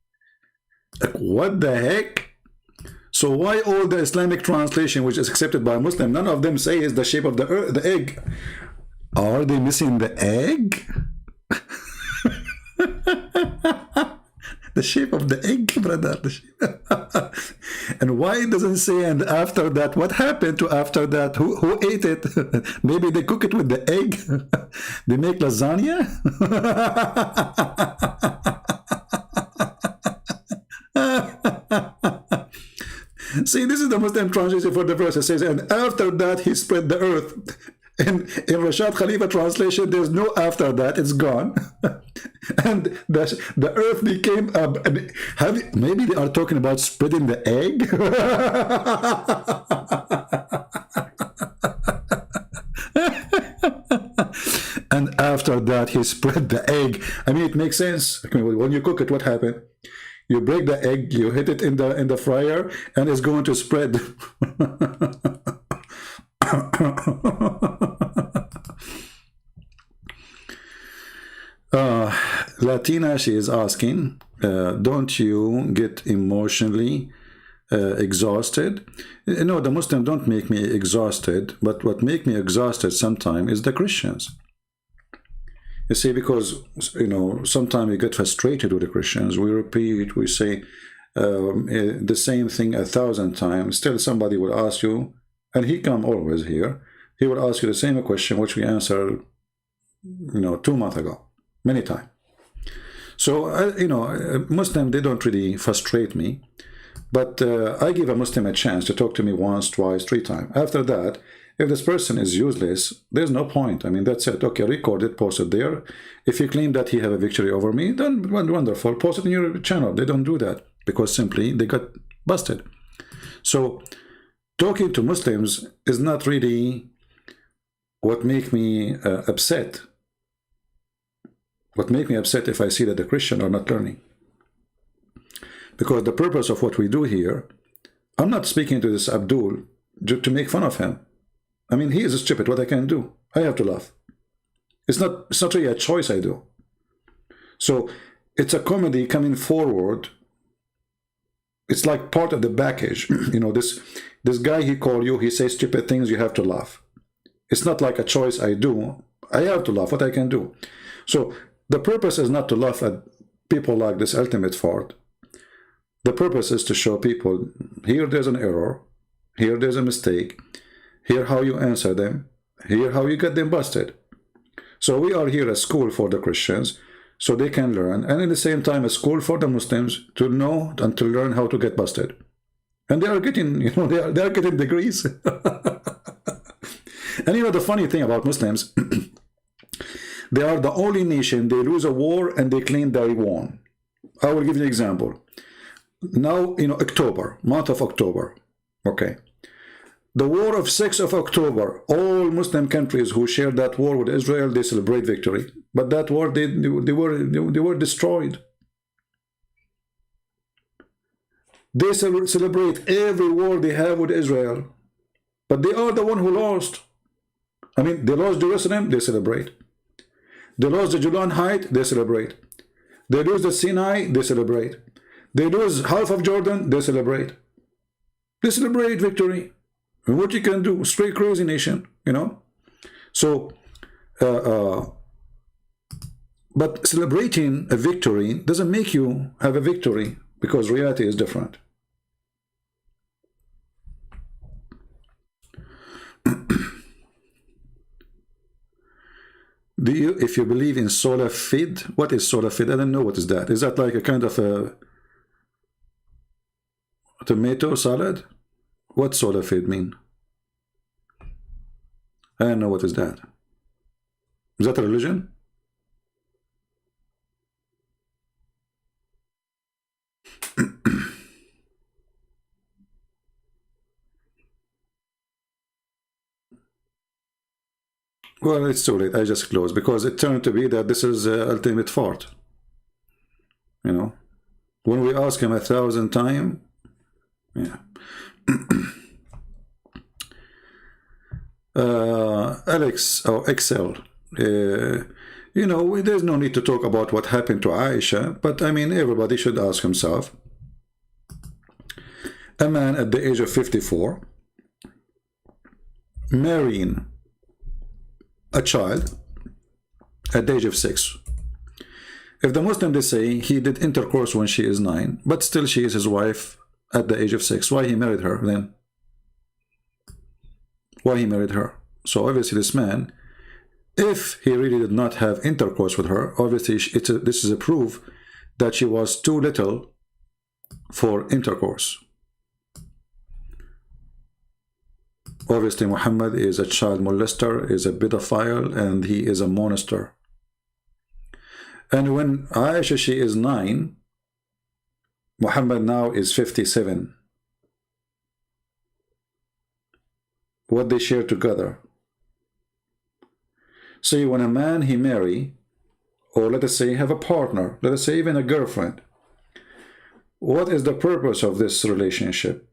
B: Like, what the heck? So why all the Islamic translation, which is accepted by Muslim, none of them say is the shape of the egg? Are they missing the egg? The shape of the egg, brother. And why it doesn't say, and after that, what happened to after that? Who ate it? Maybe they cook it with the egg. They make lasagna. See, this is the Muslim translation for the verse. It says, and after that he spread the earth. In Rashad Khalifa translation, there's no after that, it's gone. And the earth became maybe they are talking about spreading the egg. And after that he spread the egg. I mean, it makes sense. I mean, when you cook it, what happened? You break the egg, you hit it in the fryer, and it's going to spread. Latina, she is asking, don't you get emotionally exhausted? No, the Muslims don't make me exhausted, but what make me exhausted sometimes is the Christians. You see, because, you know, sometimes we get frustrated with the Christians. We repeat, we say the same thing 1,000 times. Still somebody will ask you, and he come always here, he will ask you the same question which we answered, you know, 2 months ago, many times. So, you know, Muslim, they don't really frustrate me, but I give a Muslim a chance to talk to me once, twice, 3 times. After that, if this person is useless, there's no point. I mean, that's it. Okay, record it, post it there. If you claim that he have a victory over me, then wonderful, post it in your channel. They don't do that because simply they got busted. So talking to Muslims is not really what make me upset. What make me upset if I see that the Christians are not learning. Because the purpose of what we do here, I'm not speaking to this Abdul to make fun of him. I mean, he is stupid. What I can do? I have to laugh. It's not really a choice I do. So it's a comedy coming forward. It's like part of the package. You know, this guy, he call you, he says stupid things, you have to laugh. It's not like a choice I do. I have to laugh. What I can do. So the purpose is not to laugh at people like this Ultimate Fort. The purpose is to show people, here there's an error, here there's a mistake, here how you answer them, here how you get them busted. So we are here a school for the Christians, so they can learn, and at the same time a school for the Muslims to know and to learn how to get busted. And they are getting, you know, they are getting degrees. And you know the funny thing about Muslims, they are the only nation, they lose a war and they claim they won. I will give you an example. Now, you know, October, month of October, okay. The war of 6th of October, all Muslim countries who shared that war with Israel, they celebrate victory. But that war, they were destroyed. They celebrate every war they have with Israel. But they are the one who lost. I mean, they lost Jerusalem, they celebrate. They lost the Golan Heights, they celebrate. They lose the Sinai, they celebrate. They lose half of Jordan, they celebrate. They celebrate victory. And what you can do, straight crazy nation, you know. So, but celebrating a victory doesn't make you have a victory, because reality is different. Do you, if you believe in sola fide, what is sola fide? I don't know what is that. Is that like a kind of a tomato salad? What sola fide mean? I don't know what is that. Is that a religion? Well, it's too late. I just closed because it turned to be that this is ultimate fart. You know, when we ask him 1,000 times, yeah. Alex or Excel, you know, there's no need to talk about what happened to Aisha, but I mean, everybody should ask himself. A man at the age of 54 marrying a child at the age of 6. If the Muslim, they say he did intercourse when she is 9, but still she is his wife at the age of 6, why he married her then? Why he married her? So obviously this man, if he really did not have intercourse with her, obviously this is a proof that she was too little for intercourse. Obviously Muhammad is a child molester, is a pedophile, and he is a monster. And when Aisha, she is 9, Muhammad now is 57. What they share together. See, when a man he marry, or let us say have a partner, let us say even a girlfriend, what is the purpose of this relationship?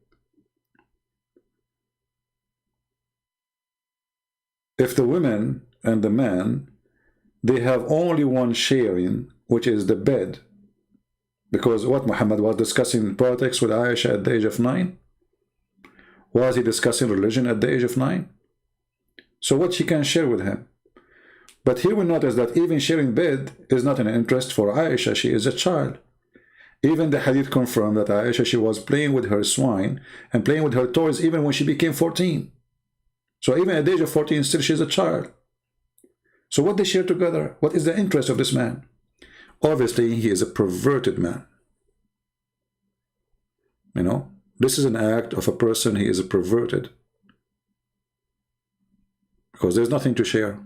B: If the woman and the man, they have only one sharing, which is the bed, because what Muhammad was discussing politics with Aisha at the age of 9, was he discussing religion at the age of 9? So what she can share with him? But here we notice that even sharing bed is not an interest for Aisha. She is a child. Even the hadith confirmed that Aisha, she was playing with her swine and playing with her toys even when she became 14. So even at the age of 14, still she's a child. So what they share together? What is the interest of this man? Obviously, he is a perverted man. You know, this is an act of a person, he is a perverted. Because there's nothing to share.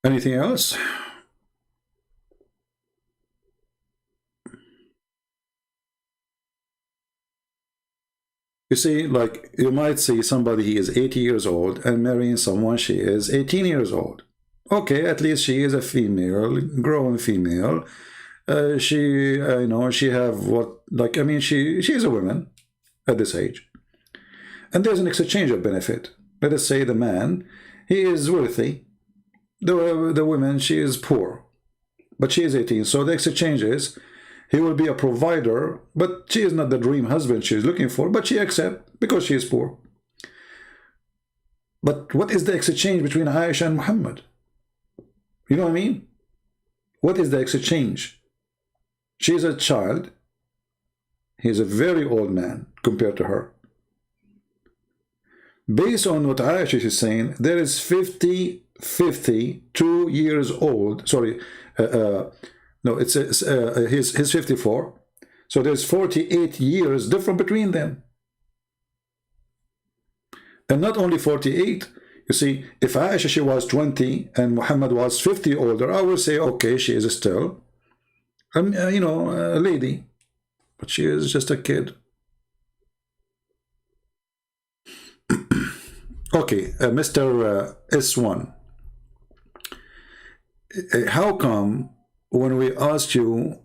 B: Anything else? You see, like, you might see somebody, he is 80 years old and marrying someone, she is 18 years old. Okay, at least she is a female, grown female. She, you know, she have what, like, I mean, she is a woman at this age. And there's an exchange of benefit. Let us say the man, he is wealthy. The woman, she is poor. But she is 18. So the exchange is, he will be a provider, but she is not the dream husband she is looking for, but she accepts because she is poor. But what is the exchange between Aisha and Muhammad? You know what I mean? What is the exchange? She is a child. He is a very old man compared to her. Based on what Aisha is saying, there is 52 years old. Sorry, no, it's he's 54. So there's 48 years different between them. And not only 48. You see, if Aisha, she was 20 and Muhammad was 50 older, I would say, okay, she is still, you know, a lady. But she is just a kid. Okay, Mr. S1. How come when we asked you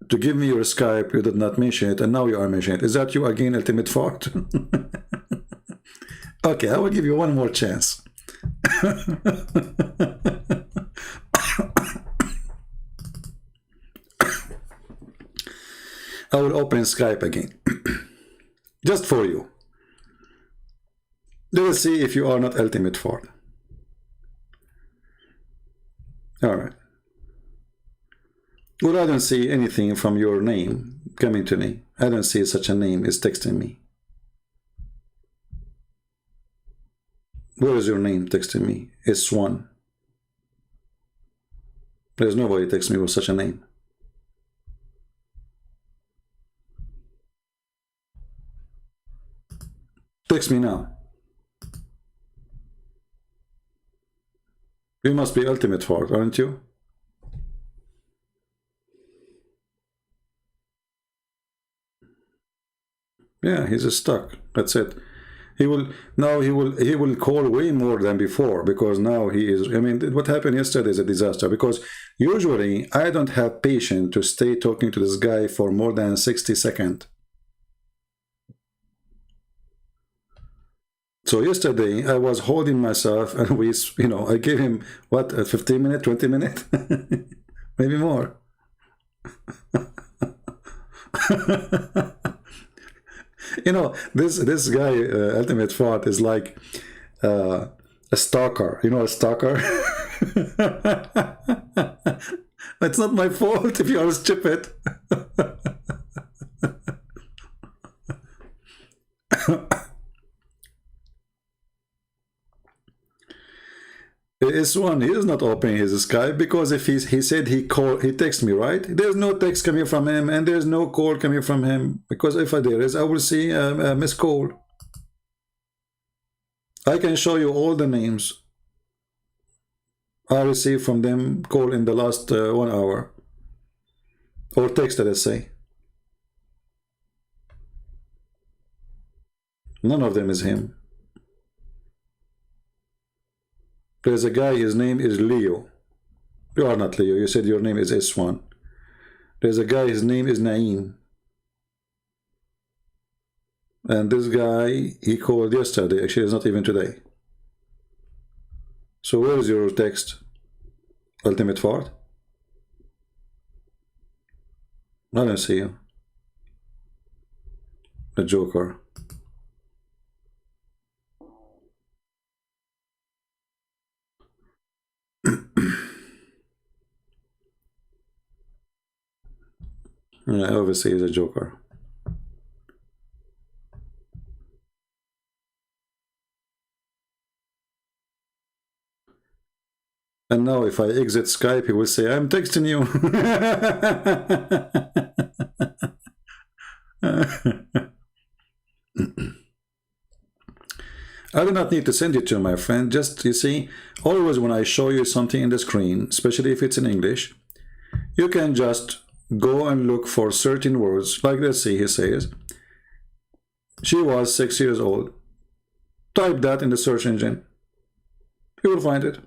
B: to give me your Skype, you did not mention it, and now you are mentioning it? Is that you again, ultimate fart? Okay, I will give you one more chance. I will open Skype again. Just for you. Let us see if you are not ultimate fart. All right. Well, I don't see anything from your name. coming to me. I don't see such a name is texting me. Where is your name texting me? It's one. There's nobody texting me with such a name. Text me now. You must be ultimate fart, aren't you? Yeah, he's stuck. That's it. He will call way more than before, because now he is. I mean, what happened yesterday is a disaster, because usually I don't have patience to stay talking to this guy for more than 60 seconds. So yesterday I was holding myself, and I gave him what, 15 minutes, 20 minutes, maybe more. This guy, ultimate fart, is like a stalker. You know, a stalker. It's not my fault if you are stupid. It's one. He is not opening his Skype, because if he said he texted me, right? There's no text coming from him, and there's no call coming from him, because if there is, I will see a missed call. I can show you all the names I received from them call in the last 1 hour, or text, let's say. None of them is him. There's a guy, his name is Leo. You are not Leo, you said your name is S1. There's a guy, his name is Naim. And this guy, he called yesterday, actually it's not even today. So where is your text? Ultimate fart? I don't see you. A joker. Yeah, obviously he's a joker. And now if I exit Skype, he will say, I'm texting you. I do not need to send it to you, my friend. Just, you see, always when I show you something in the screen, especially if it's in English, you can just go and look for certain words. Like, let's see, he says, she was 6 years old. Type that in the search engine. You will find it.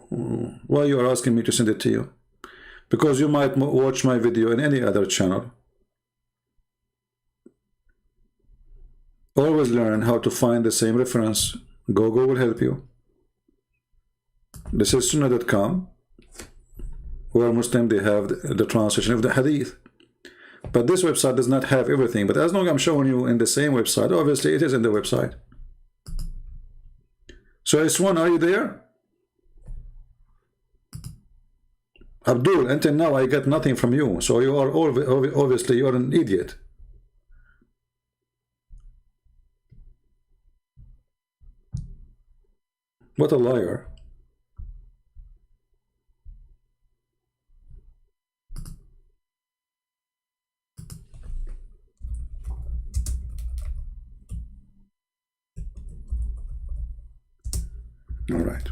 B: Why you are asking me to send it to you? Because you might watch my video in any other channel. Always learn how to find the same reference. Google will help you. This is sunnah.com, where Muslim they have the translation of the hadith. But this website does not have everything. But as long as I'm showing you in the same website, obviously it is in the website. So S1, are you there? Abdul, until now I got nothing from you. So you are obviously you're an idiot. What a liar. All right.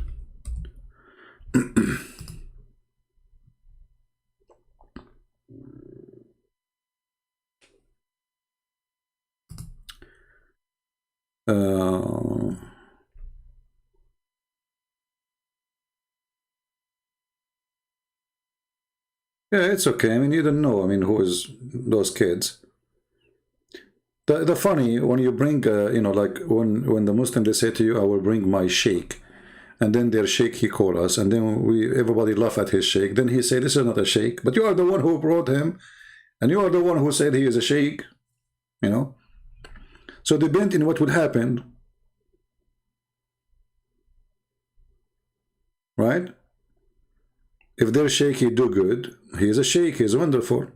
B: Yeah, it's okay. I mean, you don't know. I mean, who is those kids? The funny, when you bring, like when the Muslim, they say to you, I will bring my sheikh. And then their sheikh, he call us. And then everybody laugh at his sheikh. Then he say, this is not a sheikh. But you are the one who brought him. And you are the one who said he is a sheikh. You know? So depending on what would happen. Right? If their sheikh do good, he is a sheikh, he is wonderful.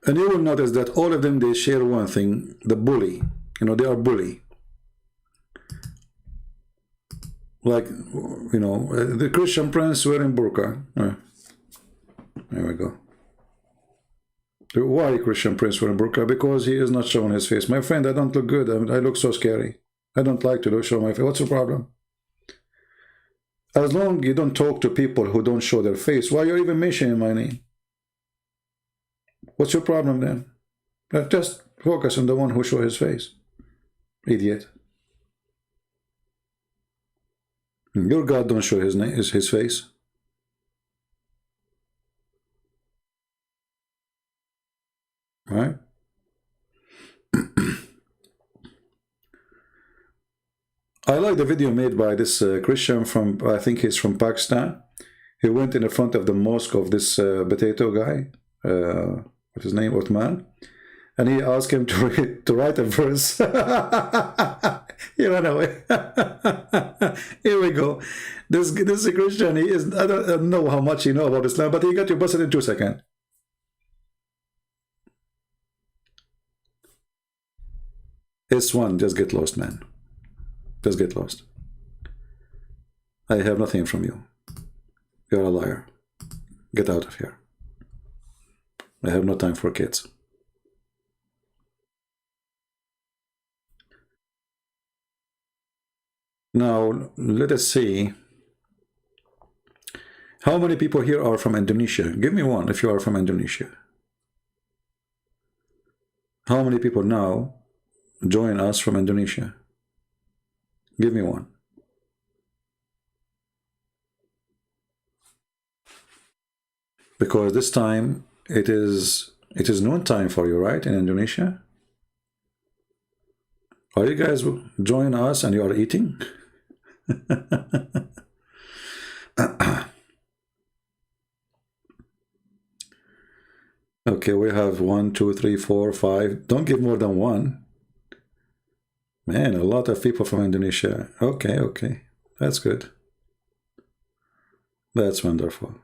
B: And you will notice that all of them, they share one thing, the bully. You know, they are bully. Like, you know, the Christian prince wearing burqa. There we go. Why Christian prince wearing burqa? Because he is not showing his face. My friend, I don't look good. I look so scary. I don't like to show my face. What's the problem? As long as you don't talk to people who don't show their face, why you're even mentioning my name? What's your problem then? Just focus on the one who show his face. Idiot. Your God don't show his face. Right? I like the video made by this Christian from, I think he's from Pakistan. He went in the front of the mosque of this potato guy, what's his name, Uthman, and he asked him to write a verse. He ran away. Here we go. This Christian, he is, I don't know how much he knows about Islam, but he got you busted in 2 seconds. It's one, just get lost, man. Just get lost. I have nothing from you. You're a liar. Get out of here. I have no time for kids. Now, let us see. How many people here are from Indonesia? Give me one if you are from Indonesia. How many people now join us from Indonesia? Give me one. Because this time it is noon time for you, right, in Indonesia? Are you guys joining us and you are eating? Okay, we have 1, 2, 3, 4, 5. Don't give more than one. Man, a lot of people from Indonesia. Okay, okay. That's good. That's wonderful.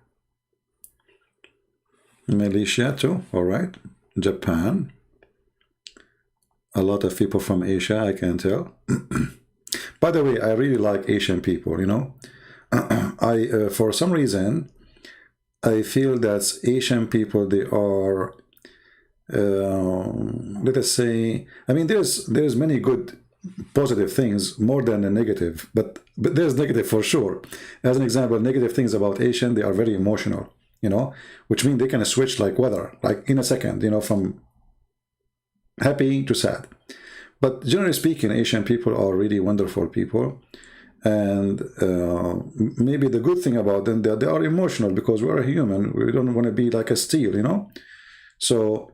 B: Malaysia too, all right. Japan. A lot of people from Asia, I can tell. By the way, I really like Asian people, you know. For some reason, I feel that Asian people, they are, let us say, I mean, there's many good positive things more than the negative, but there's negative for sure. As an example, negative things about Asian, they are very emotional, you know, which means they can switch like weather, like in a second, you know, from happy to sad. But generally speaking, Asian people are really wonderful people. And maybe the good thing about them, they are emotional because we're a human. We don't want to be like a steel, you know. So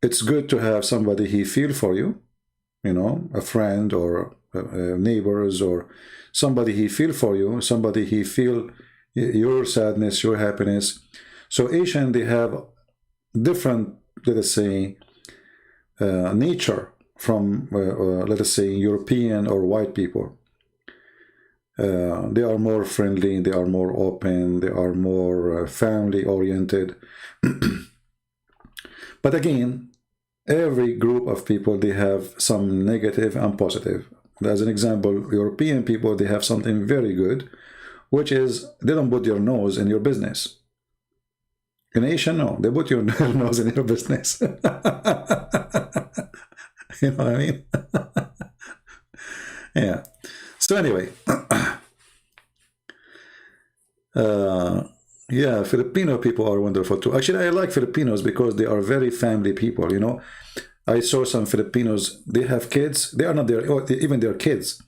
B: it's good to have somebody he feel for you, you know, a friend or neighbors or somebody he feel for you, somebody he feel your sadness, your happiness. So Asian, they have different, let us say, nature from, let us say, European or white people. They are more friendly, they are more open, they are more family-oriented. But again, every group of people, they have some negative and positive. As an example, European people, they have something very good, which is they don't put your nose in your business. In Asia, no, they put your nose in your business. You know what I mean? Yeah. So anyway, yeah, Filipino people are wonderful too. Actually, I like Filipinos because they are very family people, you know. I saw some Filipinos, they have kids, they are not their, even their kids.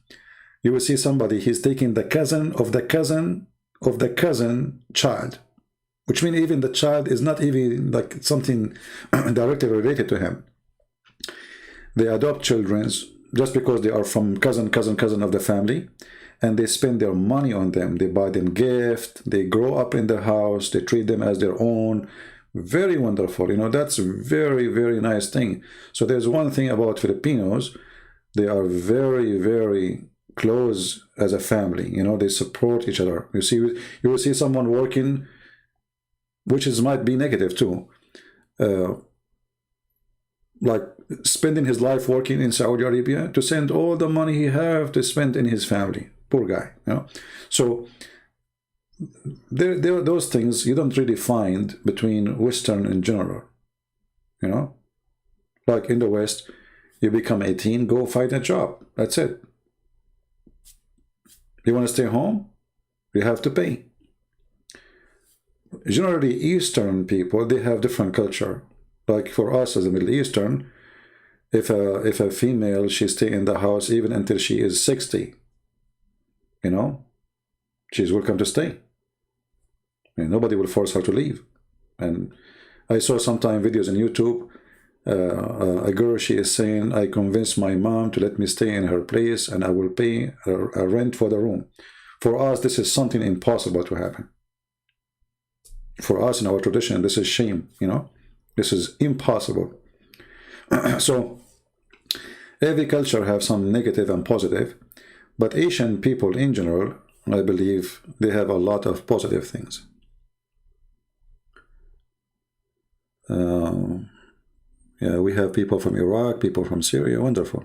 B: You will see somebody, he's taking the cousin of the cousin of the cousin child, which means even the child is not even like something directly related to him. They adopt children just because they are from cousin of the family, and they spend their money on them. They buy them gifts, they grow up in their house, they treat them as their own. Very wonderful, you know, that's a very, very nice thing. So there's one thing about Filipinos, they are very, very close as a family. You know, they support each other. You will see someone working, which might be negative too, like spending his life working in Saudi Arabia to send all the money he have to spend in his family. Poor guy, you know. So there those things you don't really find between Western in general, you know. Like in the West, you become 18, go find a job. That's it. You want to stay home? You have to pay. Generally, Eastern people, they have different culture. Like for us as a Middle Eastern, if a female, she stay in the house even until she is 60, you know, she's welcome to stay. And nobody will force her to leave. And I saw sometime videos on YouTube, a girl, she is saying, I convinced my mom to let me stay in her place and I will pay a rent for the room. For us, this is something impossible to happen. For us in our tradition, this is shame, you know. This is impossible. So every culture has some negative and positive, but Asian people in general, I believe they have a lot of positive things. Yeah, we have people from Iraq, people from Syria, wonderful.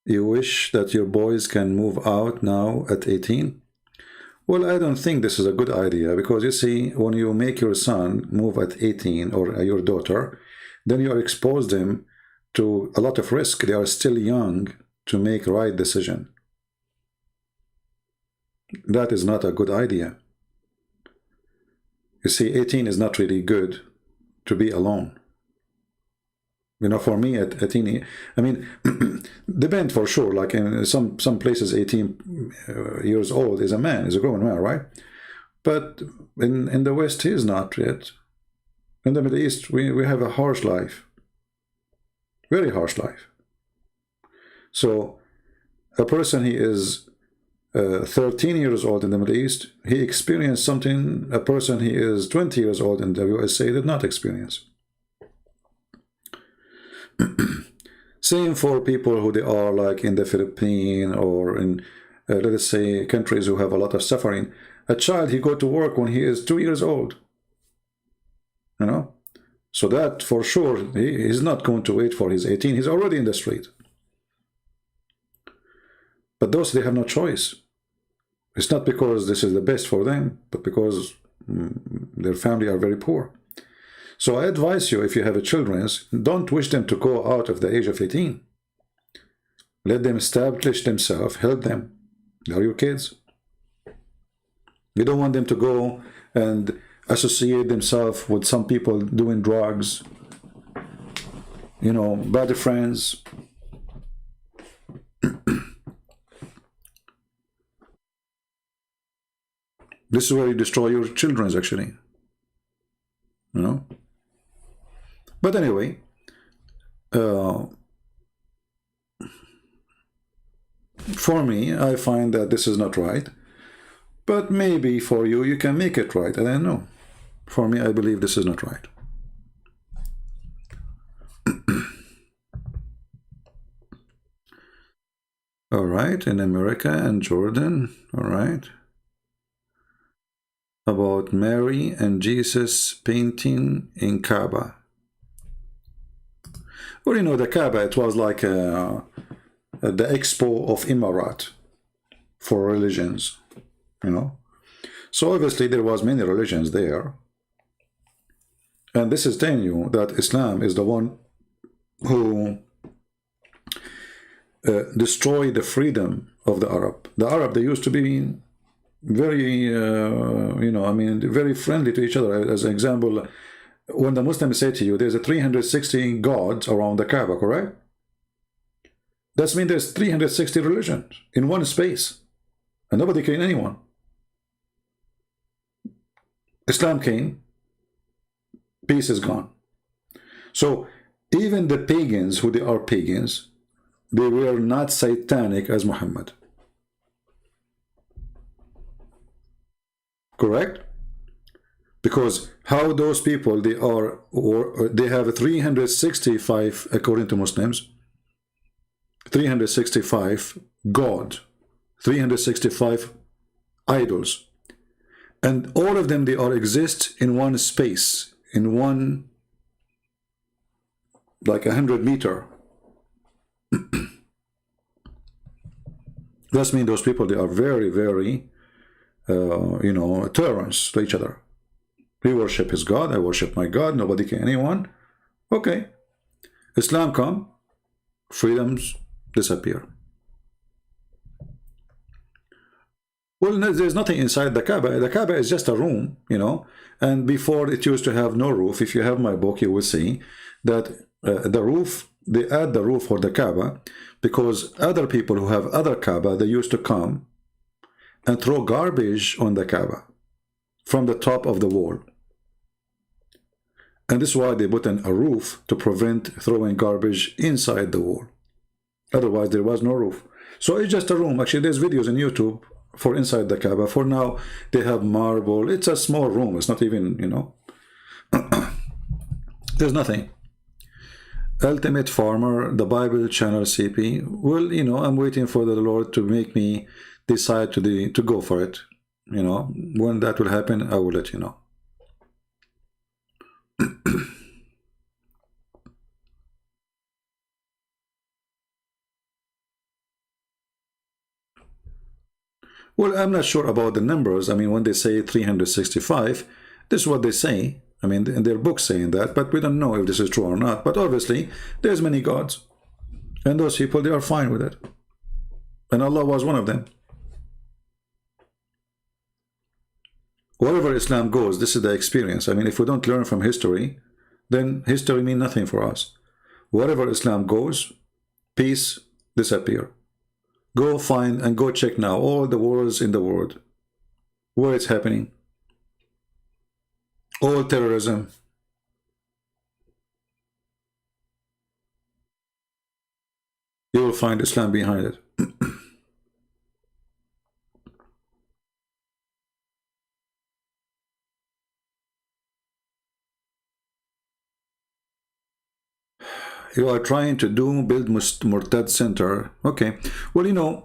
B: You wish that your boys can move out now at 18? Well, I don't think this is a good idea, because you see, when you make your son move at 18 or your daughter, then you expose them to a lot of risk. They are still young to make right decision. That is not a good idea. You see, 18 is not really good to be alone. You know, for me at 18, I mean, depend for sure. Like in some places, 18 years old is a man, is a grown man, right? But in the West, he is not yet. In the Middle East, we have a harsh life, very harsh life. So a person, he is 13 years old in the Middle East, he experienced something a person he is 20 years old in the USA did not experience. Same for people who they are like in the Philippines or in let us say countries who have a lot of suffering. A child, he go to work when he is 2 years old, you know. So that for sure he's not going to wait for his 18. He's already in the street. But those, they have no choice. It's not because this is the best for them, but because their family are very poor. So I advise you, if you have children, don't wish them to go out of the age of 18. Let them establish themselves, help them. They're your kids. You don't want them to go and associate themselves with some people doing drugs, you know, bad friends. This is where you destroy your children, actually. You know? But anyway, for me, I find that this is not right. But maybe for you, you can make it right. I don't know. For me, I believe this is not right. All right, in America and Jordan, all right. About Mary and Jesus painting in Kaaba. Well, you know, the Kaaba, it was like the expo of Emirat for religions, you know. So obviously there was many religions there. And this is telling you that Islam is the one who destroyed the freedom of the Arab. The Arab, they used to be very, you know, I mean, very friendly to each other. As an example, when the Muslims say to you, there's a 360 gods around the Kaaba, correct? That means there's 360 religions in one space, and nobody killing anyone. Islam came, peace is gone. So even the pagans, who they are pagans, they were not satanic as Muhammad. Correct? Because how those people, they have 365, according to Muslims, 365 God, 365 idols, and all of them, they all exist in one space, in one, like 100 meter. That means those people, they are very, very you know, tolerant to each other. He worship his God, I worship my God, nobody can anyone. Okay. Islam come, freedoms disappear. Well, there's nothing inside the Kaaba. The Kaaba is just a room, you know, and before it used to have no roof. If you have my book, you will see that the roof, they add the roof for the Kaaba because other people who have other Kaaba, they used to come and throw garbage on the Kaaba from the top of the wall. And this is why they put in a roof to prevent throwing garbage inside the wall. Otherwise, there was no roof. So it's just a room. Actually, there's videos on YouTube for inside the Kaaba. For now, they have marble. It's a small room. It's not even, you know, there's nothing. Ultimate Farmer, the Bible channel CP. Well, you know, I'm waiting for the Lord to make me decide to go for it. You know, when that will happen, I will let you know. Well, I'm not sure about the numbers. I mean, when they say 365, this is what they say. I mean, in their books saying that, but we don't know if this is true or not. But obviously, there's many gods. And those people, they are fine with it. And Allah was one of them. Wherever Islam goes, this is the experience. I mean, if we don't learn from history, then history means nothing for us. Wherever Islam goes, peace disappear. Go find and go check now all the wars in the world, where it's happening. All terrorism. You will find Islam behind it. You are trying to build Murtad Center. Okay. Well, you know,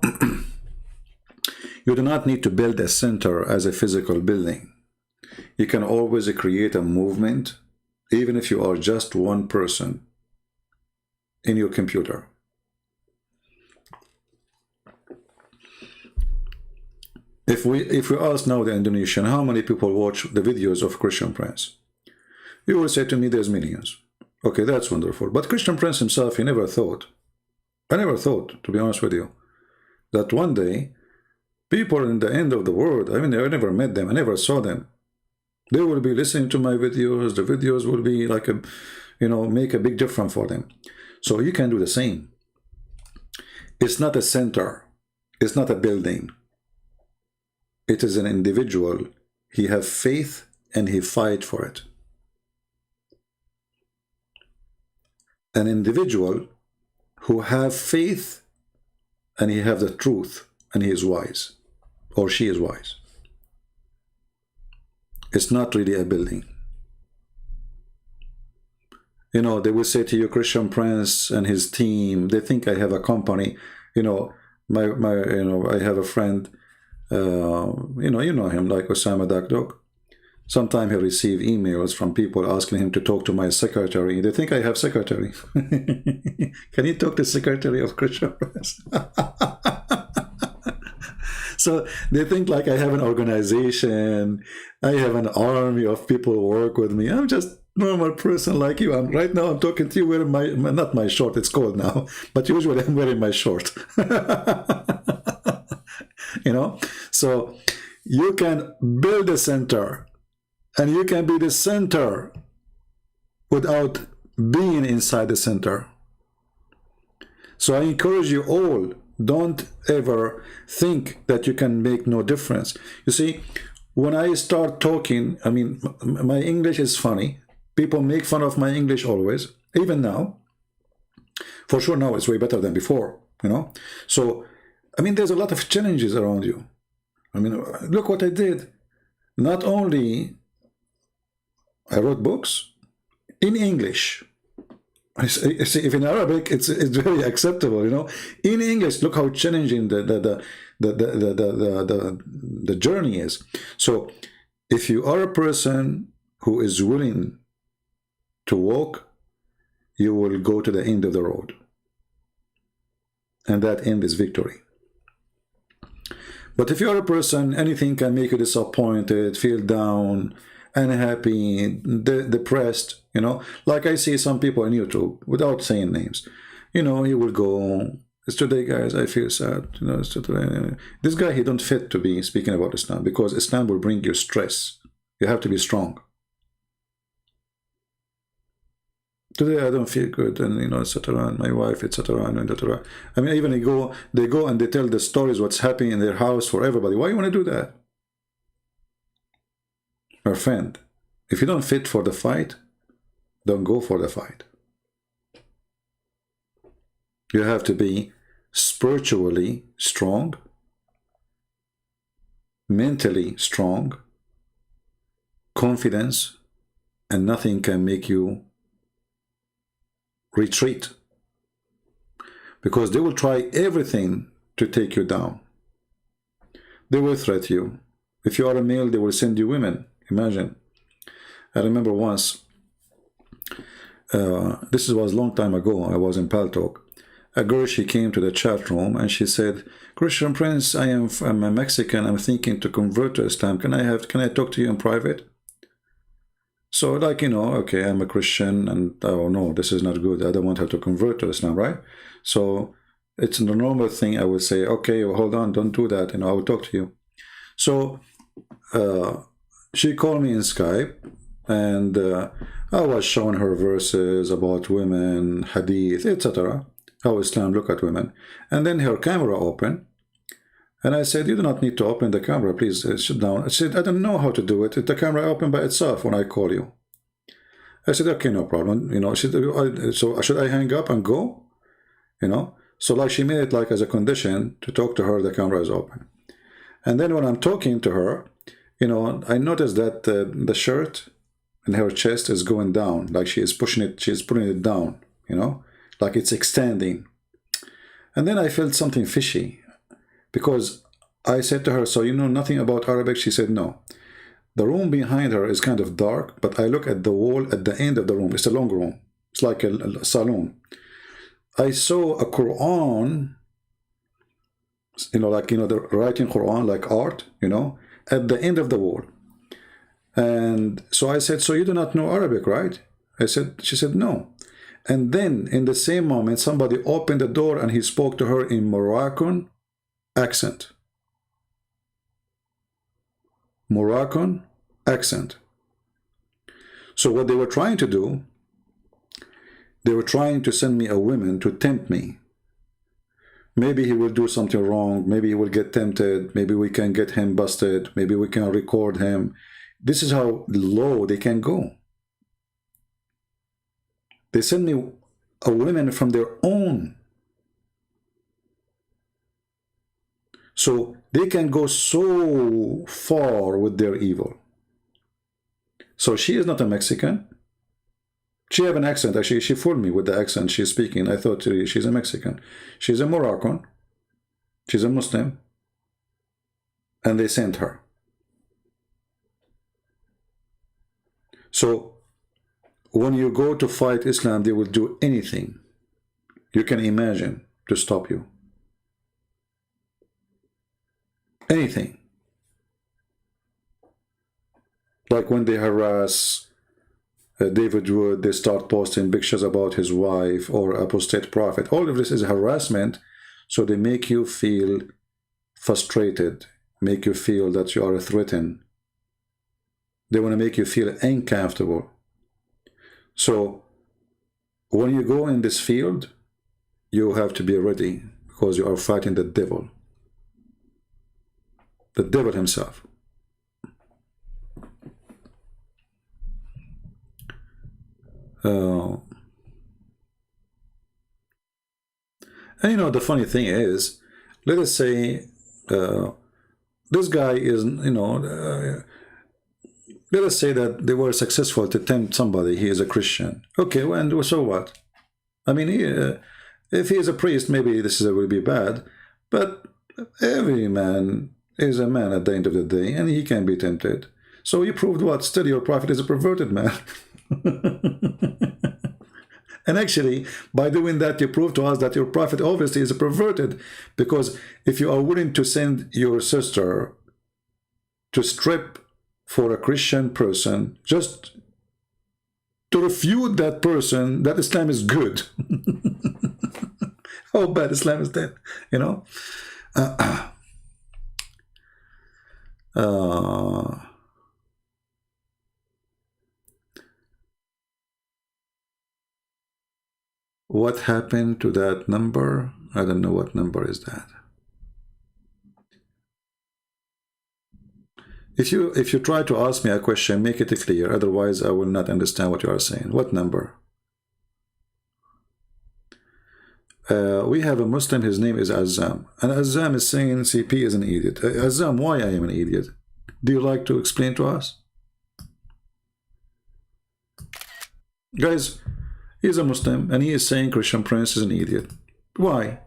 B: you do not need to build a center as a physical building. You can always create a movement, even if you are just one person in your computer. If we ask now the Indonesian, how many people watch the videos of Christian Prince? You will say to me, there's millions. Okay, that's wonderful. But Christian Prince himself, he never thought, I never thought, to be honest with you, that one day, people in the end of the world, I mean, I never met them, I never saw them. They will be listening to my videos, the videos will be like a, you know, make a big difference for them. So you can do the same. It's not a center. It's not a building. It is an individual. He have faith and he fight for it. An individual who have faith and he have the truth and he is wise, or she is wise. It's not really a building. You know, they will say to you, Christian Prince and his team, they think I have a company. You know, I have a friend, you know him, like Osama Dakdok. Sometimes he receive emails from people asking him to talk to my secretary. They think I have secretary. Can you talk to secretary of Christian Prince? So they think like I have an organization, I have an army of people who work with me. I'm just normal person like you. Right now I'm talking to you wearing my, not my short, it's cold now, but usually I'm wearing my short. You know, so you can build a center and you can be the center without being inside the center. So I encourage you all, don't ever think that you can make no difference. You see, when I start talking, I mean, my English is funny. People make fun of my English always, even now. For sure now it's way better than before, you know. So, I mean, there's a lot of challenges around you. I mean, look what I did. Not only I wrote books in English. I see, if in Arabic it's very acceptable, you know. In English, look how challenging the journey is. So, if you are a person who is willing to walk, you will go to the end of the road, and that end is victory. But if you are a person, anything can make you disappointed, feel down, unhappy, depressed, you know. Like I see some people on YouTube, without saying names, you know, he will go, it's today, guys, I feel sad, you know, it's today. This guy, he don't fit to be speaking about Islam, because Islam will bring you stress. You have to be strong. Today I don't feel good, and you know, etc. And my wife, etc. And etc. I mean, even they go and they tell the stories what's happening in their house for everybody. Why you want to do that? My friend, if you don't fit for the fight, don't go for the fight. You have to be spiritually strong, mentally strong, confidence, and nothing can make you retreat, because they will try everything to take you down. They will threat you. If you are a male, they will send you women. Imagine. I remember once, this was a long time ago, I was in Paltalk. A girl, she came to the chat room and she said, Christian Prince, I'm a Mexican, I'm thinking to convert to Islam. Can I talk to you in private? So, like, you know, okay, I'm a Christian, and oh no, this is not good. I don't want her to convert to Islam, right? So it's the normal thing. I would say, okay, well, hold on, don't do that. You know, I will talk to you. So she called me in Skype, and I was showing her verses about women, hadith, etc., how Islam look at women. And then her camera opened, and I said, you do not need to open the camera, please sit down. I said, I don't know how to do it. The camera opened by itself when I call you. I said, okay, no problem. You know, she said, so should I hang up and go? You know, so like she made it like as a condition to talk to her, the camera is open. And then when I'm talking to her, you know, I noticed that the shirt in her chest is going down, like she is pushing it, she's putting it down, you know, like it's extending. And then I felt something fishy, because I said to her, so you know nothing about Arabic? She said, no. The room behind her is kind of dark, but I look at the wall at the end of the room. It's a long room. It's like a saloon. I saw a Quran, you know, like, you know, the writing Quran, like art, you know, at the end of the wall. And so I said, so you do not know Arabic, right? She said, no. And then in the same moment, somebody opened the door and he spoke to her in Moroccan accent. Moroccan accent. So what they were trying to do, they were trying to send me a woman to tempt me. Maybe he will do something wrong. Maybe he will get tempted. Maybe we can get him busted. Maybe we can record him. This is how low they can go. They send me a woman from their own. So they can go so far with their evil. So she is not a Mexican. She have an accent. Actually, she fooled me with the accent she's speaking. I thought she's a Mexican. She's a Moroccan. She's a Muslim. And they sent her. So when you go to fight Islam, they will do anything you can imagine to stop you. Anything. Like when they harass David Wood, they start posting pictures about his wife or apostate prophet. All of this is harassment, so they make you feel frustrated, make you feel that you are threatened. They want to make you feel uncomfortable. So when you go in this field, you have to be ready, because you are fighting the devil. The devil himself. And you know, the funny thing is, let us say this guy is, you know, let us say that they were successful to tempt somebody, he is a Christian. Okay, well, and so what? I mean, if he is a priest, maybe this will be bad, but every man is a man at the end of the day, and he can be tempted. So you proved what? Still, your prophet is a perverted man. And actually, by doing that, you prove to us that your prophet obviously is a perverted, because if you are willing to send your sister to strip for a Christian person, just to refute that person, that Islam is good. How bad Islam is that, you know? What happened to that number? I don't know what number is that. If you try to ask me a question, make it clear. Otherwise, I will not understand what you are saying. What number? We have a Muslim. His name is Azam, and Azam is saying CP is an idiot. Azam, why I am an idiot? Do you like to explain to us, guys? He's a Muslim, and he is saying Christian Prince is an idiot. Why?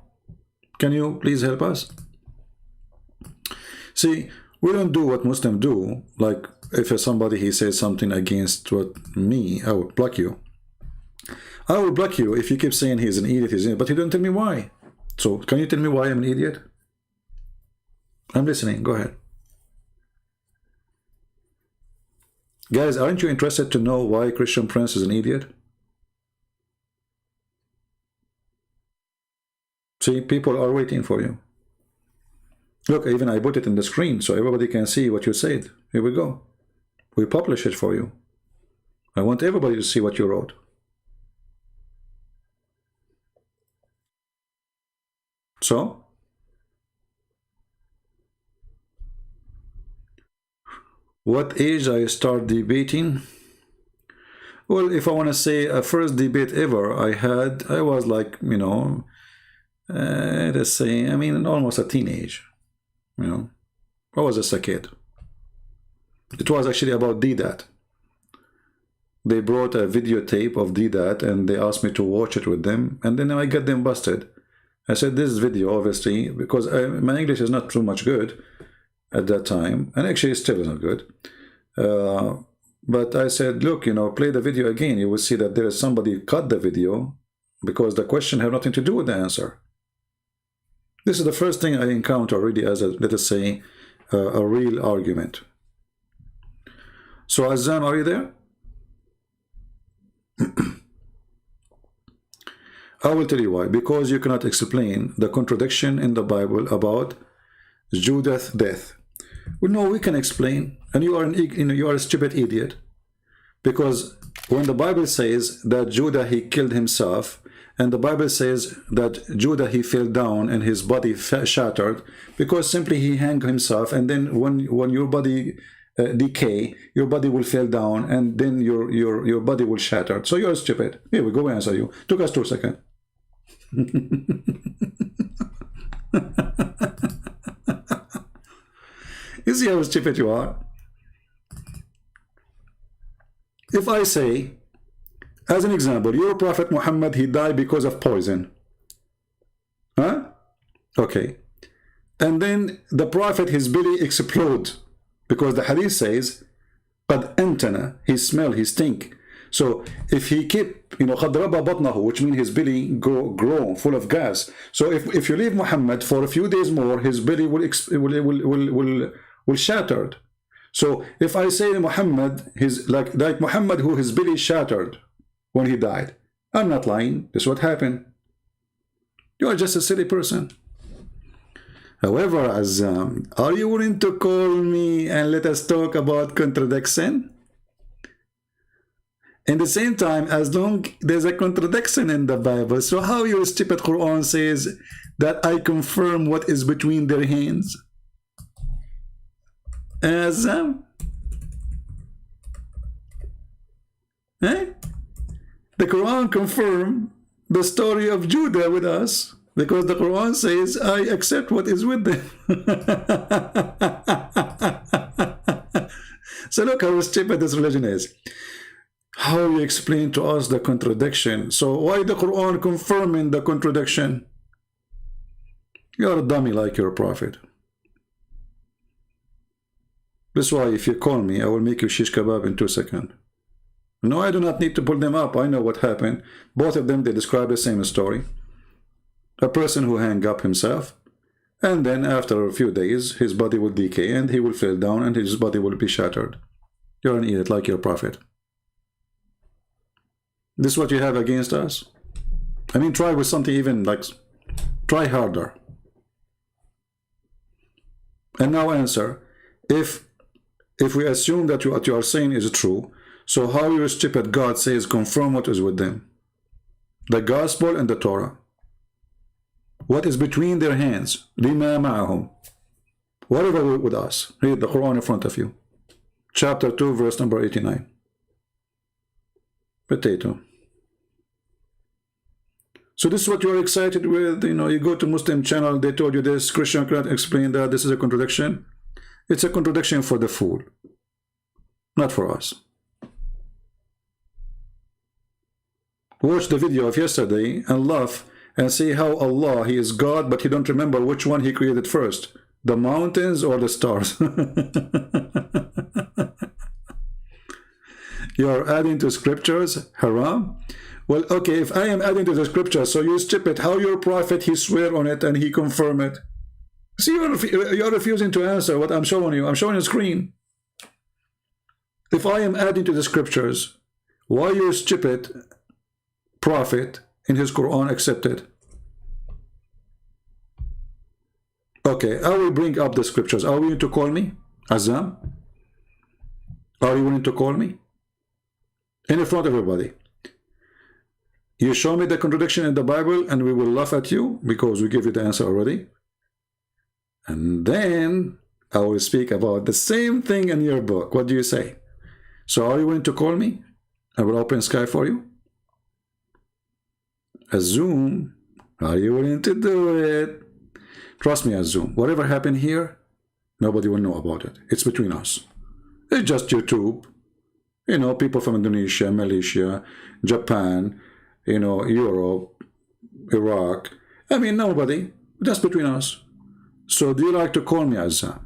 B: Can you please help us? See, we don't do what Muslims do. Like, if somebody he says something against what me, I will block you. I will block you if you keep saying he's an idiot, but you don't tell me why. So, can you tell me why I'm an idiot? I'm listening. Go ahead. Guys, aren't you interested to know why Christian Prince is an idiot? See, people are waiting for you. Look, even I put it in the screen so everybody can see what you said. Here we go. We publish it for you. I want everybody to see what you wrote. So, what age I start debating? Well, if I want to say a first debate ever I was like, you know, let's say, I mean, almost a teenage, you know. I was just a kid. It was actually about DDAT. They brought a videotape of DDAT and they asked me to watch it with them, and then I got them busted. I said, this video, obviously, because my English is not too much good at that time, and actually it still isn't good. But I said, look, you know, play the video again. You will see that there is somebody cut the video because the question had nothing to do with the answer. This is the first thing I encounter really as a, let us say, a real argument. So Azam, are you there? I will tell you why. Because you cannot explain the contradiction in the Bible about Judah's death. Well, no, we can explain, and you are a stupid idiot. Because when the Bible says that Judah he killed himself, and the Bible says that Judah he fell down and his body shattered, because simply he hanged himself, and then when your body decay, your body will fall down, and then your body will shatter. So you're stupid. Here we go, answer you. Took us 2 seconds. You see how stupid you are? If I say, as an example, your Prophet Muhammad, he died because of poison. Huh? Okay. And then the Prophet, his belly explodes. Because the hadith says, قَدْ أَنْتَنَا, he smell, he stink. So if he keep, you know, قَدْ رَبَى بَطْنَهُ, which means his belly grow full of gas. So if you leave Muhammad for a few days more, his belly will shattered. So if I say Muhammad, his like Muhammad who his belly shattered when he died, I'm not lying. This is what happened. You are just a silly person. However, Azam, are you willing to call me and let us talk about contradiction? In the same time, as long there's a contradiction in the Bible, so how your stupid Quran says that I confirm what is between their hands? Azam? Eh? The Quran confirms the story of Judah with us. Because the Quran says, I accept what is with them. So look how stupid this religion is. How you explain to us the contradiction? So why the Quran confirming the contradiction? You're a dummy like your prophet. That's why if you call me, I will make you shish kebab in 2 seconds. No, I do not need to pull them up. I know what happened. Both of them, they describe the same story. A person who hung up himself, and then after a few days, his body will decay and he will fall down and his body will be shattered. You're an idiot like your prophet. This is what you have against us? I mean, try with something even like, try harder. And now answer, if we assume that what you are saying is true, so how your stupid God says confirm what is with them? The gospel and the Torah. What is between their hands? لِمَا مَعَهُمْ. Whatever with us. Read the Quran in front of you. Chapter 2, verse number 89. Potato. So this is what you are excited with. You know, you go to Muslim channel, they told you this, Christian cannot explain that, this is a contradiction. It's a contradiction for the fool, not for us. Watch the video of yesterday and laugh and see how Allah, He is God, but He don't remember which one He created first, the mountains or the stars. You are adding to scriptures, haram? Well, okay, if I am adding to the scriptures, so you stupid, how your prophet, he swear on it and he confirm it? See, you're refusing to answer what I'm showing you. I'm showing you a screen. If I am adding to the scriptures, why your stupid prophet in his Quran accepted? Okay, I will bring up the scriptures. Are you willing to call me? Azam? Are you willing to call me? In front of everybody. You show me the contradiction in the Bible and we will laugh at you because we give you the answer already. And then I will speak about the same thing in your book. What do you say? So are you willing to call me? I will open sky for you. Assume. Are you willing to do it? Trust me, assume. Whatever happened here, nobody will know about it. It's between us. It's just YouTube. You know, people from Indonesia, Malaysia, Japan, you know, Europe, Iraq. I mean, nobody. Just between us. So do you like to call me Azam?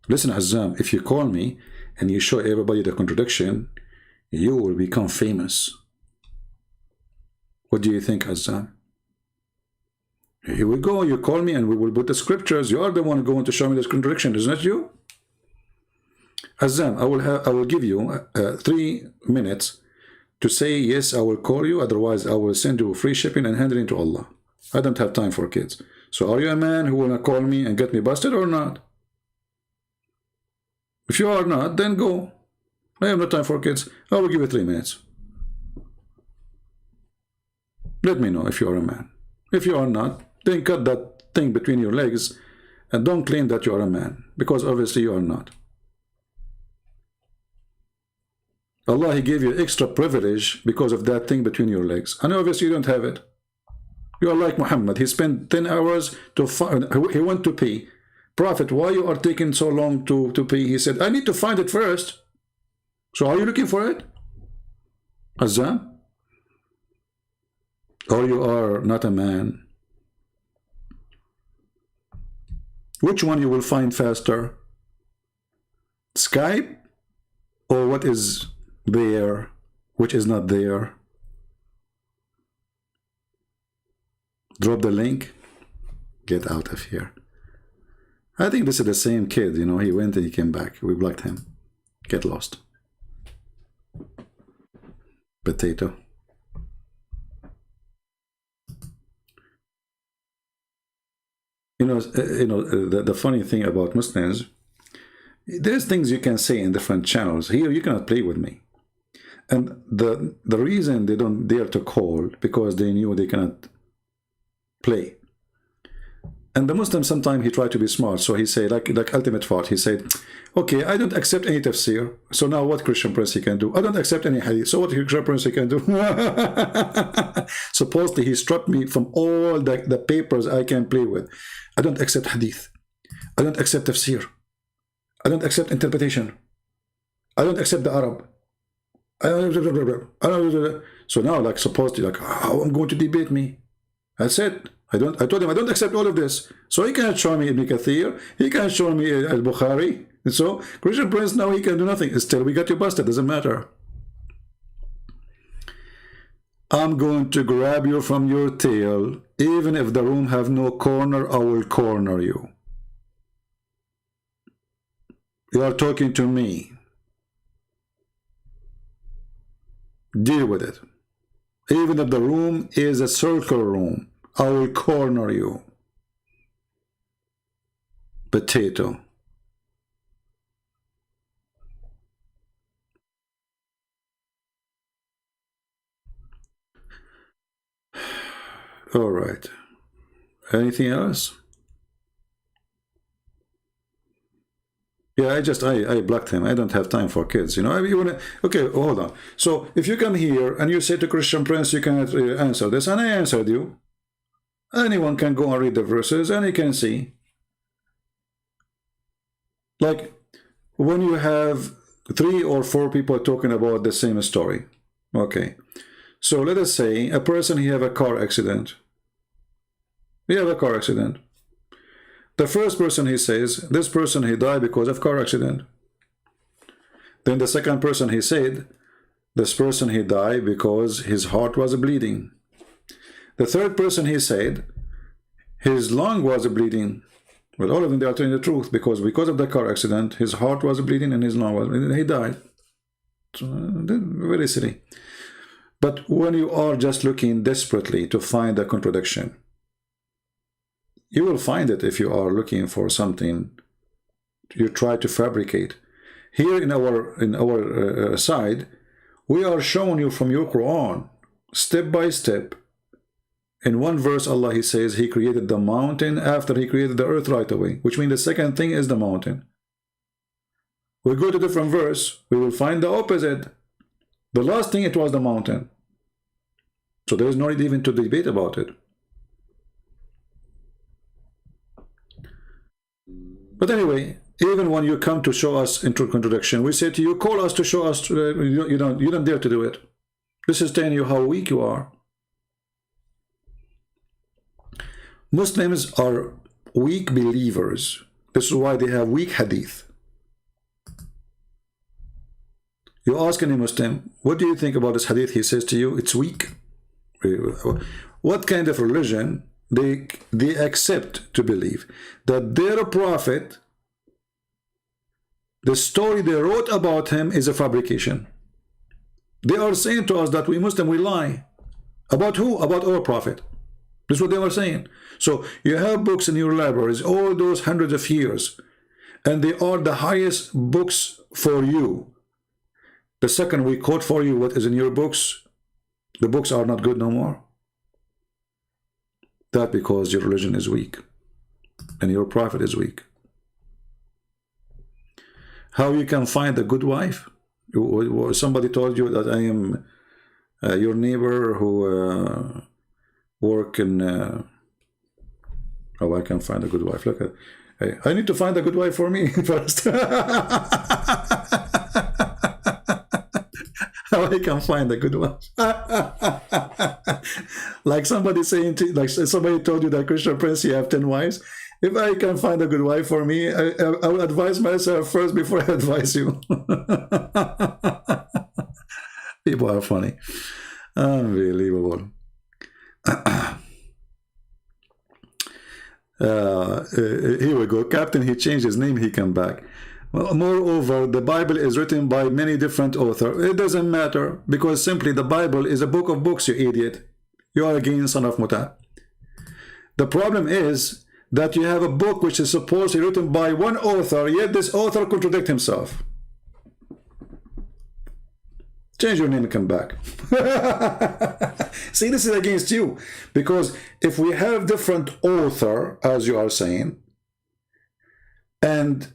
B: Listen, Azam, if you call me and you show everybody the contradiction, you will become famous. What do you think, Azam? Here we go. You call me and we will put the scriptures. You are the one going to show me this contradiction, isn't it you? Azam, I will give you 3 minutes to say, yes, I will call you. Otherwise, I will send you free shipping and hand it into Allah. I don't have time for kids. So are you a man who will call me and get me busted or not? If you are not, then go. I have no time for kids. I will give you 3 minutes. Let me know if you are a man. If you are not, then cut that thing between your legs and don't claim that you are a man, because obviously you are not. Allah, He gave you extra privilege because of that thing between your legs. And obviously you don't have it. You are like Muhammad. He spent 10 hours to find, he went to pee. Prophet, why you are taking so long to pee? He said, I need to find it first. So are you looking for it? Azam? Or you are not a man? Which one you will find faster? Skype? Or what is there, which is not there? Drop the link. Get out of here. I think this is the same kid, you know, he went and he came back. We blocked him. Get lost. Potato. The funny thing about Muslims, there's things you can say in different channels. Here, you cannot play with me. And the reason they don't dare to call, because they knew they cannot play. And the Muslim, sometimes he tried to be smart, so he said, like ultimate thought, he said, okay, I don't accept any tafsir, so now what Christian prince he can do? I don't accept any hadith, so what Christian prince he can do? Supposedly he struck me from all the papers I can play with. I don't accept hadith. I don't accept tafsir. I don't accept interpretation. I don't accept the Arab. So now, like, supposedly, like, how I'm going to debate me? I said, I told him I don't accept all of this. So he can't show me Ibn Kathir. He can't show me Al-Bukhari. And so Christian Prince, now he can do nothing. Still, we got you busted. Doesn't matter. I'm going to grab you from your tail. Even if the room have no corner, I will corner you. You are talking to me. Deal with it. Even if the room is a circle room, I will corner you. Potato. All right. Anything else? Yeah, I blocked him. I don't have time for kids, you know. You wanna, okay, hold on. So if you come here and you say to Christian Prince, you cannot answer this, and I answered you. Anyone can go and read the verses, and you can see. Like, when you have 3 or 4 people talking about the same story. Okay. So let us say a person, he have a car accident. He have a car accident. The first person, he says, this person, he died because of car accident. Then the second person, he said, this person, he died because his heart was bleeding. The third person, he said, his lung was bleeding. Well, all of them, they are telling the truth, because of the car accident, his heart was bleeding and his lung was bleeding, he died. So, very silly. But when you are just looking desperately to find a contradiction, you will find it if you are looking for something you try to fabricate. Here in our side, we are showing you from your Quran, step by step. In one verse, Allah, he says, he created the mountain after he created the earth right away, which means the second thing is the mountain. We go to a different verse, we will find the opposite. The last thing, it was the mountain. So there is no need even to debate about it. But anyway, even when you come to show us into contradiction, we say to you, call us to show us, you don't dare to do it. This is telling you how weak you are. Muslims are weak believers. This is why they have weak hadith. You ask any Muslim, what do you think about this hadith? He says to you, it's weak. What kind of religion they accept to believe that their prophet, the story they wrote about him, is a fabrication? They are saying to us that we Muslim, we lie. About who? About our prophet. This is what they were saying. So you have books in your libraries, all those hundreds of years, and they are the highest books for you. The second we quote for you what is in your books, the books are not good no more. That because your religion is weak and your prophet is weak. How you can find a good wife? Somebody told you that I am your neighbor who work in how I can find a good wife. Look at, hey, I need to find a good wife for me first. How I can find a good wife. Like somebody saying to, like somebody told you that Christian Prince, you have 10 wives. If I can find a good wife for me, I will advise myself first before I advise you. People are funny. Unbelievable. Here we go. Captain, he changed his name, he came back. Well, moreover, the Bible is written by many different authors. It doesn't matter, because simply the Bible is a book of books, you idiot. You are again son of Muta. The problem is that you have a book which is supposedly written by one author, yet this author contradicts himself. Change your name and come back. See, this is against you. Because if we have different author, as you are saying, and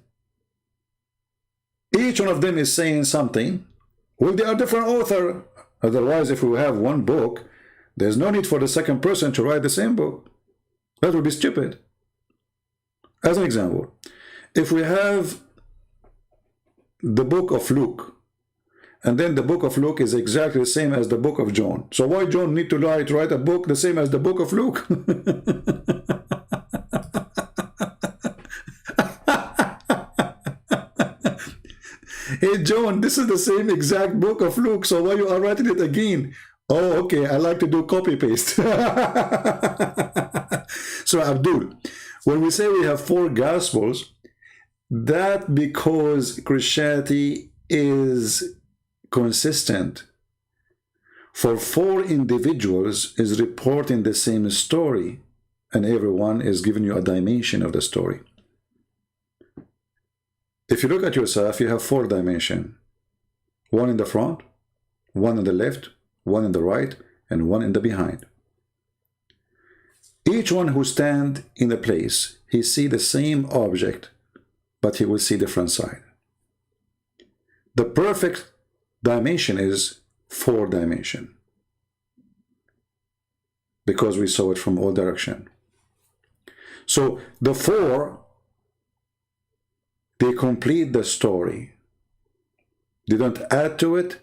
B: each one of them is saying something, well, they are different author. Otherwise, if we have one book, there's no need for the second person to write the same book. That would be stupid. As an example, if we have the book of Luke. And then the book of Luke is exactly the same as the book of John. So why John need to write a book the same as the book of Luke? Hey John, this is the same exact book of Luke, so why you are writing it again? Oh, okay, I like to do copy-paste. So Abdul, when we say we have 4 Gospels, that because Christianity is consistent. For 4 individuals is reporting the same story, and everyone is giving you a dimension of the story. If you look at yourself, you have 4 dimensions. 1 in the front, 1 in the left, 1 in the right, and 1 in the behind. Each one who stand in a place, he see the same object, but he will see different side. The perfect dimension is 4 dimension, because we saw it from all direction. So the 4, they complete the story. They don't add to it,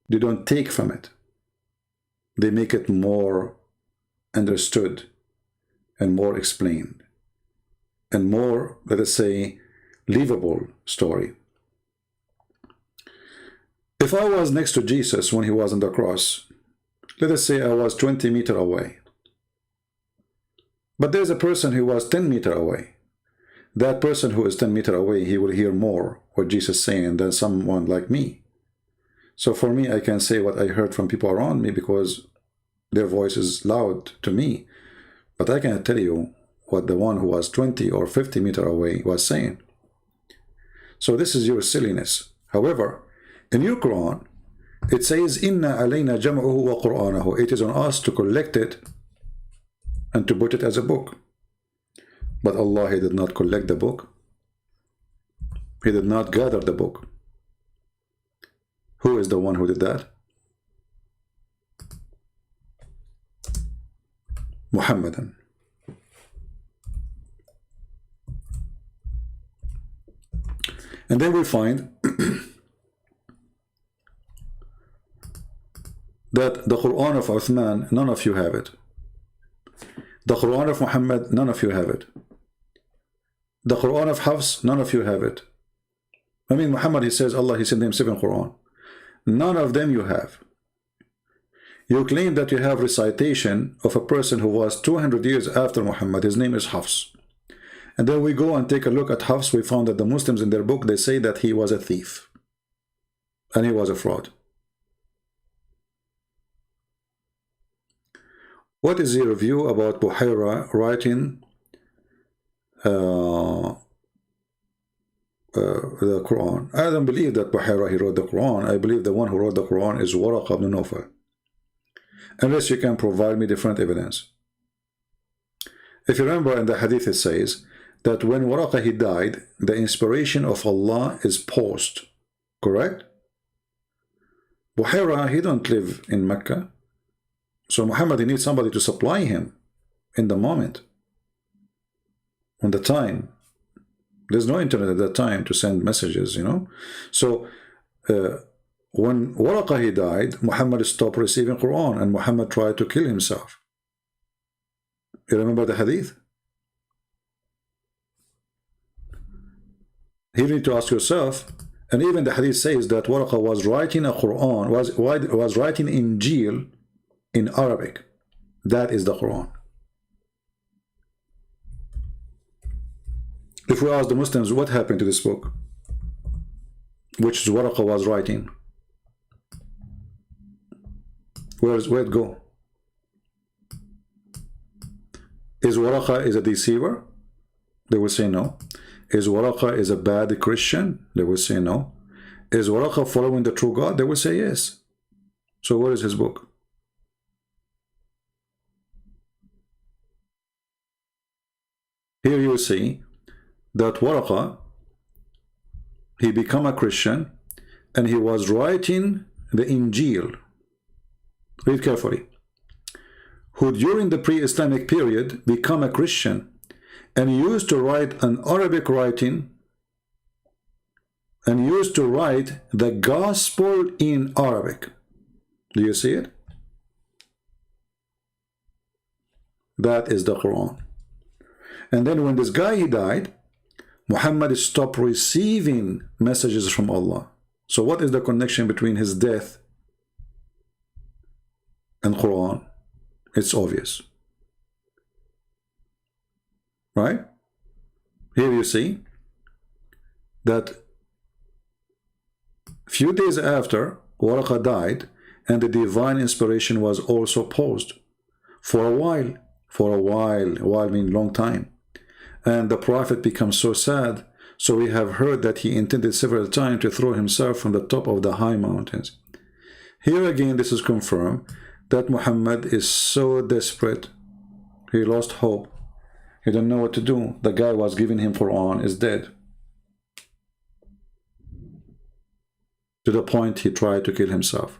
B: they don't take from it. They make it more understood and more explained and more, let us say, livable story. If I was next to Jesus when he was on the cross, let us say I was 20 meters away, but there's a person who was 10 meters away. That person who is 10 meters away, he will hear more what Jesus is saying than someone like me. So for me, I can say what I heard from people around me because their voice is loud to me, but I cannot tell you what the one who was 20 or 50 meters away was saying. So this is your silliness. However, in your Quran, it says, Inna alayna jam'uhu wa Qur'anahu. It is on us to collect it and to put it as a book. But Allah, He did not collect the book. He did not gather the book. Who is the one who did that? Muhammadan. And then we find that the Quran of Uthman, none of you have it. The Quran of Muhammad, none of you have it. The Quran of Hafs, none of you have it. I mean, Muhammad, he says, Allah, he sent him 7 Quran. None of them you have. You claim that you have recitation of a person who was 200 years after Muhammad. His name is Hafs. And then we go and take a look at Hafs. We found that the Muslims in their book, they say that he was a thief. And he was a fraud. What is your view about Buhaira writing the Quran? I don't believe that Buhaira, he wrote the Quran. I believe the one who wrote the Quran is Waraqa ibn Nawfal. Unless you can provide me different evidence. If you remember in the hadith it says that when Waraqa he died, the inspiration of Allah is paused. Correct? Buhaira, he don't live in Mecca. So Muhammad, he needs somebody to supply him in the moment. On the time. There's no internet at that time to send messages, you know. So when Waraqa he died, Muhammad stopped receiving Quran and Muhammad tried to kill himself. You remember the hadith? Here you need to ask yourself, and even the hadith says that Waraqa was writing a Quran, was writing Injil in Arabic. That is the Quran. If we ask the Muslims what happened to this book, which Waraqa was writing, where'd it go? Is Waraqa is a deceiver? They will say no. Is Waraqa is a bad Christian? They will say no. Is Waraqa following the true God? They will say yes. So where is his book? Here you see that Waraqa, he became a Christian and he was writing the Injil. Read carefully. Who during the pre-Islamic period became a Christian and used to write an Arabic writing and used to write the gospel in Arabic. Do you see it? That is the Quran. And then when this guy he died, Muhammad stopped receiving messages from Allah. So what is the connection between his death and Quran? It's obvious. Right? Here you see that few days after Waraqah died, and the divine inspiration was also paused for a while. For a while means long time. And the Prophet becomes so sad, so we have heard that he intended several times to throw himself from the top of the high mountains. Here again, this is confirmed that Muhammad is so desperate, he lost hope. He don't know what to do. The guy was giving him Quran is dead. To the point he tried to kill himself.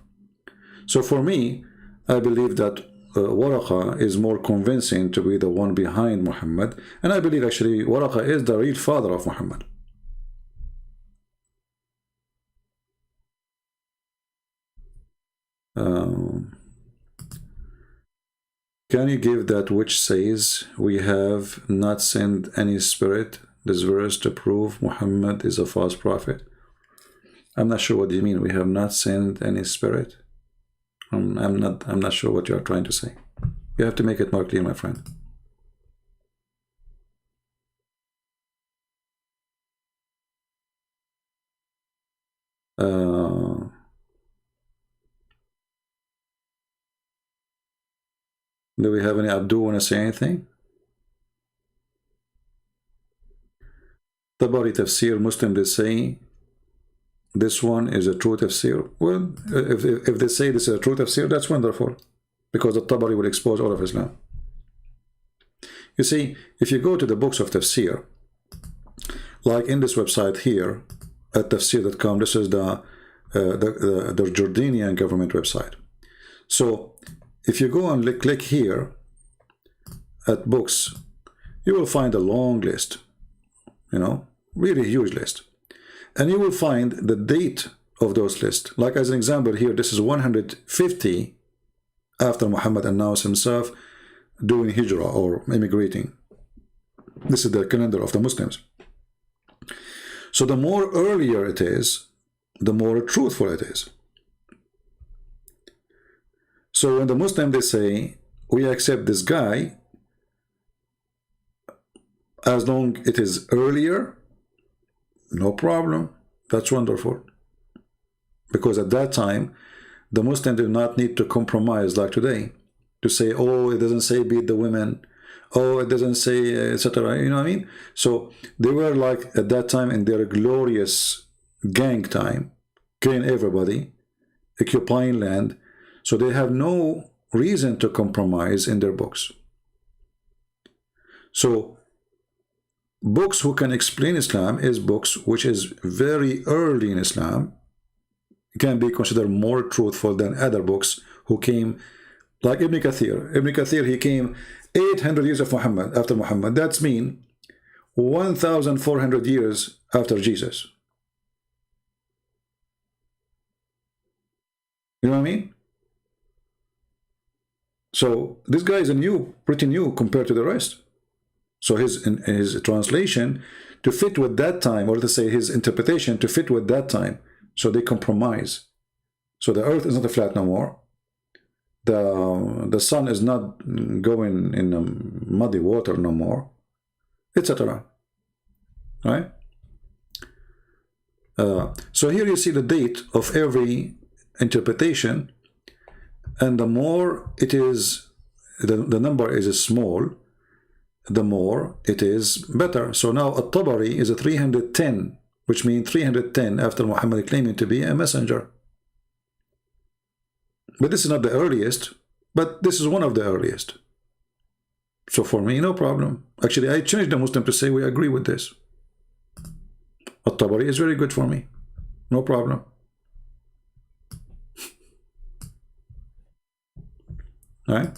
B: So for me, I believe that Waraqah is more convincing to be the one behind Muhammad, and I believe actually Waraqah is the real father of Muhammad. Can you give that which says we have not sent any spirit, this verse, to prove Muhammad is a false prophet? I'm not sure what you mean. We have not sent any spirit. I'm not sure what you are trying to say. You have to make it more clear, my friend. Do we have any Abdul want to say anything? Tabari Tafsir, Muslim, they say this one is a true tafsir. Well, if they say this is a true tafsir, that's wonderful, because the Tabari will expose all of Islam. You see, if you go to the books of tafsir, like in this website here at tafsir.com, this is the Jordanian government website. So if you go and click here at books, you will find a long list, you know, really huge list. And you will find the date of those lists. Like as an example here, this is 150 after Muhammad announced himself doing hijrah or immigrating. This is the calendar of the Muslims. So the more earlier it is, the more truthful it is. So when the Muslim, they say, we accept this guy as long it is earlier, no problem. That's wonderful. Because at that time, the Muslim did not need to compromise like today. To say, oh, it doesn't say beat the women. Oh, it doesn't say, etc. You know what I mean? So they were like, at that time, in their glorious gang time, killing everybody, occupying land. So they have no reason to compromise in their books. So books who can explain Islam is books which is very early in Islam, can be considered more truthful than other books who came, like Ibn Kathir. Ibn Kathir, he came 800 years of Muhammad, after Muhammad. That's mean 1,400 years after Jesus. You know what I mean? So this guy is pretty new compared to the rest. So his translation to fit with that time, or to say his interpretation to fit with that time. So they compromise. So the earth is not a flat no more. The sun is not going in muddy water no more, etc. Right? So here you see the date of every interpretation, and the more it is, the number is small, the more it is better. So now At-Tabari is a 310, which means 310 after Muhammad claiming to be a messenger. But this is not the earliest, but this is one of the earliest. So for me, no problem. Actually, I changed the Muslim to say we agree with this. At-Tabari is very good for me. No problem. All right?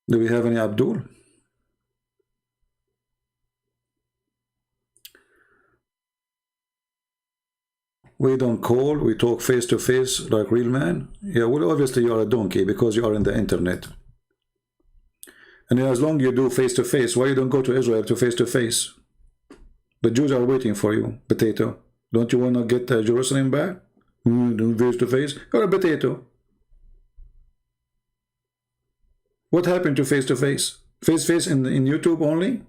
B: Do we have any Abdul? We don't call, we talk face to face like real man. Yeah, well, obviously you are a donkey because you are in the internet. And as long as you do face to face, why you don't go to Israel to face? The Jews are waiting for you, potato. Don't you want to get Jerusalem back? Face to face? You're a potato. What happened to face? Face to face in YouTube only?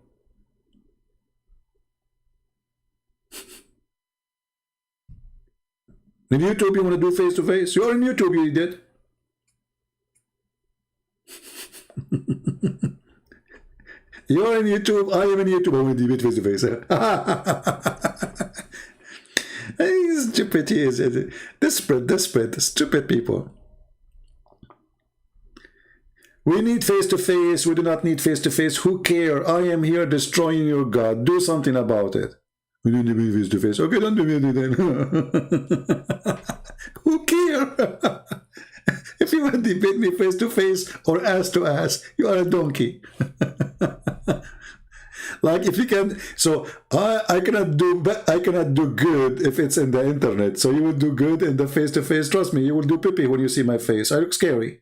B: In YouTube you want to do face to face? You're in YouTube, you idiot. You're in YouTube, I am in YouTube, I will debate face to face. Stupid, he is desperate, stupid people. We need face to face, we do not need face to face. Who care? I am here destroying your God. Do something about it. We don't need face to face. Okay, don't do me then. Who care? If you want to debate me face to face or ass to ass, you are a donkey. Like if you can, so I cannot do good if it's in the internet. So you will do good in the face to face. Trust me, you will do pee-pee when you see my face. I look scary.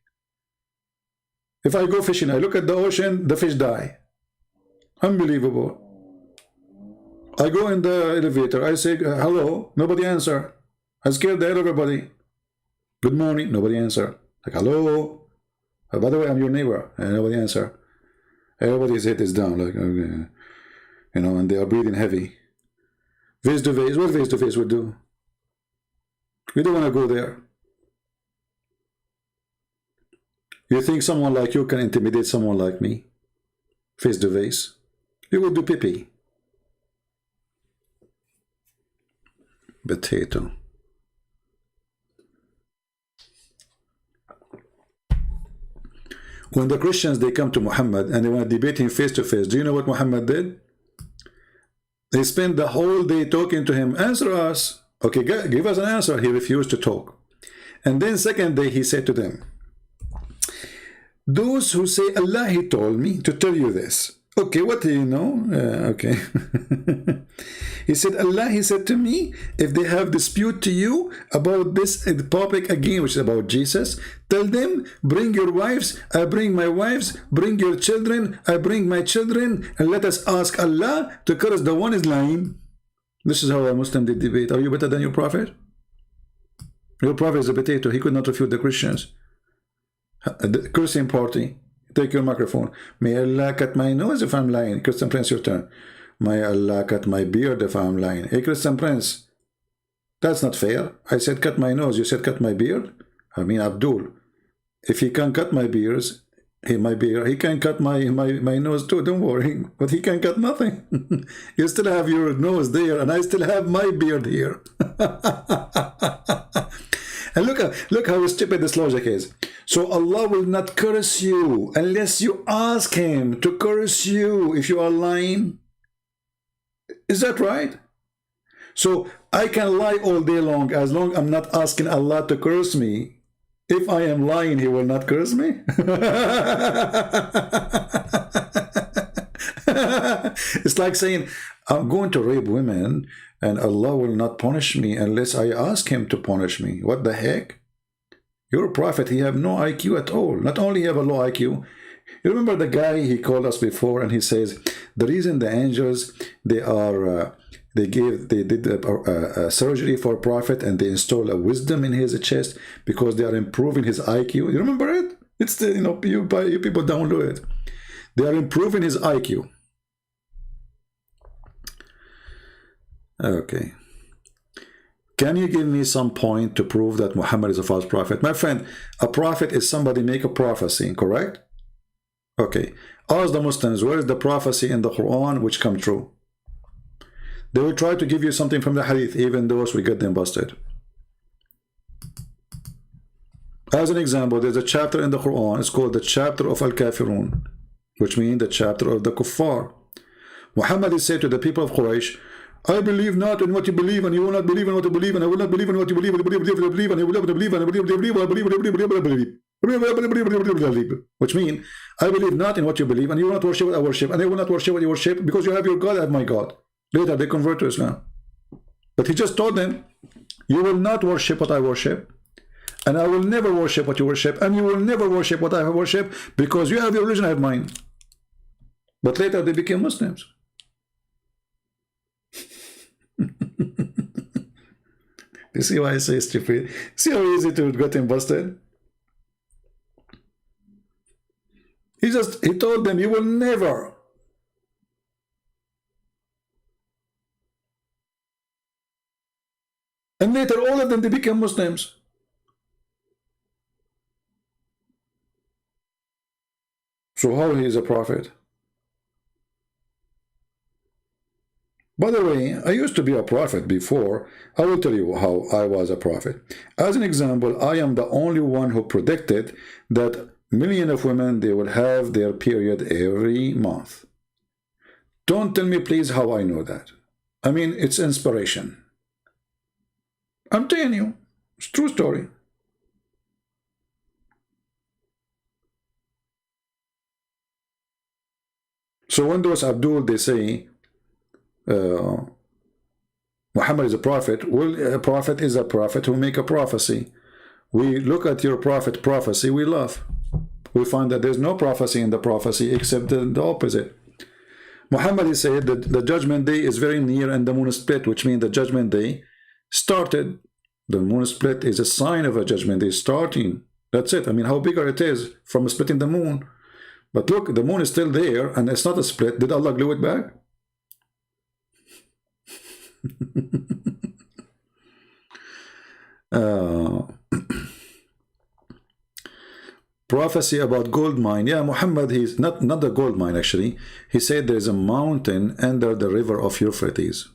B: If I go fishing, I look at the ocean, the fish die. Unbelievable. I go in the elevator, I say hello, nobody answer. I scared the hell of everybody. Good morning, nobody answer. Like hello. By the way, I'm your neighbor, and nobody answer. Everybody's head is down, like okay. You know, and they are breathing heavy. Face to face, what face to face would do? We don't want to go there. You think someone like you can intimidate someone like me? Face to face? You would do pee-pee. Potato. When the Christians, they come to Muhammad and they want to debate him face to face, do you know what Muhammad did? They spent the whole day talking to him. Answer us. Okay, give us an answer. He refused to talk. And then second day he said to them, those who say Allah, he told me to tell you this. Okay, what do you know? Okay. He said, Allah, he said to me, if they have dispute to you about this topic again, which is about Jesus, tell them, bring your wives, I bring my wives, bring your children, I bring my children, and let us ask Allah to curse the one is lying. This is how a Muslim did debate. Are you better than your prophet? Your prophet is a potato. He could not refute the Christians. The Christian party. Take your microphone. May Allah cut my nose if I'm lying. Christian Prince, your turn. May Allah cut my beard if I'm lying. Hey, Christian Prince, that's not fair. I said cut my nose. You said cut my beard? I mean, Abdul. If he can cut my beards, he can cut my nose too. Don't worry. But he can cut nothing. You still have your nose there, and I still have my beard here. And look how stupid this logic is. So Allah will not curse you unless you ask him to curse you if you are lying. Is that right? So I can lie all day long as long as I'm not asking Allah to curse me. If I am lying, he will not curse me. It's like saying, I'm going to rape women and Allah will not punish me unless I ask him to punish me. What the heck? You're a prophet. He have no IQ at all. Not only have a low IQ. You remember the guy he called us before, and he says the reason the angels they did a surgery for a prophet and they install a wisdom in his chest because they are improving his IQ. You remember it? It's the you people download it. They are improving his IQ. Okay. Can you give me some point to prove that Muhammad is a false prophet? My friend, a prophet is somebody make a prophecy, correct? Okay. Ask the Muslims, where is the prophecy in the Quran which come true? They will try to give you something from the Hadith, even those we get them busted. As an example, there's a chapter in the Quran, it's called the chapter of Al-Kafirun, which means the chapter of the Kuffar. Muhammad is said to the people of Quraysh, I believe not in what you believe, and you will not believe in what you believe, and I will not believe in what you believe, and I will not believe, and I will not believe, and I will not believe, and I will not believe, and I believe, which means I believe not in what you believe, and you will not worship what I worship, and I will not worship what you worship, because you have your God, I have my God. Later they convert to Islam. But he just told them, you will not worship what I worship, and I will never worship what you worship, and you will never worship what I worship, because you have your religion, I have mine. But later they became Muslims. You see why I say stupid? See how easy to get him busted? He told them, you will never. And later all of them, they became Muslims. So how he is a prophet? By the way, I used to be a prophet before. I will tell you how I was a prophet. As an example, I am the only one who predicted that millions of women, they will have their period every month. Don't tell me, please, how I know that. I mean, it's inspiration. I'm telling you, it's a true story. So when those Abdul, they say, Muhammad is a prophet. Well, a prophet is a prophet who make a prophecy. We look at your prophecy, we laugh. We find that there's no prophecy in the prophecy except the opposite. Muhammad is said that the judgment day is very near and the moon split, which means the judgment day started. The moon split is a sign of a judgment day starting. That's it. I mean, how bigger it is from splitting the moon. But look, the moon is still there and it's not a split. Did Allah glue it back? Prophecy about gold mine. Yeah, Muhammad, he's not the gold mine actually. He said there is a mountain under the river of Euphrates.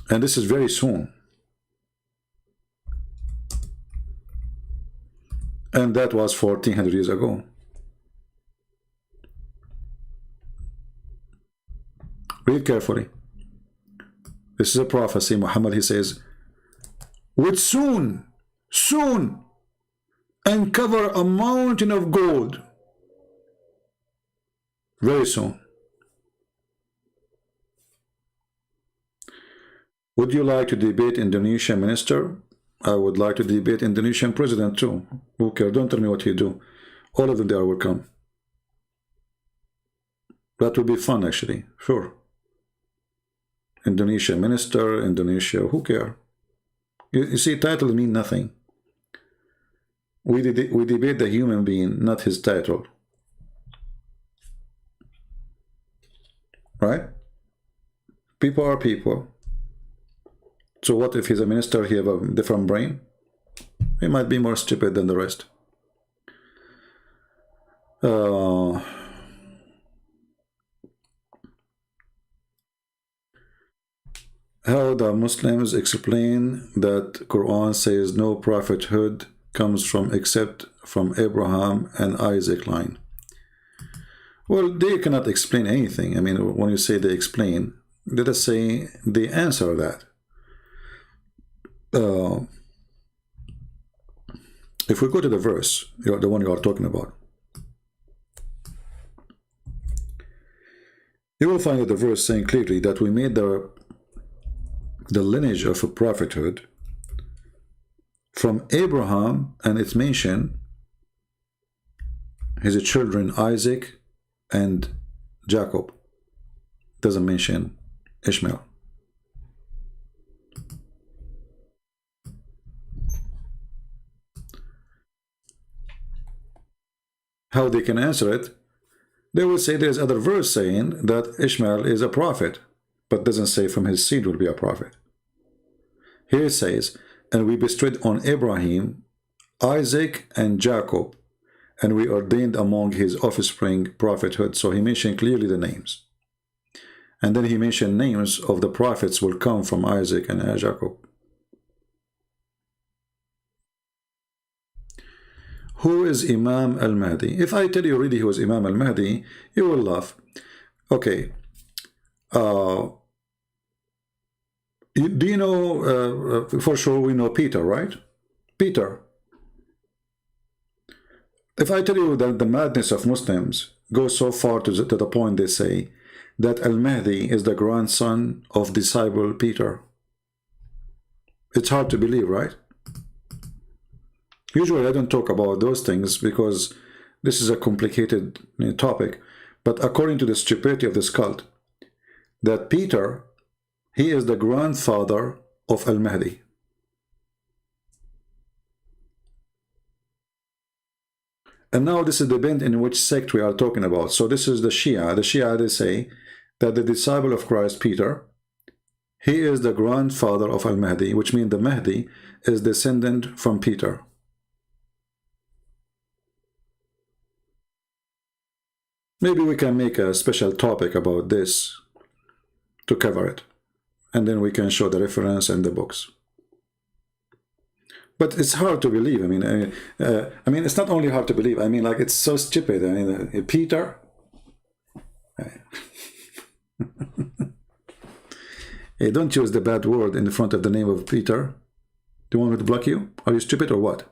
B: And this is very soon. And that was 1400 years ago. Read carefully. This is a prophecy. Muhammad, he says, would soon uncover a mountain of gold. Very soon. Would you like to debate Indonesian minister? I would like to debate Indonesian president too. Who cares? Don't tell me what you do. All of them, they are welcome. That would be fun actually. Sure. Indonesian minister, Indonesia, who cares? You see, titles mean nothing. We debate the human being, not his title. Right? People are people. So what if he's a minister, he have a different brain? He might be more stupid than the rest. How the Muslims explain that Quran says no prophethood comes from except from Abraham and Isaac line? Well, they cannot explain anything. I mean, when you say they explain, let us say they answer that. If we go to the verse, the one you are talking about, you will find that the verse saying clearly that we made the lineage of a prophethood from Abraham, and it's mentioned his children Isaac and Jacob. Doesn't mention Ishmael. How they can answer it? They will say there's other verse saying that Ishmael is a prophet, but doesn't say from his seed will be a prophet. Here it says, and we bestowed on Abraham, Isaac, and Jacob, and we ordained among his offspring prophethood. So he mentioned clearly the names. And then he mentioned names of the prophets will come from Isaac and Jacob. Who is Imam al-Mahdi? If I tell you really who is Imam al-Mahdi, you will laugh. Okay. Do you know, for sure we know Peter, right? Peter. If I tell you that the madness of Muslims goes so far to the point they say that Al-Mahdi is the grandson of disciple Peter. It's hard to believe, right? Usually I don't talk about those things because this is a complicated topic. But according to the stupidity of this cult, that Peter, he is the grandfather of Al-Mahdi. And now this is the bent in which sect we are talking about. So this is the Shia. The Shia, they say that the disciple of Christ, Peter, he is the grandfather of Al-Mahdi, which means the Mahdi is descendant from Peter. Maybe we can make a special topic about this to cover it. And then we can show the reference and the books. But it's hard to believe. I mean, it's not only hard to believe. I mean, like, it's so stupid. I mean, Peter. Hey, don't use the bad word in front of the name of Peter. Do you want me to block you? Are you stupid or what?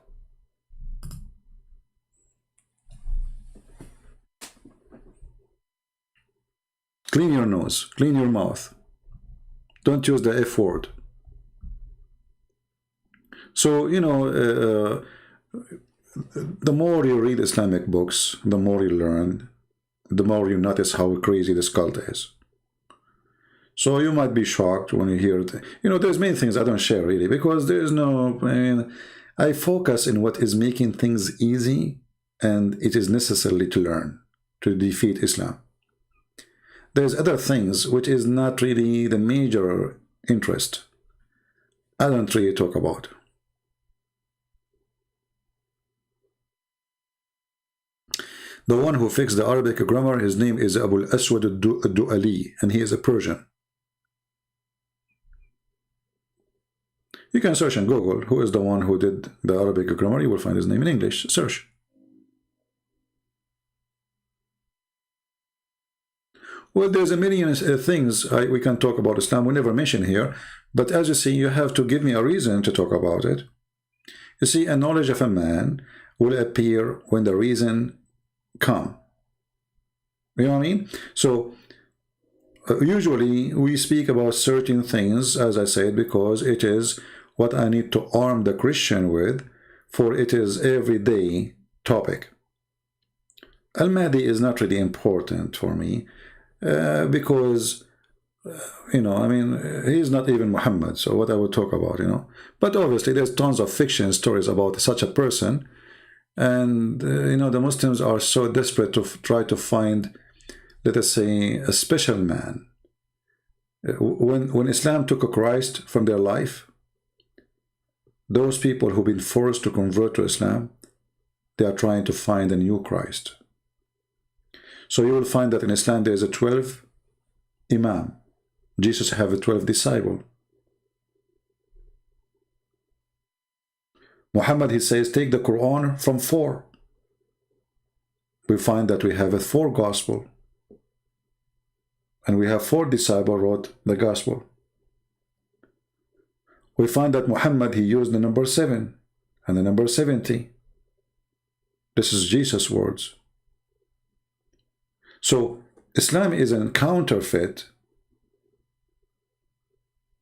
B: Clean your nose. Clean your mouth. Don't use the F word. So, you know, the more you read Islamic books, the more you learn, the more you notice how crazy this cult is. So you might be shocked when you hear it. You know, there's many things I don't share really, because there's no, I mean, I focus in what is making things easy, and it is necessary to learn to defeat Islam. There's other things which is not really the major interest. I don't really talk about. The one who fixed the Arabic grammar, his name is Abul Aswad al-Du'ali, and he is a Persian. You can search on Google, who is the one who did the Arabic grammar, you will find his name in English. Search. Well, there's a million things we can talk about Islam we never mention here, but as you see, you have to give me a reason to talk about it. You see, a knowledge of a man will appear when the reason come. You know what I mean? So usually we speak about certain things, as I said, because it is what I need to arm the Christian with, for it is everyday topic. Al-Mahdi is not really important for me because you know, I mean, he's not even Muhammad, so what I would talk about, you know. But obviously there's tons of fiction stories about such a person. And, you know, the Muslims are so desperate to try to find, let us say, a special man. When Islam took Christ from their life, those people who've been forced to convert to Islam, they are trying to find a new Christ. So you will find that in Islam there is a 12 Imam. Jesus have a 12 disciple. Muhammad, he says, take the Quran from 4. We find that we have a 4 gospel. And we have 4 disciples wrote the gospel. We find that Muhammad, he used the number 7 and the number 70. This is Jesus' words. So Islam is a counterfeit,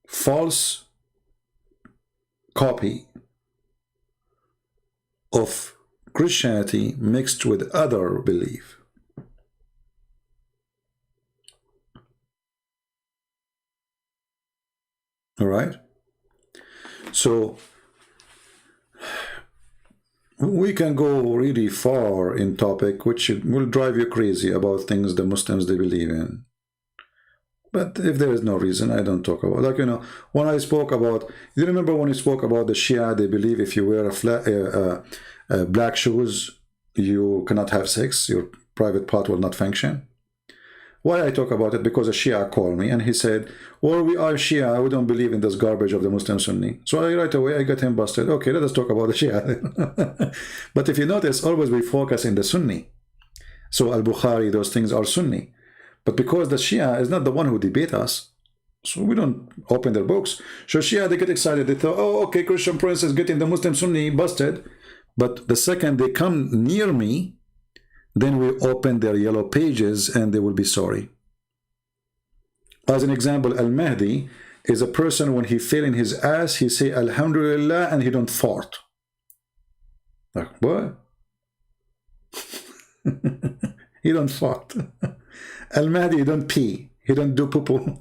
B: false copy of Christianity mixed with other belief. All right? So we can go really far in topic which will drive you crazy about things the Muslims they believe in. But if there is no reason, I don't talk about. Like, you know, when I spoke about, you remember when we spoke about the Shia, they believe if you wear black shoes, you cannot have sex, your private part will not function. Why I talk about it? Because a Shia called me and he said, well, we are Shia, we don't believe in this garbage of the Muslim Sunni. So right away I got him busted. Okay, let us talk about the Shia. But if you notice, always we focus in the Sunni. So Al-Bukhari, those things are Sunni. But because the Shia is not the one who debate us, So we don't open their books. So Shia, they get excited. They thought, oh, okay, Christian Prince is getting the Muslim Sunni busted. But the second they come near me, then we open their yellow pages and they will be sorry. As an example, Al-Mahdi is a person when he fell in his ass, he say Alhamdulillah and he don't fart. Like, what? He don't fart. Al-Mahdi, he don't pee. He don't do poo-poo.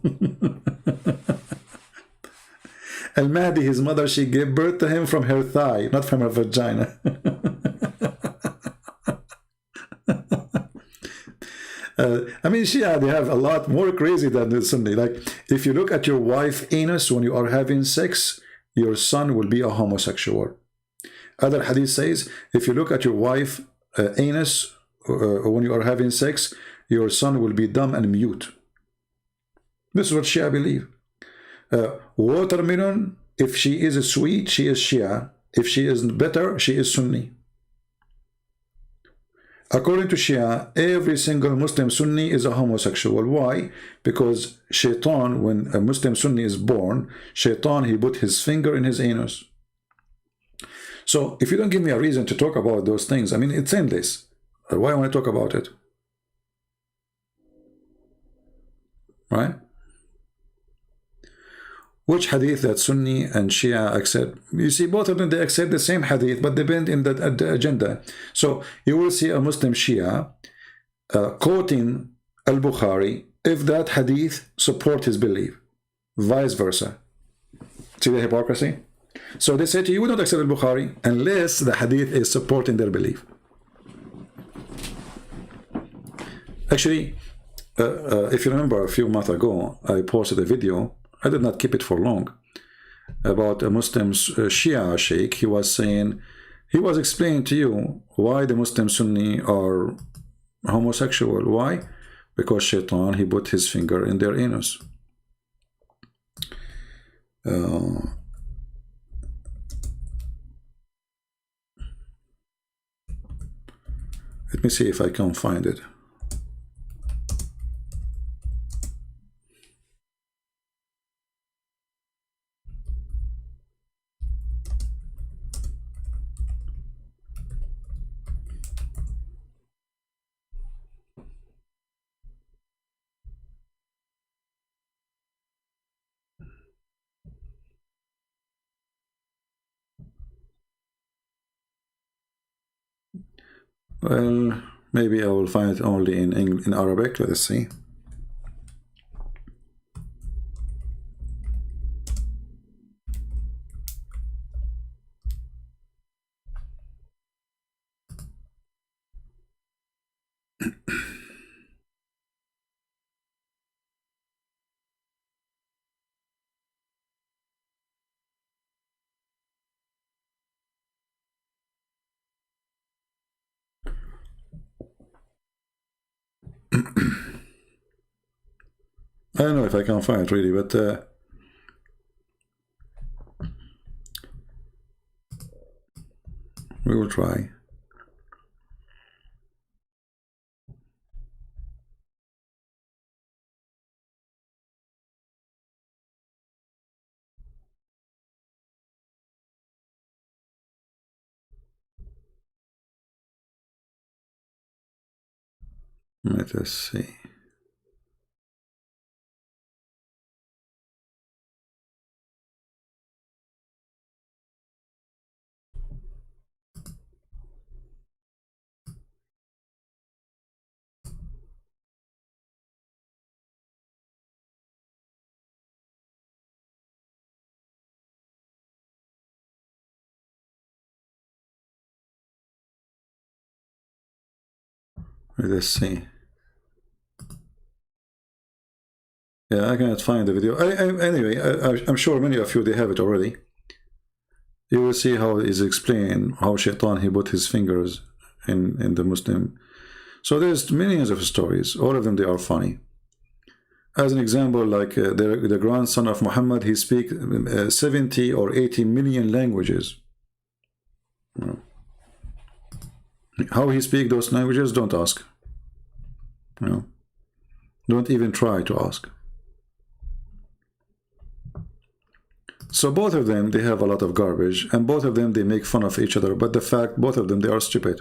B: Al-Mahdi, his mother, she gave birth to him from her thigh, not from her vagina. I mean, Shia, they have a lot more crazy than the Sunni. Like, if you look at your wife anus when you are having sex, your son will be a homosexual. Other hadith says, if you look at your wife anus when you are having sex, your son will be dumb and mute. This is what Shia believe. Watermelon, if she is sweet, she is Shia. If she is bitter, she is Sunni. According to Shia, every single Muslim Sunni is a homosexual. Why? Because Shaitan, when a Muslim Sunni is born, Shaitan, he put his finger in his anus. So if you don't give me a reason to talk about those things, I mean, it's endless. Why want to talk about it? Right? Which hadith that Sunni and Shia accept? You see, both of them, they accept the same hadith, but depend in the agenda. So you will see a Muslim Shia quoting Al-Bukhari if that hadith support his belief, vice versa. See the hypocrisy? So they say to you, we don't accept Al-Bukhari unless the hadith is supporting their belief. Actually, if you remember a few months ago, I posted a video, I did not keep it for long, about a Muslim Shia sheikh. He was saying, he was explaining to you why the Muslim Sunni are homosexual. Why? Because Shaitan, he put his finger in their anus. Let me see if I can find it. Well, maybe I will find it only in Arabic. Let us see. I don't know if I can find it really, but we will try. Let us see. Let us see. Yeah, I cannot find the video. Anyway, I'm sure many of you, they have it already. You will see how it is explained, how Shaitan, he put his fingers in the Muslim. So there's millions of stories. All of them, they are funny. As an example, like the grandson of Muhammad, he speaks 70 or 80 million languages. You know. How he speaks those languages, don't ask. You know. Don't even try to ask. So both of them, they have a lot of garbage, and both of them, they make fun of each other. But the fact, both of them, they are stupid.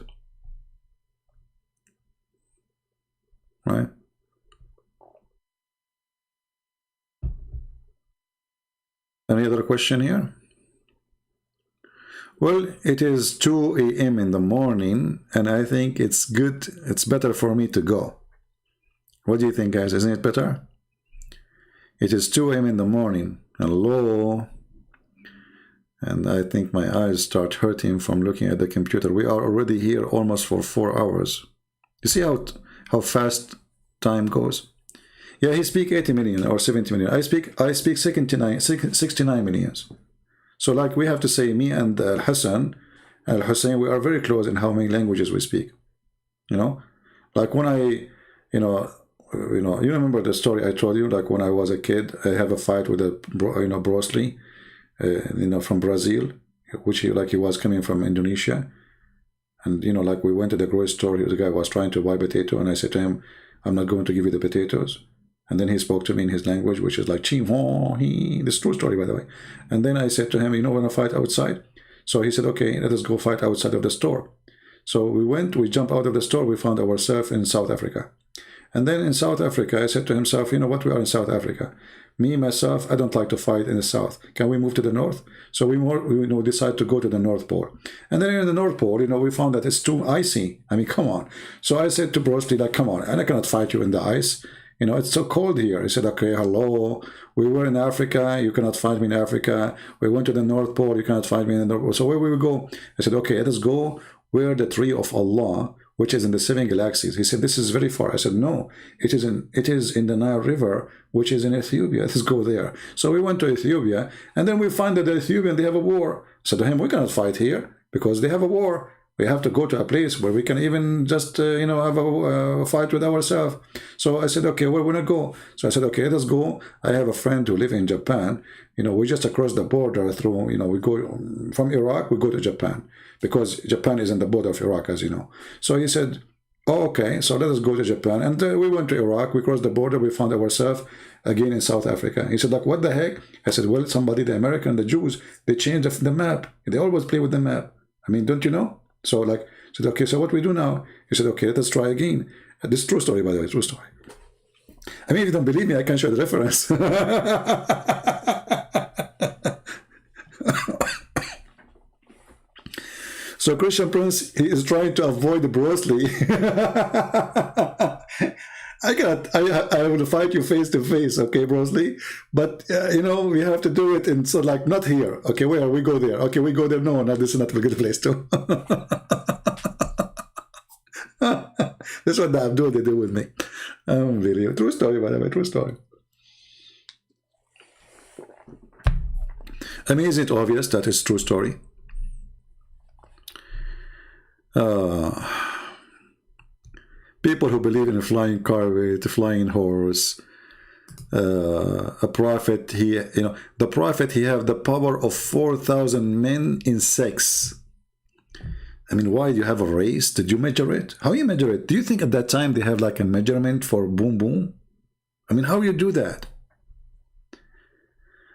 B: Right? Any other question here? Well, it is 2 a.m. in the morning, and I think it's good. It's better for me to go. What do you think, guys? Isn't it better? It is 2 a.m. in the morning. Hello. And I think my eyes start hurting from looking at the computer. We are already here almost for 4 hours. You see how fast time goes? Yeah, he speak 80 million or 70 million. I speak 69 million. So like we have to say, me and Al-Hussein, we are very close in how many languages we speak. You know, like when you remember the story I told you, like when I was a kid, I have a fight with Bruce Lee, from Brazil, which he was coming from Indonesia. And, like we went to the grocery store, the guy was trying to buy potato, and I said to him, I'm not going to give you the potatoes. And then he spoke to me in his language, which is like, Chim, ho, he. This is true story, by the way. And then I said to him, we're going to fight outside. So he said, okay, let us go fight outside of the store. So we jumped out of the store, we found ourselves in South Africa. And then in South Africa, I said to himself, you know what, we are in South Africa. Me, myself, I don't like to fight in the South. Can we move to the North? So we decide to go to the North Pole. And then in the North Pole, we found that it's too icy. I mean, come on. So I said to Bruce Lee, like, come on, and I cannot fight you in the ice. It's so cold here. He said, okay, hello. We were in Africa. You cannot find me in Africa. We went to the North Pole. You cannot find me in the North Pole. So where we will go? I said, okay, let us go where the tree of Allah, which is in the 7 galaxies. He said, this is very far. I said, no, it is in the Nile River, which is in Ethiopia. Let's go there. So we went to Ethiopia, and then we find that the Ethiopian, they have a war. I said to him, we cannot fight here because they have a war. We have to go to a place where we can even just, have a fight with ourselves. So I said, okay, where we going to go? So I said, okay, let's go. I have a friend who lives in Japan. We just across the border through, we go from Iraq, we go to Japan because Japan is in the border of Iraq, as you know. So he said, oh, okay, so let us go to Japan. And we went to Iraq, we crossed the border, we found ourselves again in South Africa. He said, like, what the heck? I said, well, somebody, the American, the Jews, they changed the map. They always play with the map. I mean, don't you know? So I said, okay, so what we do now? He said, okay, let us try again. This is true story, by the way, true story. I mean, if you don't believe me, I can show the reference. So Christian Prince, he is trying to avoid Bruce Lee. I will fight you face to face, okay, Bruce Lee? But, we have to do it in, so not here. Okay, where? We go there. Okay, we go there. No, this is not a good place too. That's what the Abdul they do with me. Really, true story, by the way, true story. I mean, is it obvious that it's true story? People who believe in a flying car with a flying horse, a prophet, the prophet, he have the power of 4,000 men in sex. I mean, why do you have a race? Did you measure it? How you measure it? Do you think at that time they have like a measurement for boom boom? I mean, how you do that?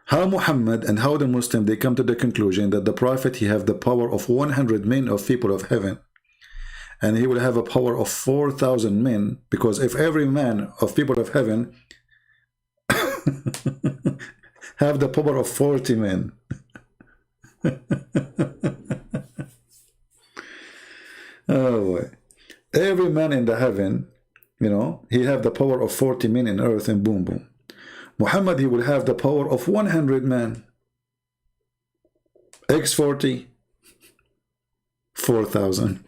B: How Muhammad and how the Muslim, they come to the conclusion that the prophet, he have the power of 100 men of people of heaven. And he will have a power of 4,000 men, because if every man of people of heaven have the power of 40 men. Oh boy. Every man in the heaven, he have the power of 40 men in earth, and boom boom. Muhammad, he will have the power of 100 men. X40, 4,000.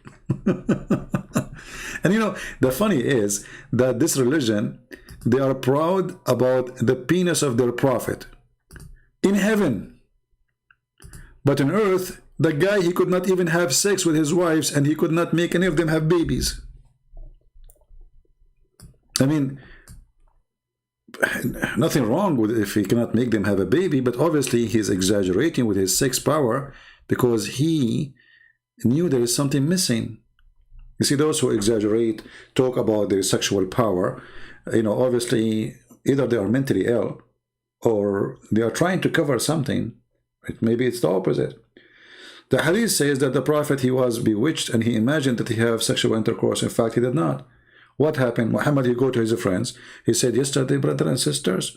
B: And the funny is that this religion, they are proud about the penis of their prophet in heaven, but on earth, the guy, he could not even have sex with his wives, and he could not make any of them have babies. I mean, nothing wrong with if he cannot make them have a baby, but obviously he's exaggerating with his sex power because he knew there is something missing. You see, those who exaggerate, talk about their sexual power, obviously either they are mentally ill or they are trying to cover something. Maybe it's the opposite. The hadith says that the Prophet, he was bewitched and he imagined that he have sexual intercourse. In fact, he did not. What happened? Muhammad, he go to his friends. He said, yesterday, brothers and sisters,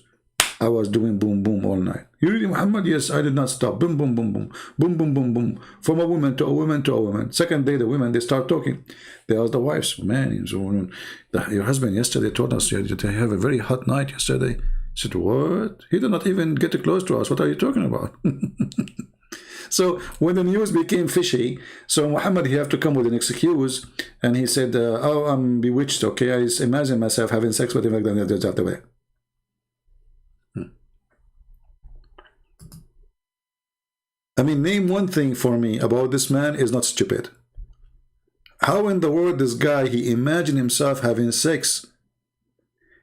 B: I was doing boom, boom all night. You really, Muhammad? Yes, I did not stop. Boom, boom, boom, boom. Boom, boom, boom, boom. From a woman to a woman to a woman. Second day, the women, they start talking. They ask the wives, man, your husband yesterday told us you have a very hot night yesterday. I said, what? He did not even get close to us. What are you talking about? So when the news became fishy, so Muhammad, he have to come with an excuse, and he said, oh, I'm bewitched, okay? I imagine myself having sex with him like that. I mean, name one thing for me about this man is not stupid. How in the world this guy, he imagined himself having sex?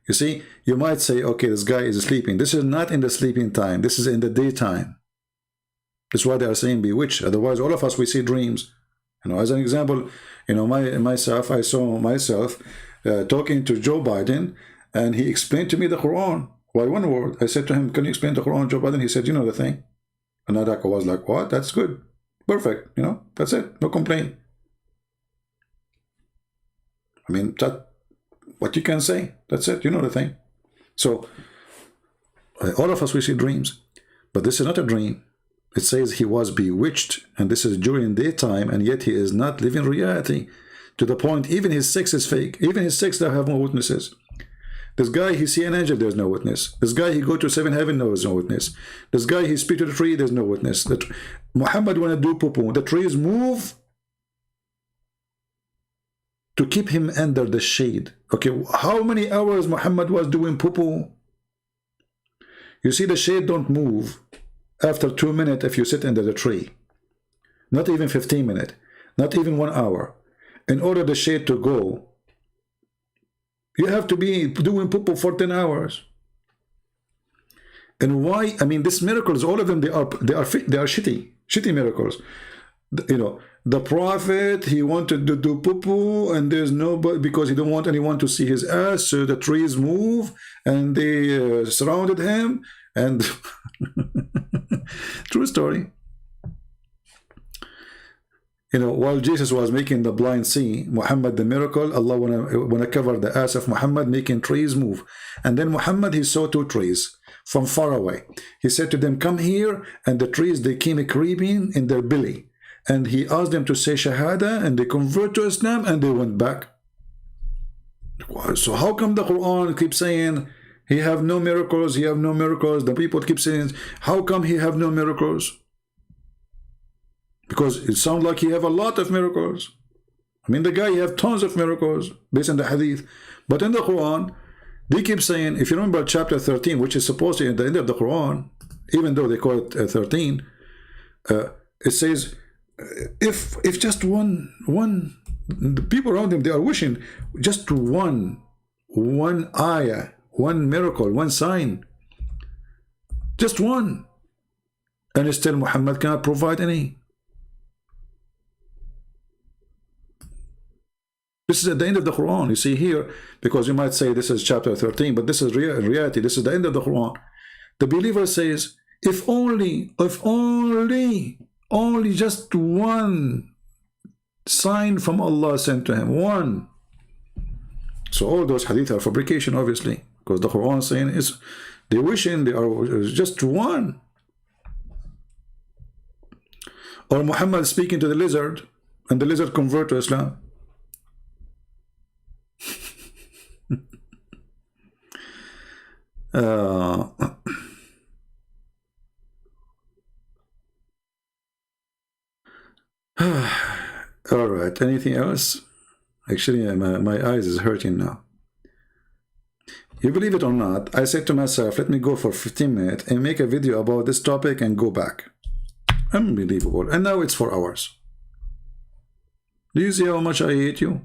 B: You see, you might say, okay, this guy is sleeping. This is not in the sleeping time. This is in the daytime. That's why they are saying bewitched. Otherwise, all of us, we see dreams. You know, as an example, you know, myself, I saw myself talking to Joe Biden, and he explained to me the Quran. Why one word? I said to him, can you explain the Quran, Joe Biden? He said, you know the thing. And I was like, what? That's good. Perfect. You know, that's it. No complaint. I mean, that, what you can say, that's it. You know the thing. So, all of us, we see dreams. But this is not a dream. It says he was bewitched, and this is during daytime, and yet he is not living reality. To the point, even his sex is fake. Even his sex, they have no witnesses. This guy, he see an angel, there's no witness. This guy, he go to seven heaven, there's no witness. This guy, he speak to the tree, there's no witness. That Muhammad want to do poo-poo. The trees move to keep him under the shade. Okay, how many hours Muhammad was doing poo-poo? You see, the shade don't move after 2 minutes if you sit under the tree. Not even 15 minutes. Not even 1 hour. In order the shade to go, you have to be doing poo-poo for 10 hours. And why? I mean, these miracles, all of them, they are shitty miracles. You know, the Prophet, he wanted to do poo-poo, and there's nobody, because he don't want anyone to see his ass, so the trees move, and they surrounded him, and true story. You know, while Jesus was making the blind see, Muhammad, the miracle, Allah wanna cover the ass of Muhammad, making trees move. And then Muhammad, he saw 2 trees from far away. He said to them, come here, and the trees, they came creeping in their belly. And he asked them to say Shahada, and they convert to Islam, and they went back. So how come the Quran keeps saying, he have no miracles, he have no miracles? The people keep saying, how come he have no miracles? Because it sounds like he have a lot of miracles. I mean, the guy, he have tons of miracles based on the hadith. But in the Quran, they keep saying, if you remember chapter 13, which is supposed to be at the end of the Quran, even though they call it 13, it says, if just one, the people around him, they are wishing just one ayah, one miracle, one sign, just one, and still Muhammad cannot provide any. This is at the end of the Quran. You see here, because you might say this is chapter 13, but this is in reality, this is the end of the Quran. The believer says, if only just one sign from Allah sent to him, one. So all those hadith are fabrication, obviously, because the Quran saying is, they wishing they are just one. Or Muhammad speaking to the lizard, and the lizard convert to Islam. All right, anything else? Actually, my eyes is hurting now. You believe it or not, I said to myself, let me go for 15 minutes and make a video about this topic and go back. Unbelievable. And now it's 4 hours. Do you see how much I hate you?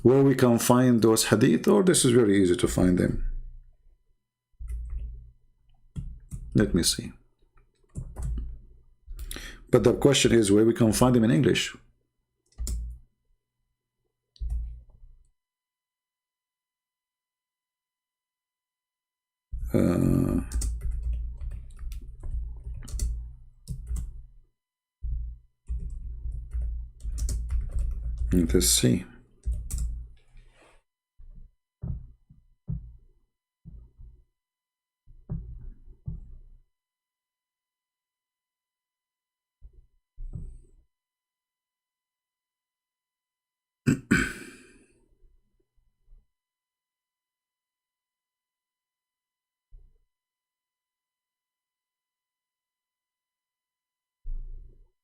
B: Where we can find those hadith, or this is very easy to find them. Let me see. But the question is where we can find them in English. Let's see.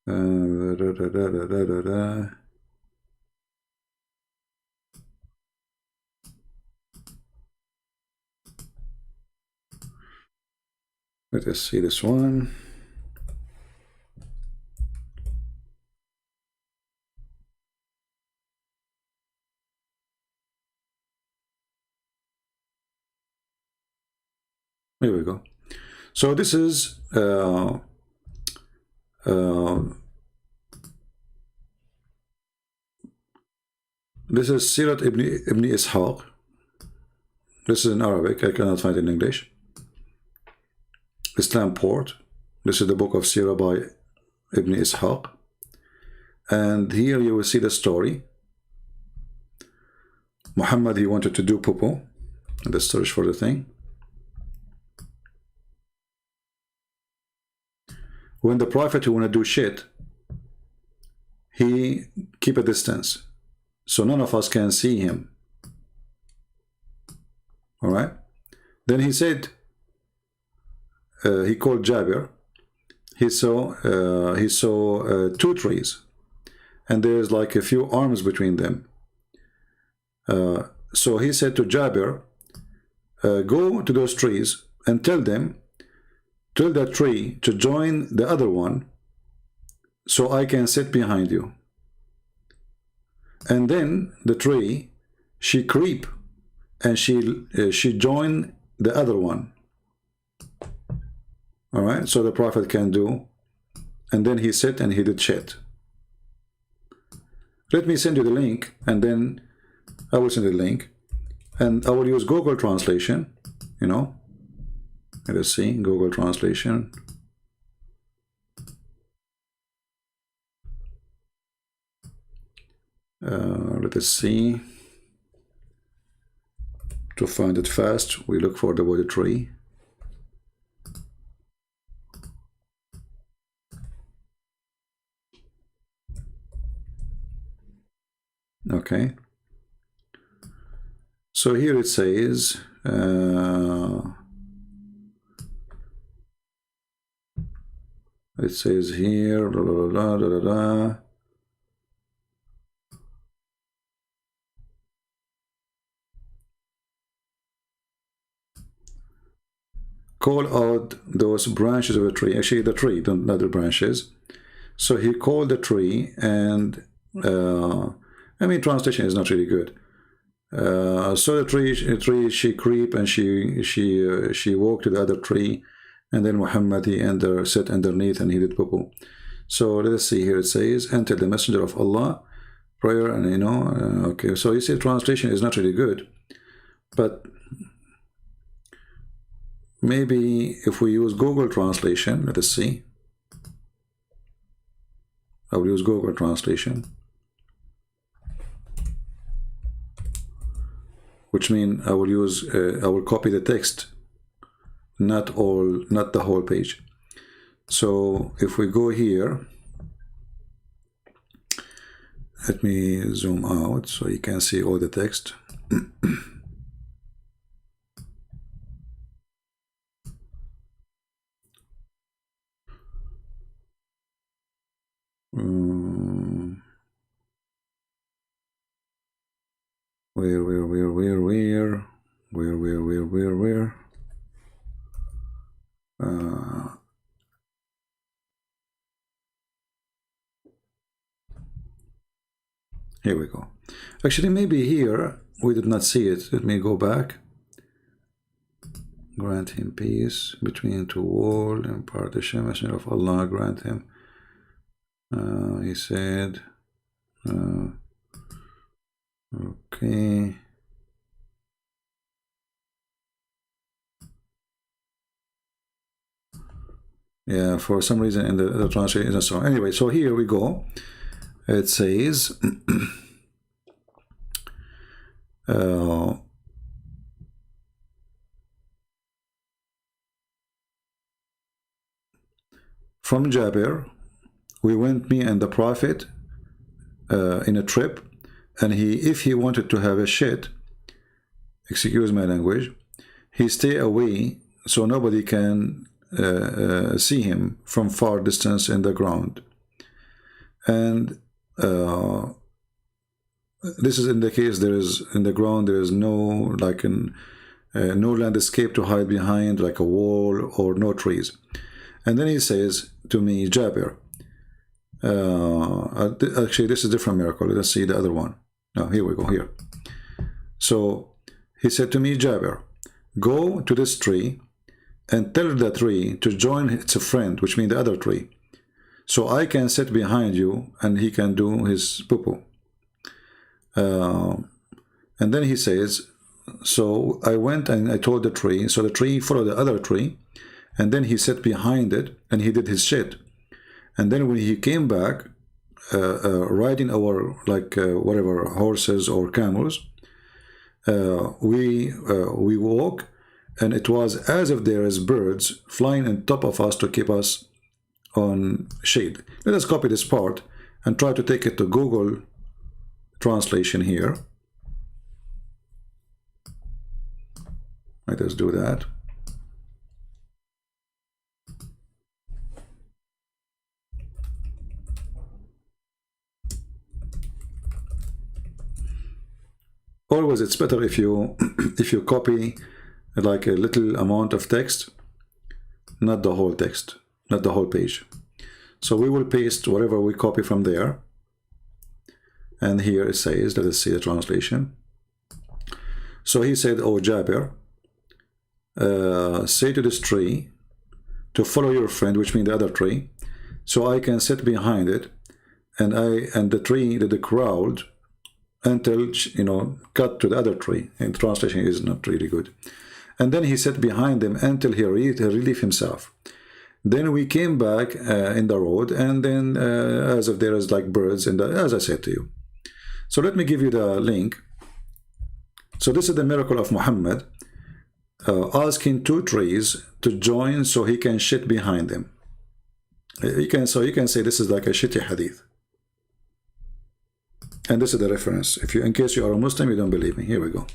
B: Da, da, da, da, da, da, da. Let us see this one. Here we go. So this is Sirat Ibn Ishaq. This is in Arabic. I cannot find it in English. Islam Port. This is the book of Sirah by Ibn Ishaq. And here you will see the story. Muhammad, he wanted to do poo-poo. Let's search for the thing. When the Prophet who want to do shit, he keep a distance. So none of us can see him. Alright? Then he said, he called Jabir. He saw two trees. And there's like a few arms between them. So he said to Jabir, go to those trees and tell that tree to join the other one so I can sit behind you. And then the tree, she creep and she joined the other one. All right, so the Prophet can do. And then he sit and he did shit. Let me send you the link, and then I will send you the link. And I will use Google translation, you know. Let us see, Google translation. Let us see. To find it fast, we look for the word tree. Okay. So here it says, here, da, da, da, da, da, da. Call out those branches of a tree. Actually, the tree, not the branches. So he called the tree, and I mean, translation is not really good. So the tree, she creep and she walked to the other tree, and then Muhammad he sat underneath and he did poo-poo. So let us see here. It says, "Enter the Messenger of Allah, prayer," and you know, okay. So you see, translation is not really good, but maybe if we use Google translation, let us see. I will use Google translation, which means I will copy the text, not the whole page. So if we go here, let me zoom out so you can see all the text. Where? Here we go. Actually, maybe here we did not see it. Let me go back. Grant him peace between two walls and partition. Messenger of Allah grant him. He said, okay. Yeah, for some reason in the translation isn't so. Anyway, so here we go. It says, Uh, from Jabir, we went, me and the Prophet, in a trip, and if he wanted to have a shit, excuse my language, he stay away so nobody can see him from far distance in the ground. And this is in the case there is in the ground, there is no like no landscape to hide behind, like a wall or no trees. And then he says to me, Jabir, actually this is a different miracle. Let's see the other one. No, here we go, here. So he said to me, Jabir, go to this tree and tell the tree to join its friend, which means the other tree, so I can sit behind you and he can do his poo-poo. And then he says, so I went and I told the tree, so the tree followed the other tree, and then he sat behind it and he did his shit. And then when he came back, riding our whatever horses or camels, we walk, and it was as if there is birds flying on top of us to keep us on shade. Let us copy this part and try to take it to Google translation here. Let us do that. Always it's better if you if you copy like a little amount of text, not the whole text, not the whole page. So we will paste whatever we copy from there, and here it says, let us see the translation. So he said, oh Jabir, say to this tree to follow your friend, which means the other tree, so I can sit behind it, and the tree did the crowd until, you know, cut to the other tree. And the translation is not really good. And then he sat behind him until he relieved himself. Then we came back in the road, and then as if there is like birds, and as I said to you. So let me give you the link. So this is the miracle of Muhammad, asking two trees to join so he can shit behind them. You can say this is like a shitty hadith. And this is the reference. If you, in case you are a Muslim, you don't believe me, here we go.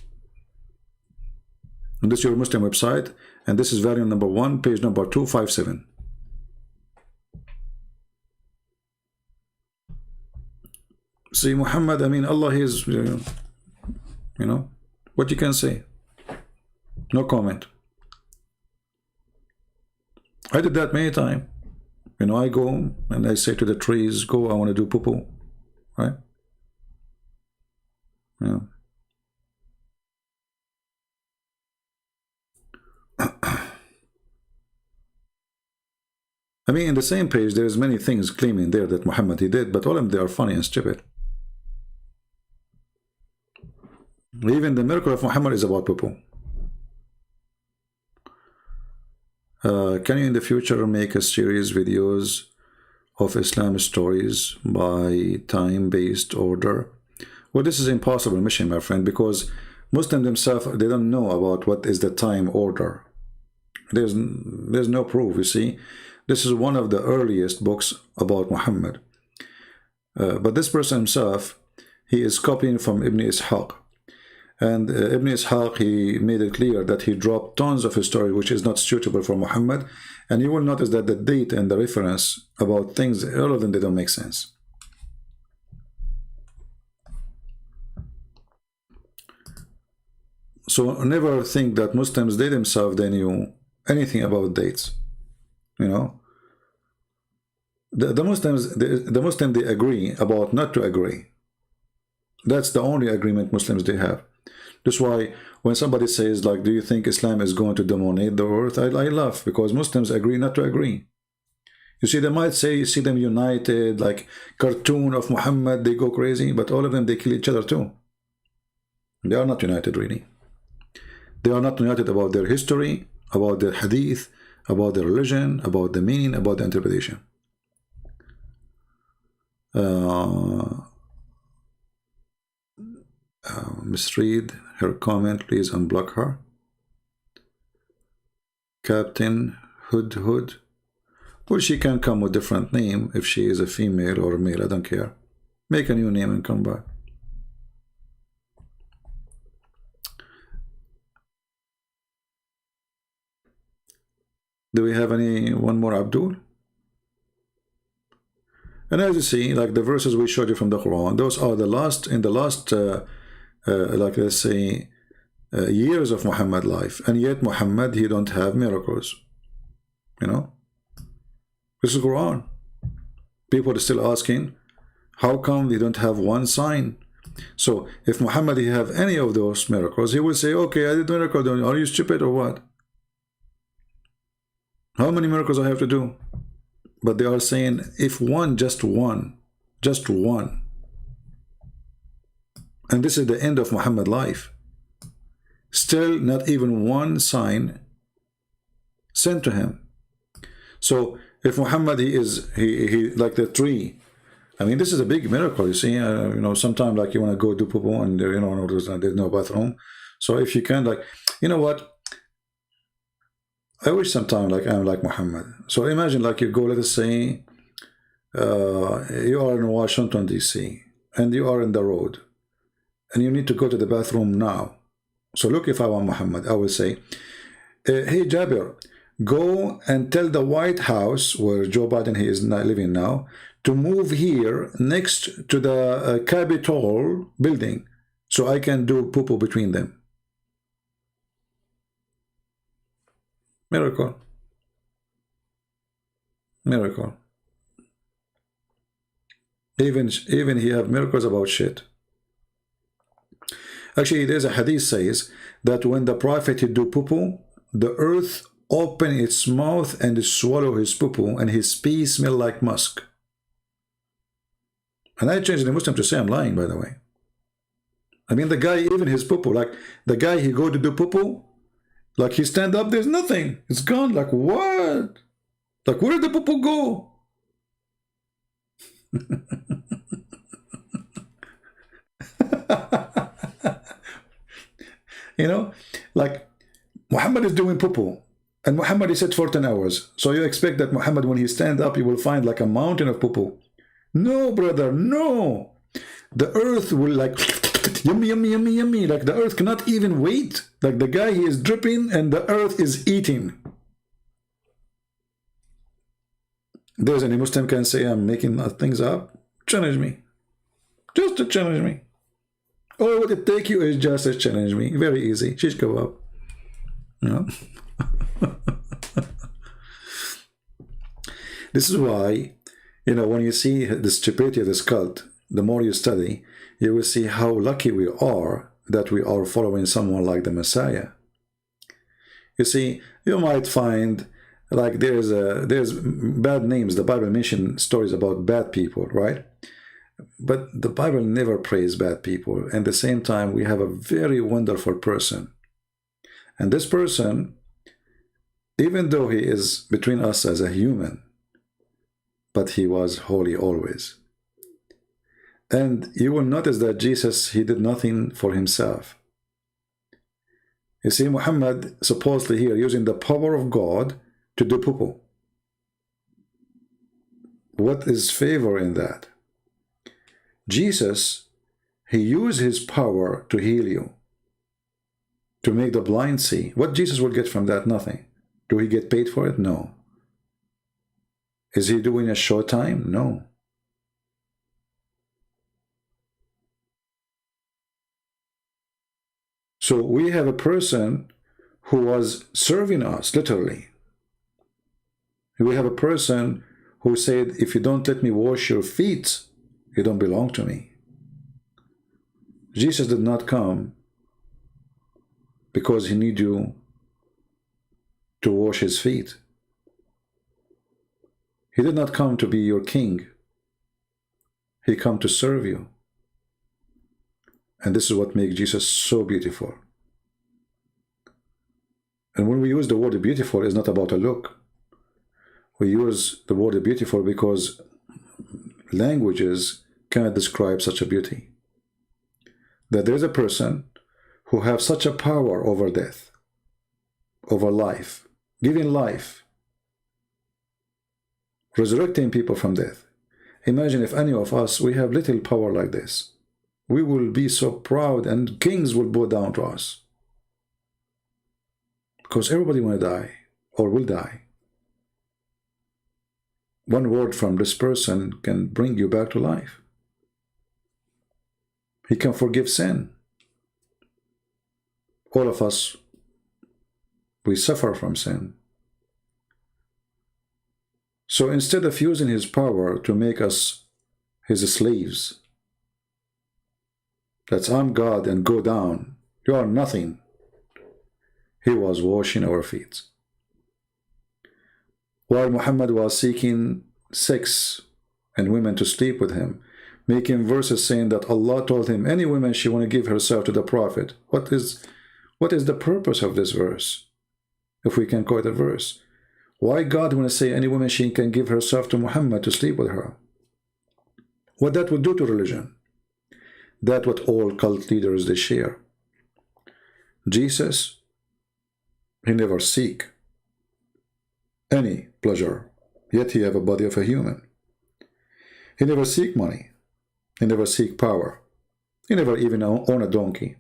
B: And this is your Muslim website, and this is volume number 1, page number 257. See, Muhammad, I mean, Allah is, you know, what you can say. No comment. I did that many times. You know, I go and I say to the trees, go, I want to do poo-poo, right? Yeah. I mean, in the same page, there's many things claiming there that Muhammad he did, but all of them, they are funny and stupid. Even the miracle of Muhammad is about poo-poo. Can you in the future make a series videos of Islam stories by time-based order? Well, this is impossible mission, my friend, because Muslims themselves, they don't know about what is the time order. There's no proof, you see. This is one of the earliest books about Muhammad. But this person himself, he is copying from Ibn Ishaq. And Ibn Ishaq, he made it clear that he dropped tons of history which is not suitable for Muhammad. And you will notice that the date and the reference about things, all of them, they don't make sense. So never think that Muslims, they themselves, they knew anything about dates. You know, the Muslims, they agree about not to agree. That's the only agreement Muslims they have. That's why when somebody says, like, do you think Islam is going to dominate the earth? I laugh, because Muslims agree not to agree. You see, they might say, you see them united, like cartoon of Muhammad, they go crazy, but all of them, they kill each other too. They are not united, really. They are not united about their history, about their hadith, about their religion, about the meaning, about the interpretation. misread her comment. Please unblock her. Captain Hood. Well, she can come with different name if she is a female or a male. I don't care. Make a new name and come back. Do we have one more Abdul? And as you see, like the verses we showed you from the Quran, those are the last, like let's say, years of Muhammad life. And yet Muhammad, he don't have miracles. You know? This is Quran. People are still asking, how come they don't have one sign? So if Muhammad he have any of those miracles, he will say, okay, I did miracle. Are you stupid or what? How many miracles I have to do? But they are saying, if one, just one. And this is the end of Muhammad's life. Still not even one sign sent to him. So if Muhammad he like the tree. I mean, this is a big miracle. You see, you know, sometimes like you want to go do poo and you know there's no bathroom. So if you can, like, you know what? I wish sometimes like I'm like Muhammad. So imagine like you go, let us say, you are in Washington DC and you are in the road and you need to go to the bathroom now. So look, if I were Muhammad, I would say, hey Jabir, go and tell the White House where Joe Biden he is not living now to move here next to the Capitol building so I can do poo between them. Miracle. Even he have miracles about shit. Actually, there's a hadith says that when the prophet do poo, the earth open its mouth and swallow his poo, and his pee smell like musk. And I changed the Muslim to say I'm lying, by the way. I mean, the guy, even his poo, like the guy he go to do poo, like he stand up, there's nothing. It's gone. Like what? Like where did the poo go? You know, like Muhammad is doing poo, and Muhammad is at 14 hours. So you expect that Muhammad, when he stand up, he will find like a mountain of poo. No, brother, no. The earth will like yummy, yummy, yummy, yummy. Like the earth cannot even wait. Like the guy, he is dripping and the earth is eating. There's any Muslim can say I'm making things up? Challenge me. Just to challenge me. All what it take you is just to challenge me. Very easy. Shish kebab. You know? This is why, you know, when you see the stupidity of this cult, the more you study, you will see how lucky we are that we are following someone like the Messiah. You see, you might find like there's bad names. The Bible mentions stories about bad people, right? But the Bible never praise bad people. And at the same time, we have a very wonderful person. And this person, even though he is between us as a human, but he was holy always. And you will notice that Jesus, he did nothing for himself. You see, Muhammad supposedly here using the power of God to do poo. What is favor in that? Jesus, he used his power to heal you, to make the blind see. What Jesus will get from that? Nothing. Do he get paid for it? No. Is he doing a short time? No. So we have a person who was serving us, literally. We have a person who said, if you don't let me wash your feet, you don't belong to me. Jesus did not come because he needs you to wash his feet. He did not come to be your king. He came to serve you. And this is what makes Jesus so beautiful. And when we use the word beautiful, it's not about a look. We use the word beautiful because languages cannot describe such a beauty. that there is a person who have such a power over death, over life, giving life, resurrecting people from death. Imagine if any of us, we have little power like this. We will be so proud and kings will bow down to us. Because everybody will die or will die. One word from this person can bring you back to life. He can forgive sin. All of us, we suffer from sin. So instead of using his power to make us his slaves, that's I'm God and go down, you are nothing, he was washing our feet. While Muhammad was seeking sex and women to sleep with him, making verses saying that Allah told him any woman she want to give herself to the Prophet. What is the purpose of this verse? If we can quote a verse, why God want to say any woman she can give herself to Muhammad to sleep with her? What that would do to religion? That's what all cult leaders they share. Jesus, he never seek any pleasure, yet he have a body of a human. He never seek money. He never seek power. He never even own a donkey.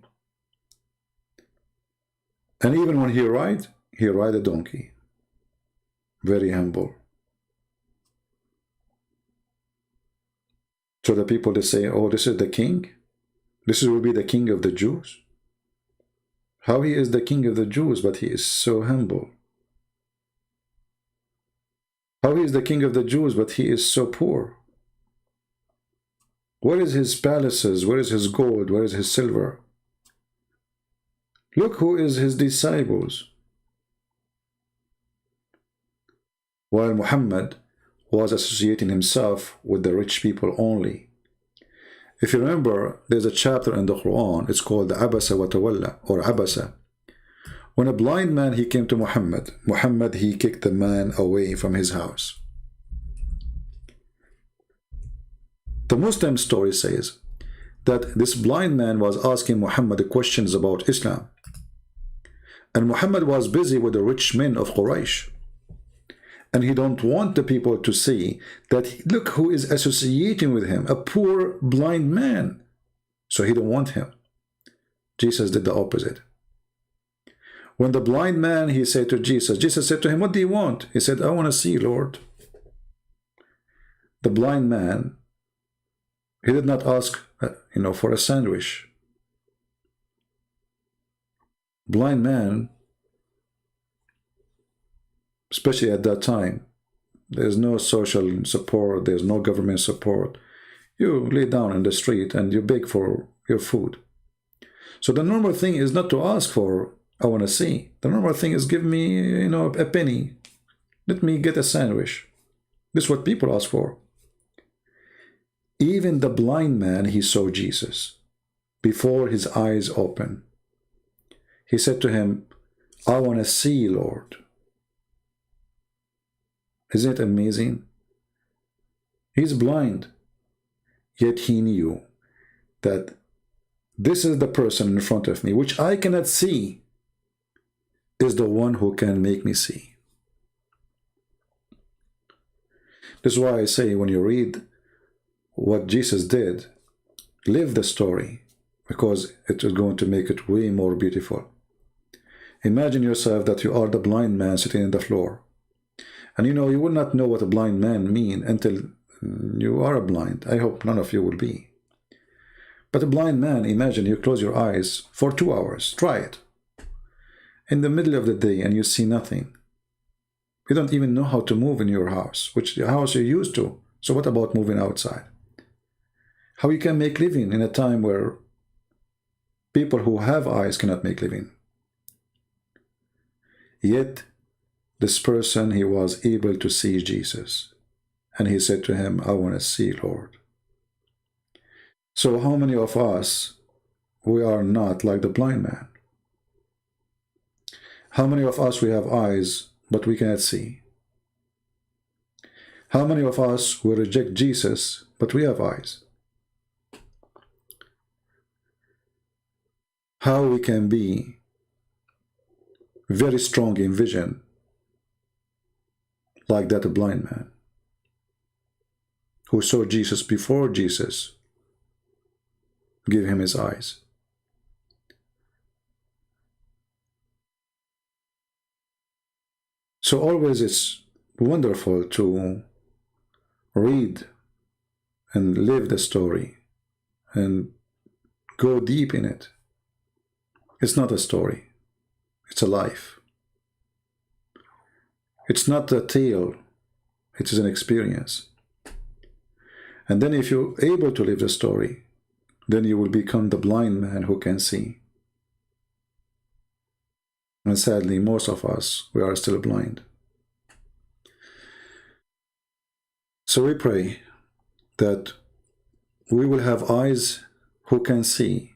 B: And even when he ride a donkey. Very humble. So the people they say, oh, this is the king? This will be the king of the Jews? How he is the king of the Jews, but he is so humble? How he is the king of the Jews, but he is so poor? Where is his palaces? Where is his gold? Where is his silver? Look who is his disciples. While Muhammad was associating himself with the rich people only. If you remember, there's a chapter in the Quran, it's called Abasa wa Tawalla, or Abasa. When a blind man, he came to Muhammad, he kicked the man away from his house. The Muslim story says that this blind man was asking Muhammad questions about Islam. And Muhammad was busy with the rich men of Quraysh. And he don't want the people to see that, look who is associating with him, a poor blind man. So he don't want him. Jesus did the opposite. When the blind man, he said to Jesus, Jesus said to him, what do you want? He said, I want to see, Lord. The blind man, he did not ask, for a sandwich. Blind man, especially at that time, there's no social support, there's no government support. You lay down in the street and you beg for your food. So the normal thing is not to ask for, I want to see. The normal thing is give me, a penny. Let me get a sandwich. This is what people ask for. Even the blind man, he saw Jesus before his eyes opened. He said to him, I want to see, Lord. Isn't it amazing? He's blind, yet he knew that this is the person in front of me, which I cannot see, is the one who can make me see. This is why I say when you read what Jesus did, live the story, because it is going to make it way more beautiful. Imagine yourself that you are the blind man sitting on the floor. And you will not know what a blind man mean until you are blind. I hope none of you will be. But a blind man, imagine you close your eyes for 2 hours. Try it. In the middle of the day and you see nothing. You don't even know how to move in your house, which the house you're used to. So what about moving outside? How you can make living in a time where people who have eyes cannot make living. Yet, this person, he was able to see Jesus. And he said to him, I want to see, Lord. So how many of us, we are not like the blind man? How many of us, we have eyes, but we cannot see? How many of us will reject Jesus, but we have eyes? how we can be very strong in vision like that blind man who saw Jesus before Jesus gave him his eyes. So always it's wonderful to read and live the story and go deep in it. It's not a story, it's a life. It's not a tale, it is an experience. And then if you're able to live the story, then you will become the blind man who can see. And sadly, most of us, we are still blind. So we pray that we will have eyes who can see,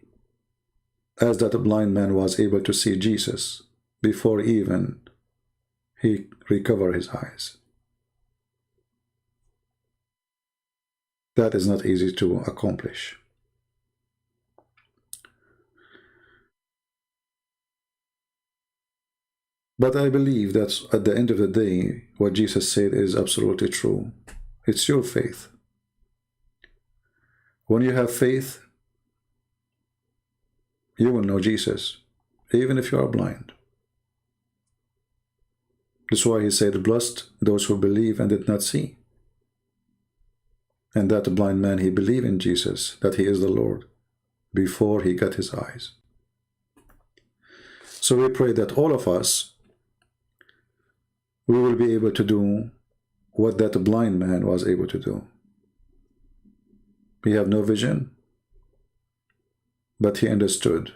B: as that blind man was able to see Jesus before even he recovered his eyes. That is not easy to accomplish. But I believe that at the end of the day, what Jesus said is absolutely true. It's your faith. When you have faith, you will know Jesus, even if you are blind. That's why he said, blessed those who believe and did not see. And that blind man, he believed in Jesus, that he is the Lord, before he got his eyes. So we pray that all of us, we will be able to do what that blind man was able to do. He had no vision, but he understood.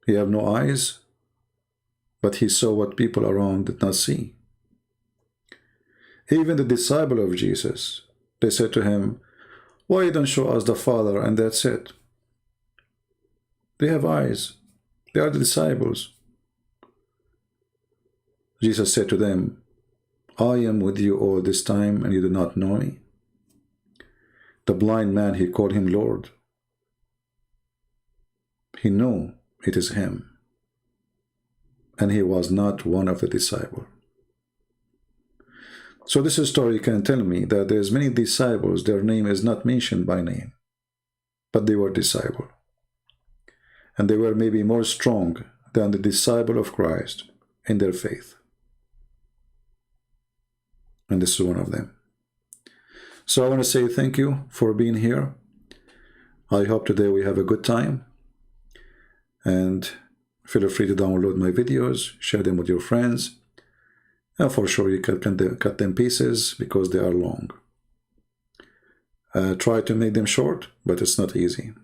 B: He had no eyes, but he saw what people around did not see. Even the disciple of Jesus, they said to him, why don't you show us the Father and that's it? They have eyes. They are the disciples. Jesus said to them, I am with you all this time and you do not know me. The blind man, he called him Lord. He knew it is him. And he was not one of the disciples. So this story can tell me that there's many disciples, their name is not mentioned by name, but they were disciples. And they were maybe more strong than the disciple of Christ in their faith. And this is one of them. So I want to say thank you for being here. I hope today we have a good time. And feel free to download my videos, share them with your friends. And for sure you can cut them pieces because they are long. Try to make them short, but it's not easy.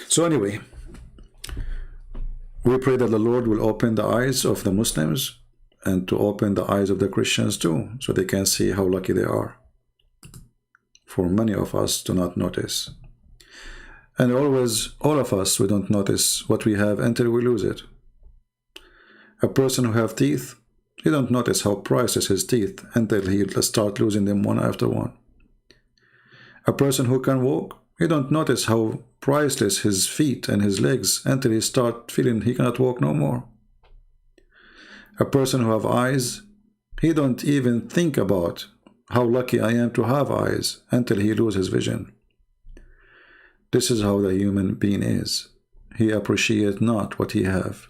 B: So anyway, we pray that the Lord will open the eyes of the Muslims and to open the eyes of the Christians too, so they can see how lucky they are. For many of us do not notice. And always, all of us, we don't notice what we have until we lose it. A person who have teeth, he don't notice how priceless his teeth until he start losing them one after one. A person who can walk, he don't notice how priceless his feet and his legs until he start feeling he cannot walk no more. A person who have eyes, he don't even think about how lucky I am to have eyes until he loses his vision. This is how the human being is. He appreciates not what he have.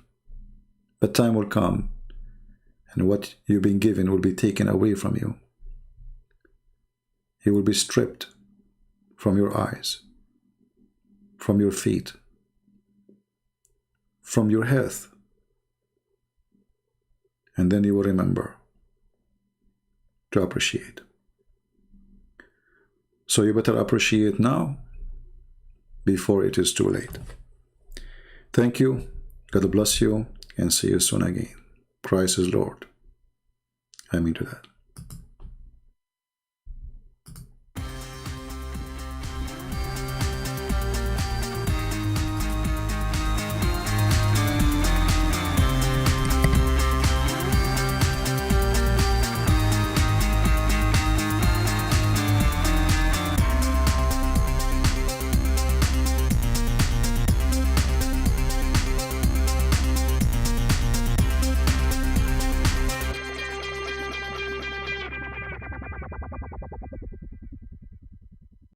B: But time will come, and what you've been given will be taken away from you. You will be stripped from your eyes, from your feet, from your health. And then you will remember to appreciate. So you better appreciate now before it is too late. Thank you. God bless you and see you soon again. Christ is Lord. Amen to that.